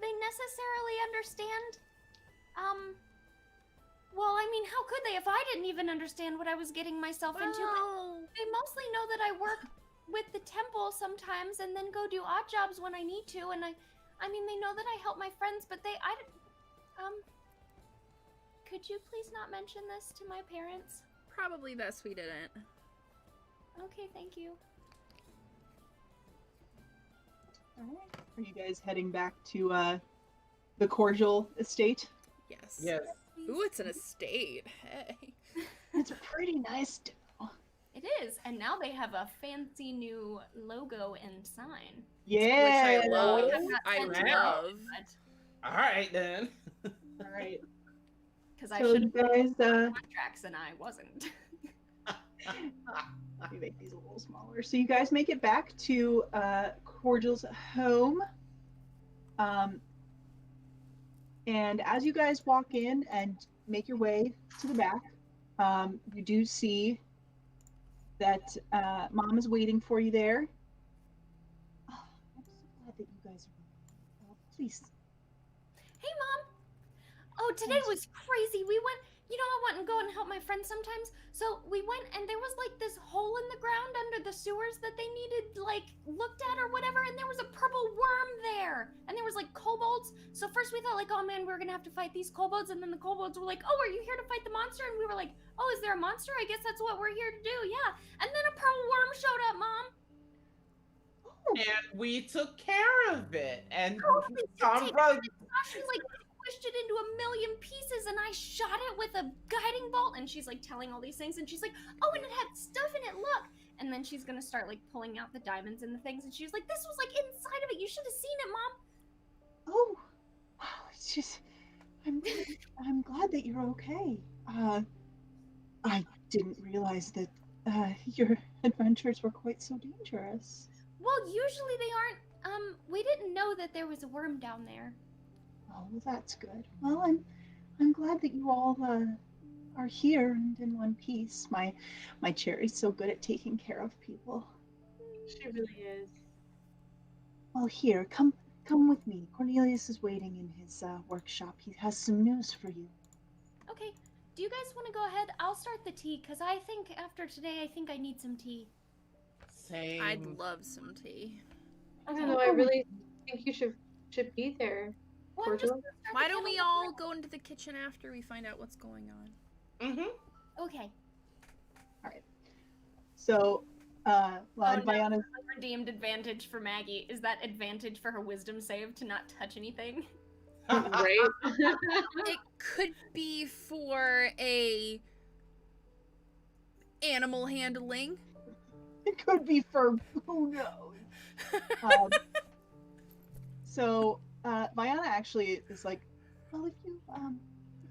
they necessarily understand. Well, I mean, how could they if I didn't even understand what I was getting myself into? But they mostly know that I work with the temple sometimes and then go do odd jobs when I need to, and I mean, they know that I help my friends, but could you please not mention this to my parents? Probably best we didn't. Okay, thank you. Alright. Are you guys heading back to the Cordial estate? Yes. Yes. Ooh, it's an estate. Hey. nice dough. It is, and now they have a fancy new logo and sign. Yeah. Which I love. I'm not I sent to Wow. love. All right then. All right. Because I So should you have guys, contracts and I wasn't. let me make these a little smaller. So you guys make it back to Cordial's home. And as you guys walk in and make your way to the back, you do see that Mom is waiting for you there. Oh, I'm so glad that you guys are. Please. Hey, Mom. Oh, today was crazy. We went, I want to go and help my friends sometimes. So we went and there was like this hole in the ground under the sewers that they needed like looked at or whatever. And there was a purple worm there. And there was like kobolds. So first we thought like, oh man, we're going to have to fight these kobolds. And then the kobolds were like, oh, are you here to fight the monster? And we were like, oh, is there a monster? I guess that's what we're here to do. Yeah. And then a purple worm showed up, Mom. And we took care of it. And Tom Sombra, She like squished it into a million pieces and I shot it with a guiding bolt. And she's like telling all these things and she's like, oh, and it had stuff in it, look. And then she's gonna start like pulling out the diamonds and the things and she's like, this was like inside of it. You should have seen it, Mom. Oh, it's just, I'm glad that you're okay. I didn't realize that your adventures were quite so dangerous. Well, usually they aren't. We didn't know that there was a worm down there. Oh, well, that's good. Well, I'm glad that you all are here and in one piece. My Cherry's so good at taking care of people. She really is. Well, here, come with me. Cornelius is waiting in his workshop. He has some news for you. Okay. Do you guys want to go ahead? I'll start the tea because I think after today, I think I need some tea. same. I'd love some tea. I don't know. I really think you should be there. Well, I'm just Cordial? gonna start Why the don't we candle all lighting. go into the kitchen after we find out what's going on? Mm-hmm. Okay. So, well, Oh, no. Viana's Redeemed advantage for Maggie. Is that advantage for her wisdom save to not touch anything? Right? It could be for a animal handling. it could be for who knows. So, Viana actually is like, well, if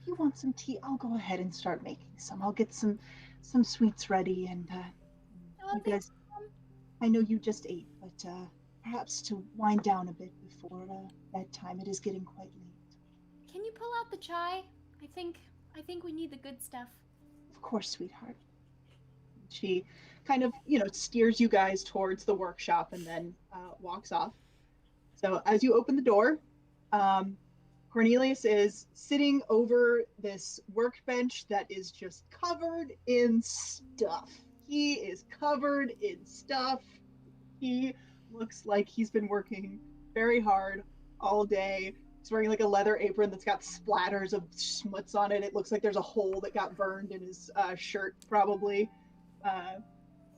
you want some tea, I'll go ahead and start making some. I'll get some sweets ready, and you guys. I know you just ate, but perhaps to wind down a bit before bedtime. It is getting quite late. Can you pull out the chai? I think we need the good stuff. Of course, sweetheart. She kind of, steers you guys towards the workshop and then walks off. So as you open the door, Cornelius is sitting over this workbench that is just covered in stuff. He is covered in stuff. He looks like he's been working very hard all day. He's wearing like a leather apron that's got splatters of schmutz on it. It looks like there's a hole that got burned in his shirt, probably.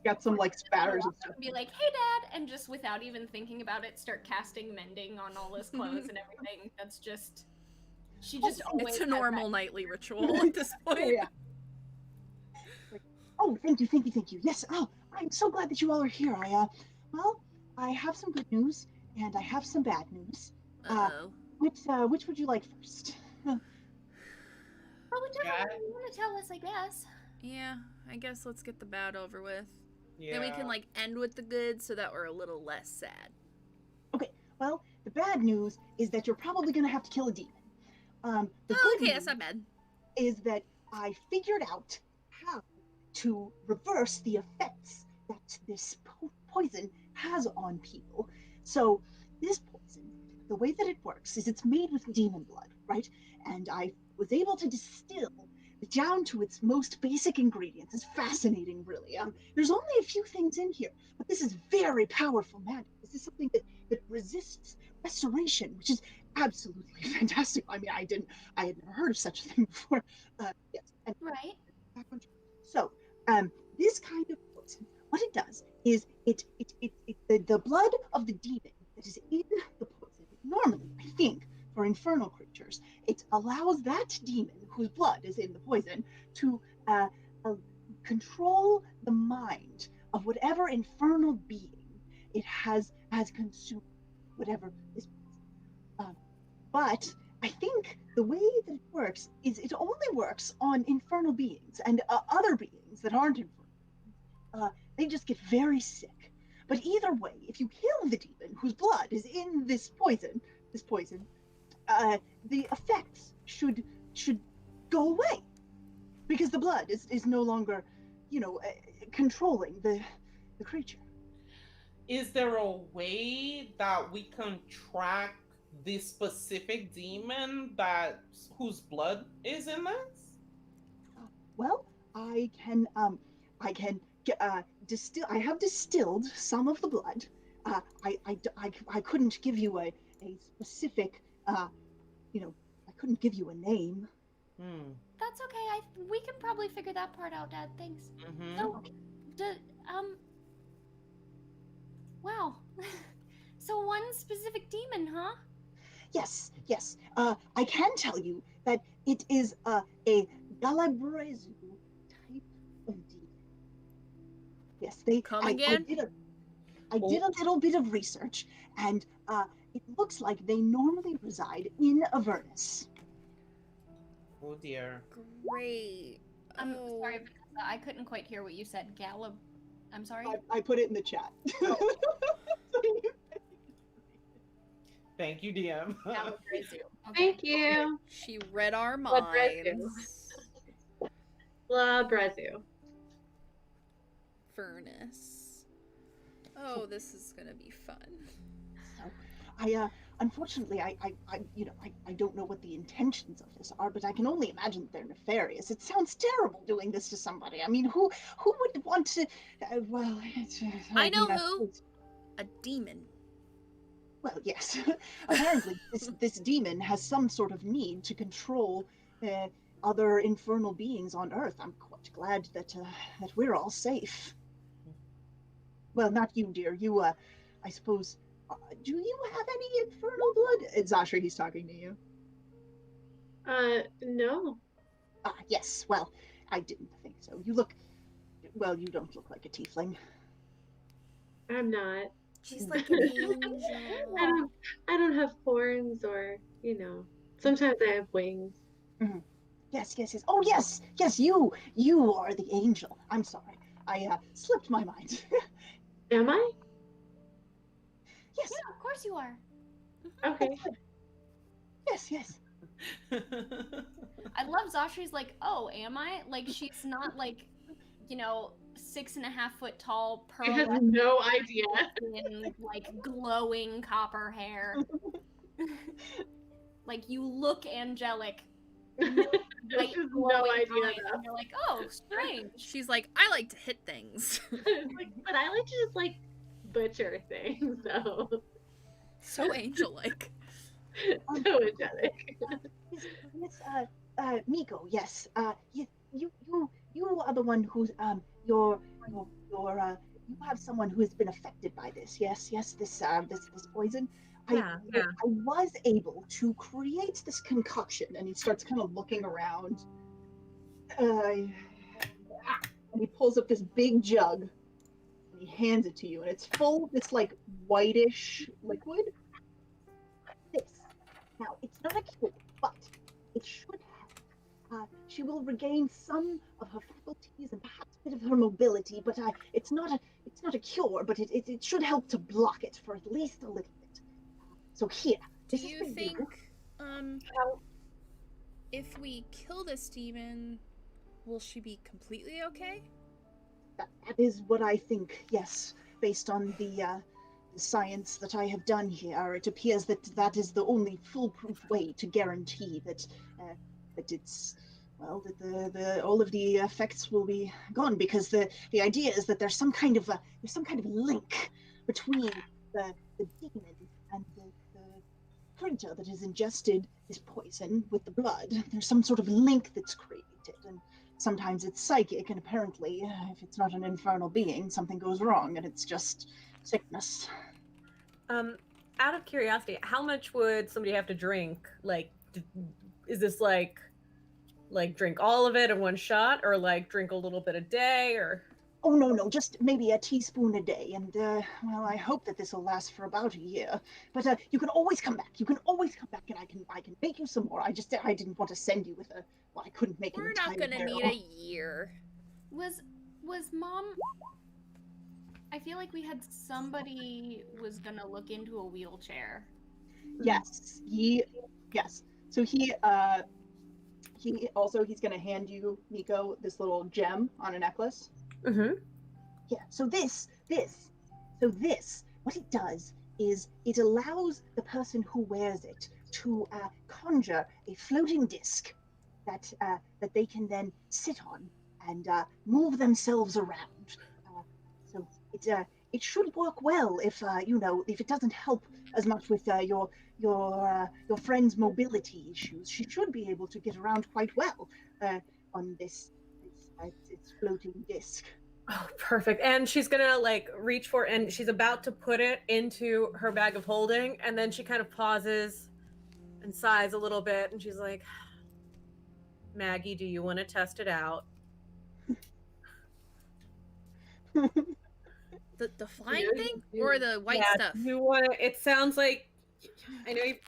Got some like spatters of stuff. Be like, hey, Dad, and just without even thinking about it, start casting mending on all his clothes and everything. That's just. She just always. It's a has normal that. nightly ritual at this point. Yeah. Like, oh, thank you. Yes, oh, I'm so glad that you all are here. I have some good news and I have some bad news. Uh-oh. Which would you like first? Well, whichever Yeah. one you want to tell us, I guess. Yeah, I guess let's get the bad over with. Yeah. Then we can like end with the good so that we're a little less sad. Okay, well, the bad news is that you're probably gonna have to kill a demon. The Oh, good okay, news that's not bad. is that I figured out how to reverse the effects that this poison has on people. So this poison, the way that it works is it's made with demon blood, right? And I was able to distill it down to its most basic ingredients. It's fascinating, really. There's only a few things in here, but this is very powerful magic. This is something that resists restoration, which is absolutely fantastic. I mean, I had never heard of such a thing before. Yes. And Right. so, this kind of poison, what it does is the blood of the demon that is in the poison, normally, I think, for infernal creatures, it allows that demon whose blood is in the poison to control the mind of whatever infernal being it has consumed, whatever this. But I think the way that it works is it only works on infernal beings and other beings that aren't infernal. They just get very sick. But either way, if you kill the demon whose blood is in this poison, the effects should go away because the blood is no longer, controlling the creature. Is there a way that we can track this specific demon whose blood is in this? Well, I can distill. I have distilled some of the blood. I couldn't give you a specific, I couldn't give you a name. That's okay. We can probably figure that part out, Dad. Thanks. So, wow. So one specific demon, huh? Yes. I can tell you that it is a Galabrezu type of demon. Yes, Come again? I did a little bit of research, and it looks like they normally reside in Avernus. Oh dear. Great. I'm sorry, Vanessa. I couldn't quite hear what you said. I'm sorry? I put it in the chat. Thank you, DM. Okay. Thank you. She read our Labrezu. minds. Labrezu. Furnace. Oh, this is gonna be fun. So, unfortunately, I don't know what the intentions of this are, but I can only imagine that they're nefarious. It sounds terrible doing this to somebody. I mean, who would want to? I know who. A demon. Well, yes. Apparently, this demon has some sort of need to control other infernal beings on Earth. I'm quite glad that we're all safe. Well, not you, dear. You, I suppose. Do you have any infernal blood? It's Zashri, he's talking to you. No. Yes. Well, I didn't think so. You don't look like a tiefling. I'm not. She's like an angel. I don't have horns or, sometimes I have wings. Mm-hmm. Yes. Oh, yes. You are the angel. I'm sorry. I slipped my mind. Am I? Yes. Yeah, of course you are. Okay. Yes. I love Zashri's like, oh, am I? Like, she's not like, 6.5 foot tall, I have pearl no idea. in like glowing copper hair. Like, you look angelic. This is no idea eyes, and you're like, oh, strange. She's like, I like to hit things. but I like to just butcher things, So angel-like. so angelic. Miss Miko, yes. You are the one who's you have someone who has been affected by this. Yes, this poison. Yeah. I was able to create this concoction, and he starts kind of looking around. And he pulls up this big jug, and he hands it to you, and it's full of this whitish liquid. This. Now, it's not a cure, but it should help. She will regain some of her faculties and perhaps a bit of her mobility, but it's not a cure, but it should help to block it for at least a little bit. So here. Do you think, if we kill this demon, will she be completely okay? That is what I think, yes. Based on the science that I have done here, it appears that is the only foolproof way to guarantee that it's, well, that all of the effects will be gone, because the idea is that there's some kind of link between the demon and the creature that has ingested this poison with the blood. There's some sort of link that's created, and sometimes it's psychic, and apparently, if it's not an infernal being, something goes wrong, and it's just sickness. Out of curiosity, how much would somebody have to drink? Like, is this like Like drink all of it in one shot, or like drink a little bit a day, or? Oh, no, just maybe a teaspoon a day. And, well, I hope that this will last for about a year. But you can always come back. You can always come back, and I can make you some more. I didn't want to send you with a, well, I couldn't make an We're entire not gonna barrel. need a year. Was Mom? I feel like we had somebody was gonna look into a wheelchair. Yes, yes. So he's gonna hand you, Nico, this little gem on a necklace. Mm-hmm. Yeah, so what it does is it allows the person who wears it to conjure a floating disc that they can then sit on and move themselves around. So it should work well if if it doesn't help as much with your friend's mobility issues. She should be able to get around quite well on this floating disc. Oh, perfect. And she's gonna like reach for, and she's about to put it into her bag of holding, and then she kind of pauses and sighs a little bit, and she's like, Maggie, do you want to test it out? The flying thing or the white stuff? You want to? It sounds like, I know you've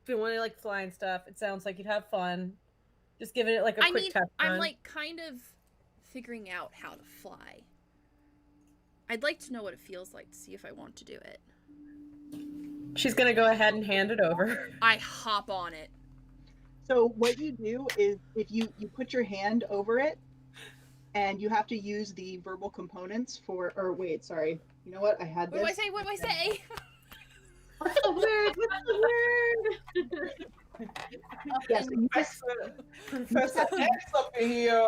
been wanting to like flying stuff. It sounds like you'd have fun. Just giving it like a quick test run. I'm like kind of figuring out how to fly. I'd like to know what it feels like to see if I want to do it. She's gonna go ahead and hand it over. I hop on it. So what you do is if you put your hand over it, and you have to use the verbal components for, or wait, sorry. You know what? I had this. What do I say? What do I say? What's the word? What's the word? Yes, Professor X up in here.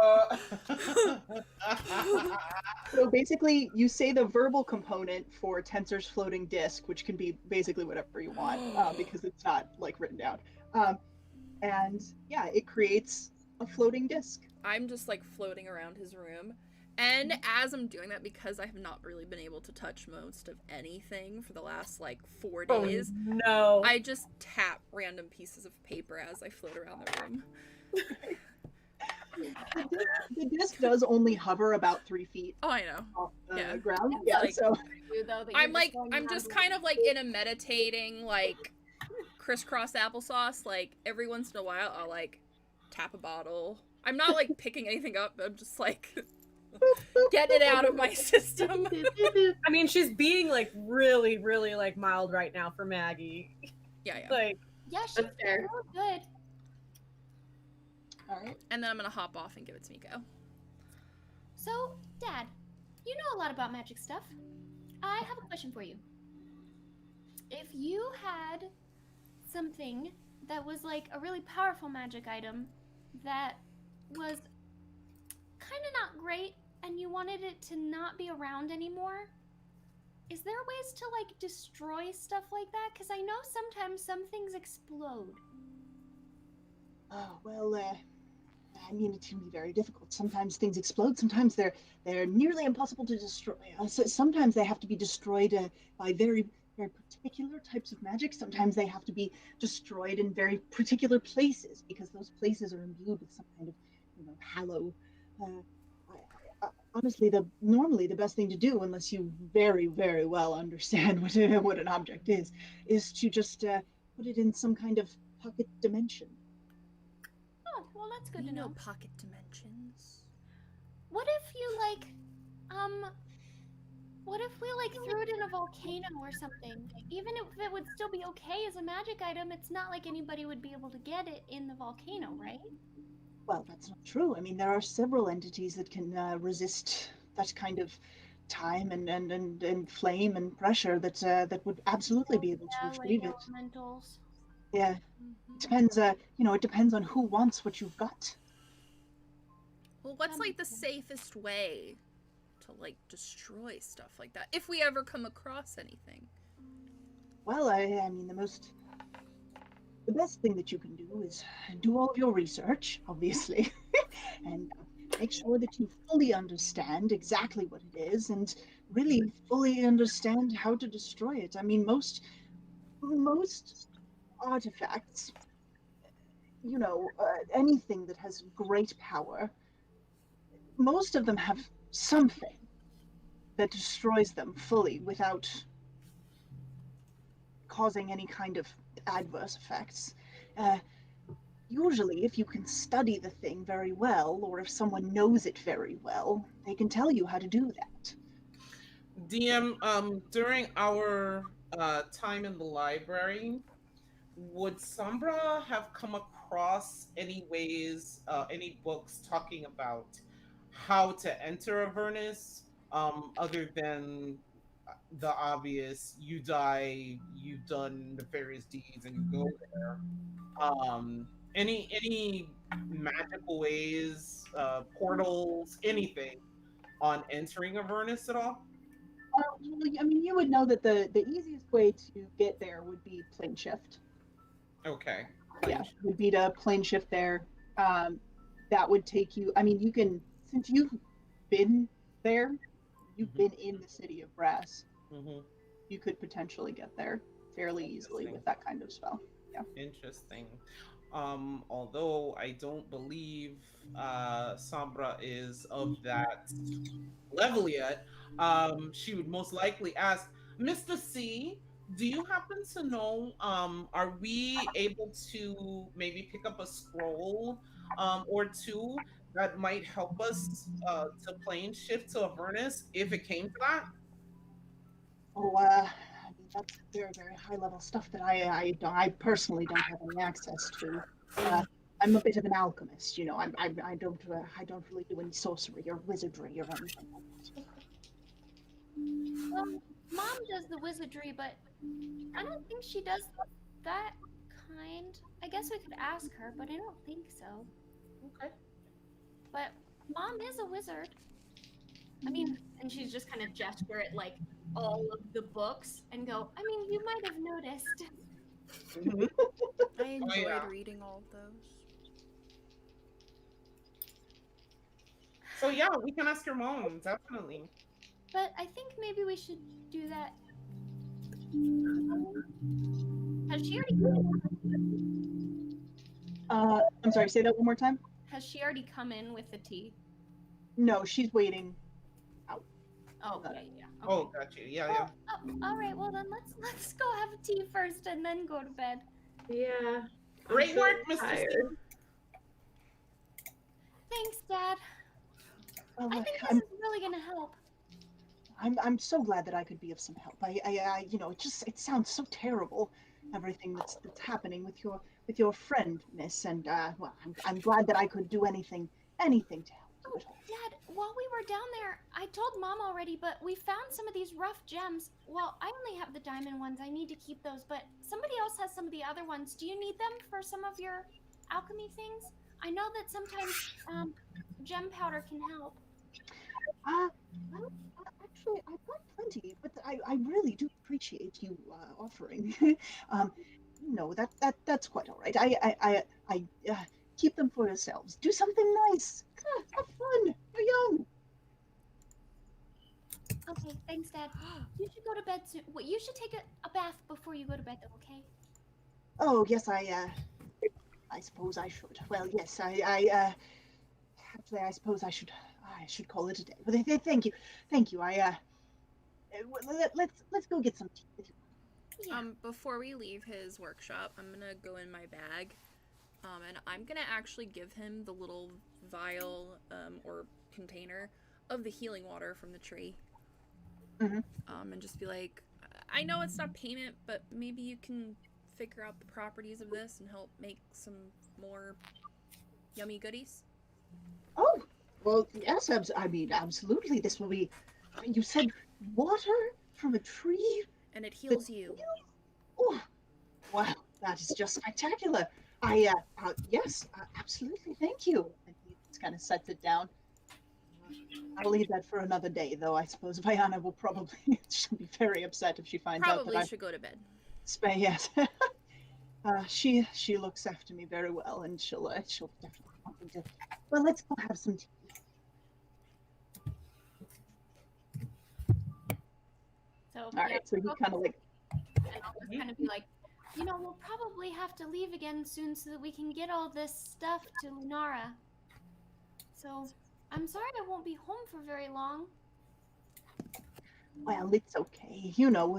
So basically, you say the verbal component for Tensor's floating disk, which can be basically whatever you want because it's not like written down. And yeah, it creates a floating disk. I'm just like floating around his room. And as I'm doing that, because I have not really been able to touch most of anything for the last like 4 days, no. I just tap random pieces of paper as I float around the room. The disc does only hover about 3 feet Oh, I know. off the Yeah. ground. It's Yeah, like- so I'm just kind of like in a meditating, like crisscross applesauce. Like every once in a while, I'll like tap a bottle. I'm not like picking anything up. I'm just like getting it out of my system. I mean, she's being like really, really like mild right now for Maggie. Yeah. Like, Yeah, she's That's fair. real good. all right. And then I'm gonna hop off and give it to Miko. So, Dad, you know a lot about magic stuff. I have a question for you. If you had something that was like a really powerful magic item that was kind of not great and you wanted it to not be around anymore, is there ways to like destroy stuff like that? Because I know sometimes some things explode. Oh, well, I mean, it can be very difficult. Sometimes things explode. Sometimes they're nearly impossible to destroy. So sometimes they have to be destroyed by very, very particular types of magic. Sometimes they have to be destroyed in very particular places because those places are imbued with some kind of, hallow. Honestly, normally the best thing to do, unless you very, very well understand what an object is to just put it in some kind of pocket dimension. Oh, well, that's good You to know. pocket dimensions. What if you what if we like threw it in a volcano or something? Even if it would still be okay as a magic item, it's not like anybody would be able to get it in the volcano, right? Well, that's not true. I mean, there are several entities that can resist that kind of time and flame and pressure that would absolutely be able to Yeah, like retrieve it. elementals. Yeah, it depends. It depends on who wants what you've got. Well, what's like the safest way to like destroy stuff like that if we ever come across anything? Well, I mean, the best thing that you can do is do all of your research, obviously, and make sure that you fully understand exactly what it is and really fully understand how to destroy it. I mean, most artifacts, anything that has great power, most of them have something that destroys them fully without causing any kind of adverse effects. Uh, Usually, if you can study the thing very well, or if someone knows it very well, they can tell you how to do that. DM, during our time in the library, would Sombra have come across any ways, any books talking about how to enter Avernus, other than the obvious, you die, you've done nefarious deeds, and you go there? Any magical ways, portals, anything on entering Avernus at all? I mean, you would know that the easiest way to get there would be plane shift. Okay. Yeah, would be to plane shift there. Um, that would take you. I mean, you can, since you've been there, you've been in the city of Brass. Mm-hmm. You could potentially get there fairly easily Interesting. with that kind of spell. Yeah. Interesting. Although I don't believe Sombra is of that level yet, she would most likely ask, Mr. C, do you happen to know, are we able to maybe pick up a scroll or two that might help us to plane shift to Avernus if it came to that? Oh, I mean, that's very, very high level stuff that I personally don't have any access to. I'm a bit of an alchemist, I don't really do any sorcery or wizardry or anything like that. Well, Mom does the wizardry, but I don't think she does that kind. I guess we could ask her, but I don't think so. Okay. But Mom is a wizard. I mean, and she's just kind of gesture at like all of the books and go, I mean, you might have noticed. I enjoyed yeah. reading all of those. So yeah, we can ask your mom, definitely. But I think maybe we should do that. Has she already come in? I'm sorry, say that one more time. Has she already come in with the tea? No, she's waiting out. Oh, yeah, yeah. Okay. Oh, got you. Yeah, well, all right. Well, then let's go have tea first and then go to bed. Yeah. Great work, Mr. Tired. Steve. Thanks, Dad. Well, I think this is really gonna help. I'm so glad that I could be of some help. It sounds so terrible, everything that's happening with your friend, Miss. And well, I'm glad that I could do anything to help you at all. Dad, while we were down there, I told Mom already, but we found some of these rough gems. Well, I only have the diamond ones. I need to keep those, but somebody else has some of the other ones. Do you need them for some of your alchemy things? I know that sometimes gem powder can help. Well, actually, I've got plenty, but I really do appreciate you offering. No, that's quite all right. I keep them for yourselves. Do something nice. Have fun. You're young. Okay, thanks, Dad. You should go to bed soon. Wait, you should take a bath before you go to bed, though, okay? Oh, yes, I suppose I should. Well, yes, actually, I suppose I should call it a day. But thank you. Let's go get some tea with you. Yeah. Before we leave his workshop, I'm gonna go in my bag, and I'm gonna actually give him the little vial, or container of the healing water from the tree. Mhm. And just be like, I know it's not payment, but maybe you can figure out the properties of this and help make some more yummy goodies. Oh, well, yes, I mean, absolutely. This will be. I mean, you said water from a tree. And it heals you. Oh, wow, that is just spectacular. Yes, absolutely. Thank you. And he just kind of sets it down. I'll leave that for another day, though. I suppose Viana will probably she'll be very upset if she finds out Probably that I should go to bed. yes. She looks after me very well, and she'll definitely want me to. Well, let's go have some tea. So, All right, so he kind of like. and I'll just kind of be like, You know, we'll probably have to leave again soon so that we can get all this stuff to Lunara. So, I'm sorry I won't be home for very long. Well, it's okay. You know,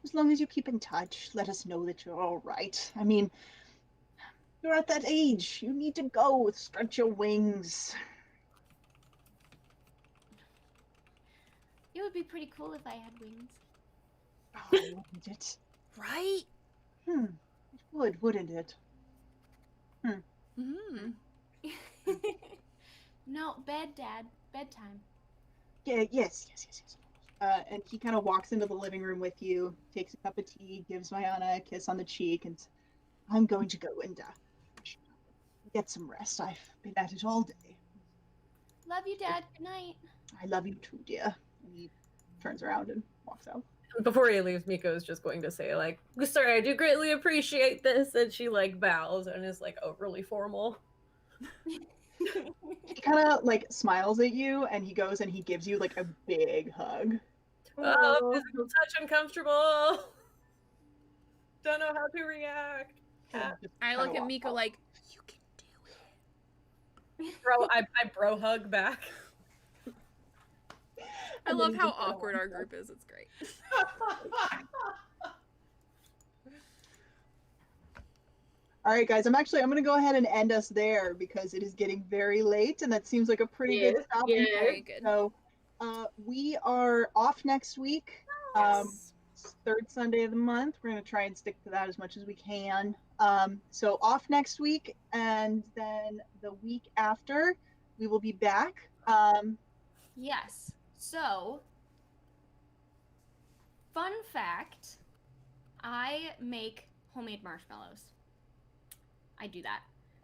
as long as you keep in touch, let us know that you're all right. I mean, you're at that age. You need to go stretch your wings. It would be pretty cool if I had wings. Oh, wouldn't it? Right? It would, wouldn't it? Mm-hmm. No, bed, Dad. Bedtime. Yeah, yes. And he kind of walks into the living room with you, takes a cup of tea, gives Mayana a kiss on the cheek, and I'm going to go and get some rest. I've been at it all day. Love you, Dad. Good night. I love you too, dear. And he turns around and walks out. Before he leaves, Miko is just going to say, like, sorry, I do greatly appreciate this. And she, like, bows and is, like, overly formal. He kind of, like, smiles at you, and he goes and he gives you, like, a big hug. Oh, physical touch uncomfortable. Don't know how to react. I look at Miko like, you can do it. Bro, I bro hug back. I love how awkward our group is. It's great. All right, guys, I'm going to go ahead and end us there because it is getting very late, and that seems like a pretty good stopping point. Very good. So we are off next week. Yes. Third Sunday of the month. We're going to try and stick to that as much as we can. So off next week, and then the week after, we will be back. Yes. So, fun fact, I make homemade marshmallows. I do that.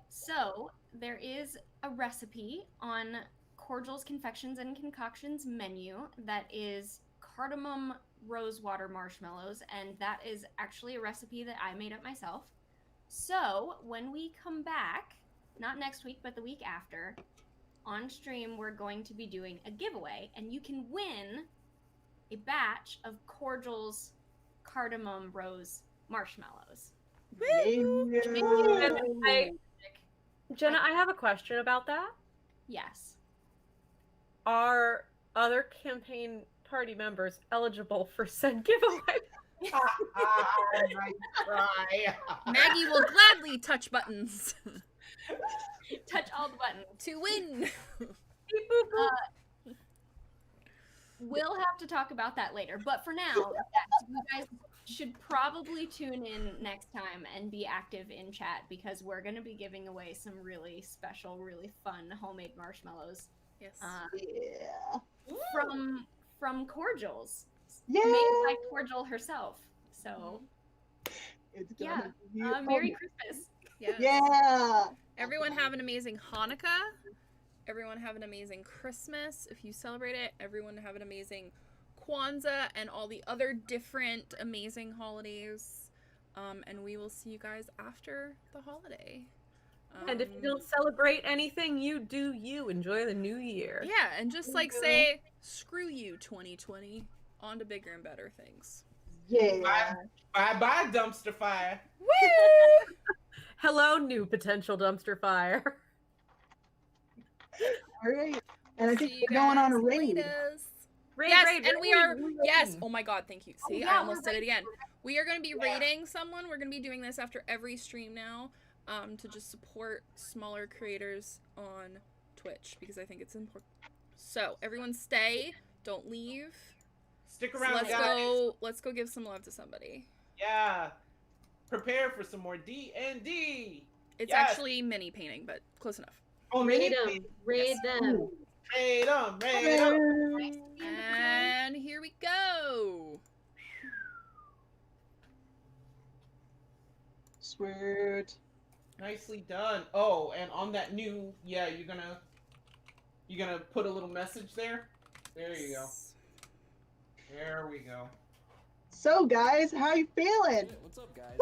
So, there is a recipe on Cordial's Confections and Concoctions menu that is cardamom rosewater marshmallows, and that is actually a recipe that I made up myself. So, when we come back, not next week, but the week after, on stream, we're going to be doing a giveaway, and you can win a batch of Cordial's cardamom rose marshmallows. Jenna, I have a question about that. Yes. Are other campaign party members eligible for said giveaway? Maggie will gladly touch buttons Touch all the buttons. to win. We'll have to talk about that later, but for now, yes, you guys should probably tune in next time and be active in chat because we're going to be giving away some really special, really fun homemade marshmallows. Yes. Yeah. From Cordial's. Yay! Made by Cordial herself. So, It's yeah. gonna be Merry Christmas. Yes. Yeah. Everyone have an amazing Hanukkah. Everyone have an amazing Christmas if you celebrate it. Everyone have an amazing Kwanzaa and all the other different amazing holidays. And we will see you guys after the holiday. And if you don't celebrate anything, you do you. Enjoy the new year. Yeah, and just like say, screw you, 2020. On to bigger and better things. Yeah. Bye, dumpster fire. Woo! Hello, new potential dumpster fire. All right. And I think See you we're going on a guys raid. laters. Raid, Yes, raid, and we are. raid. Yes. Oh my God. Thank you. See, yeah, I almost we're said it again. We are going to be Yeah. rating someone. We're going to be doing this after every stream now, to just support smaller creators on Twitch because I think it's important. So everyone, stay. Don't leave. Stick So around, let's guys. go. Let's go give some love to somebody. Yeah. Prepare for some more D&D. It's Yes. actually mini painting, but close enough. Oh, Raid mini- them. Raid them. Raid them. Raid them. And here we go. Sweet. Nicely done. Oh, and on that new, yeah, you're gonna put a little message there. There you go. There we go. So, guys, how you feeling? Hey, what's up, guys?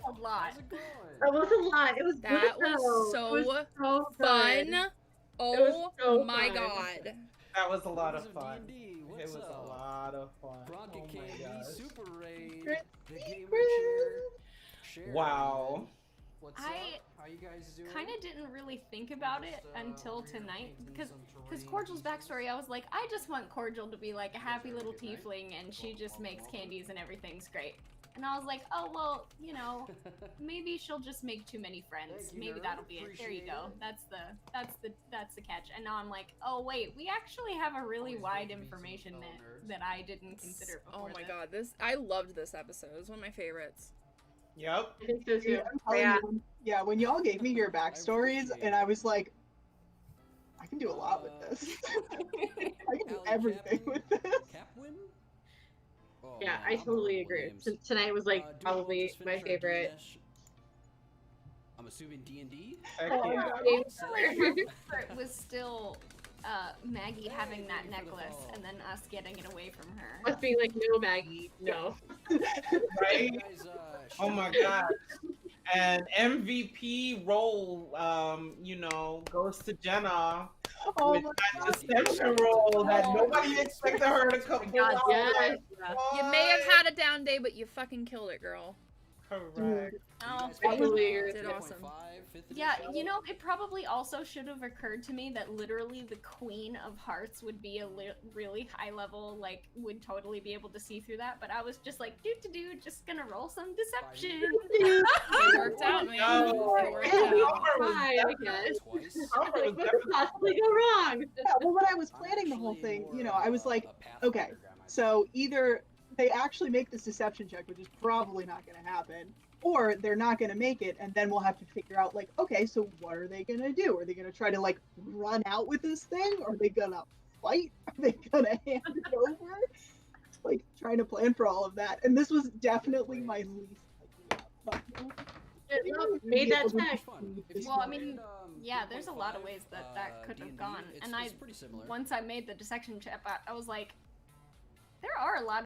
A lot. How's it going? That was a lot. It was That good, was though. so It was so Fun. good. Oh was so my fun. God. That was a lot Brothers of fun. D&D, It what's was a up? lot of fun. Bronco Oh my Candy, gosh. Super Raid, Great the Gamer secret. Chair, Sharon. Wow. What's I up? How you guys doing? kind of didn't really think about it Just, until over here tonight painting because some Cordial's terrains and backstory, I was like, I just want Cordial to be like a happy have a little good night. tiefling and she Welcome, just welcome, makes welcome. candies and everything's great. And I was like, oh well, you know, maybe she'll just make too many friends. Thank you, Maybe nerd. that'll be it. There you Appreciate go. it. That's the catch. And now I'm like, oh wait, we actually have a really Always wide great to meet some information fellow that nerds. that I didn't consider Oh before. my this. god, I loved this episode. It was one of my favorites. Yep. I think so too. I'm telling you, yeah, when y'all gave me your backstories, appreciate and it. I was like, I can do a lot with this. I can do Allie everything Kaplan? with this. Capwin? Oh, Yeah, man, I I'm totally horrible with agree. names. Tonight was like Doing well, probably just my finished our favorite. D&D. I'm assuming D&D? Heck Oh, yeah. God. Game I feel like my favorite was still Maggie having that thank you for the necklace follow. and then us getting it away from her. Us being like, no, Maggie, no. Right? You guys, Oh my god. And MVP role, goes to Jenna Oh with my that god. deception role that Oh. nobody expected her to come God, out. yes. You may have had a down day, but you fucking killed it, girl. Correct. Oh, I totally agree with Did you. awesome. yeah, you know, it probably also should have occurred to me that literally the Queen of Hearts would be a really high level, like, would totally be able to see through that, but I was just like, just gonna roll some deception. It worked out, man. No. It worked And we out. all tried, I guess. Twice. Like, what could possibly go wrong? Yeah, well, when I was planning the whole thing, I was like, okay, so either they actually make this deception check, which is probably not going to happen, or they're not going to make it, and then we'll have to figure out, like, okay, so what are they going to do? Are they going to try to, like, run out with this thing? Are they going to fight? Are they going to hand it over? Like, trying to plan for all of that. And this was definitely my least likely outcome. Made that check. Well, I mean, yeah, there's a lot of ways that could have gone, and it's pretty similar. once I made the deception check, I was like, there are a lot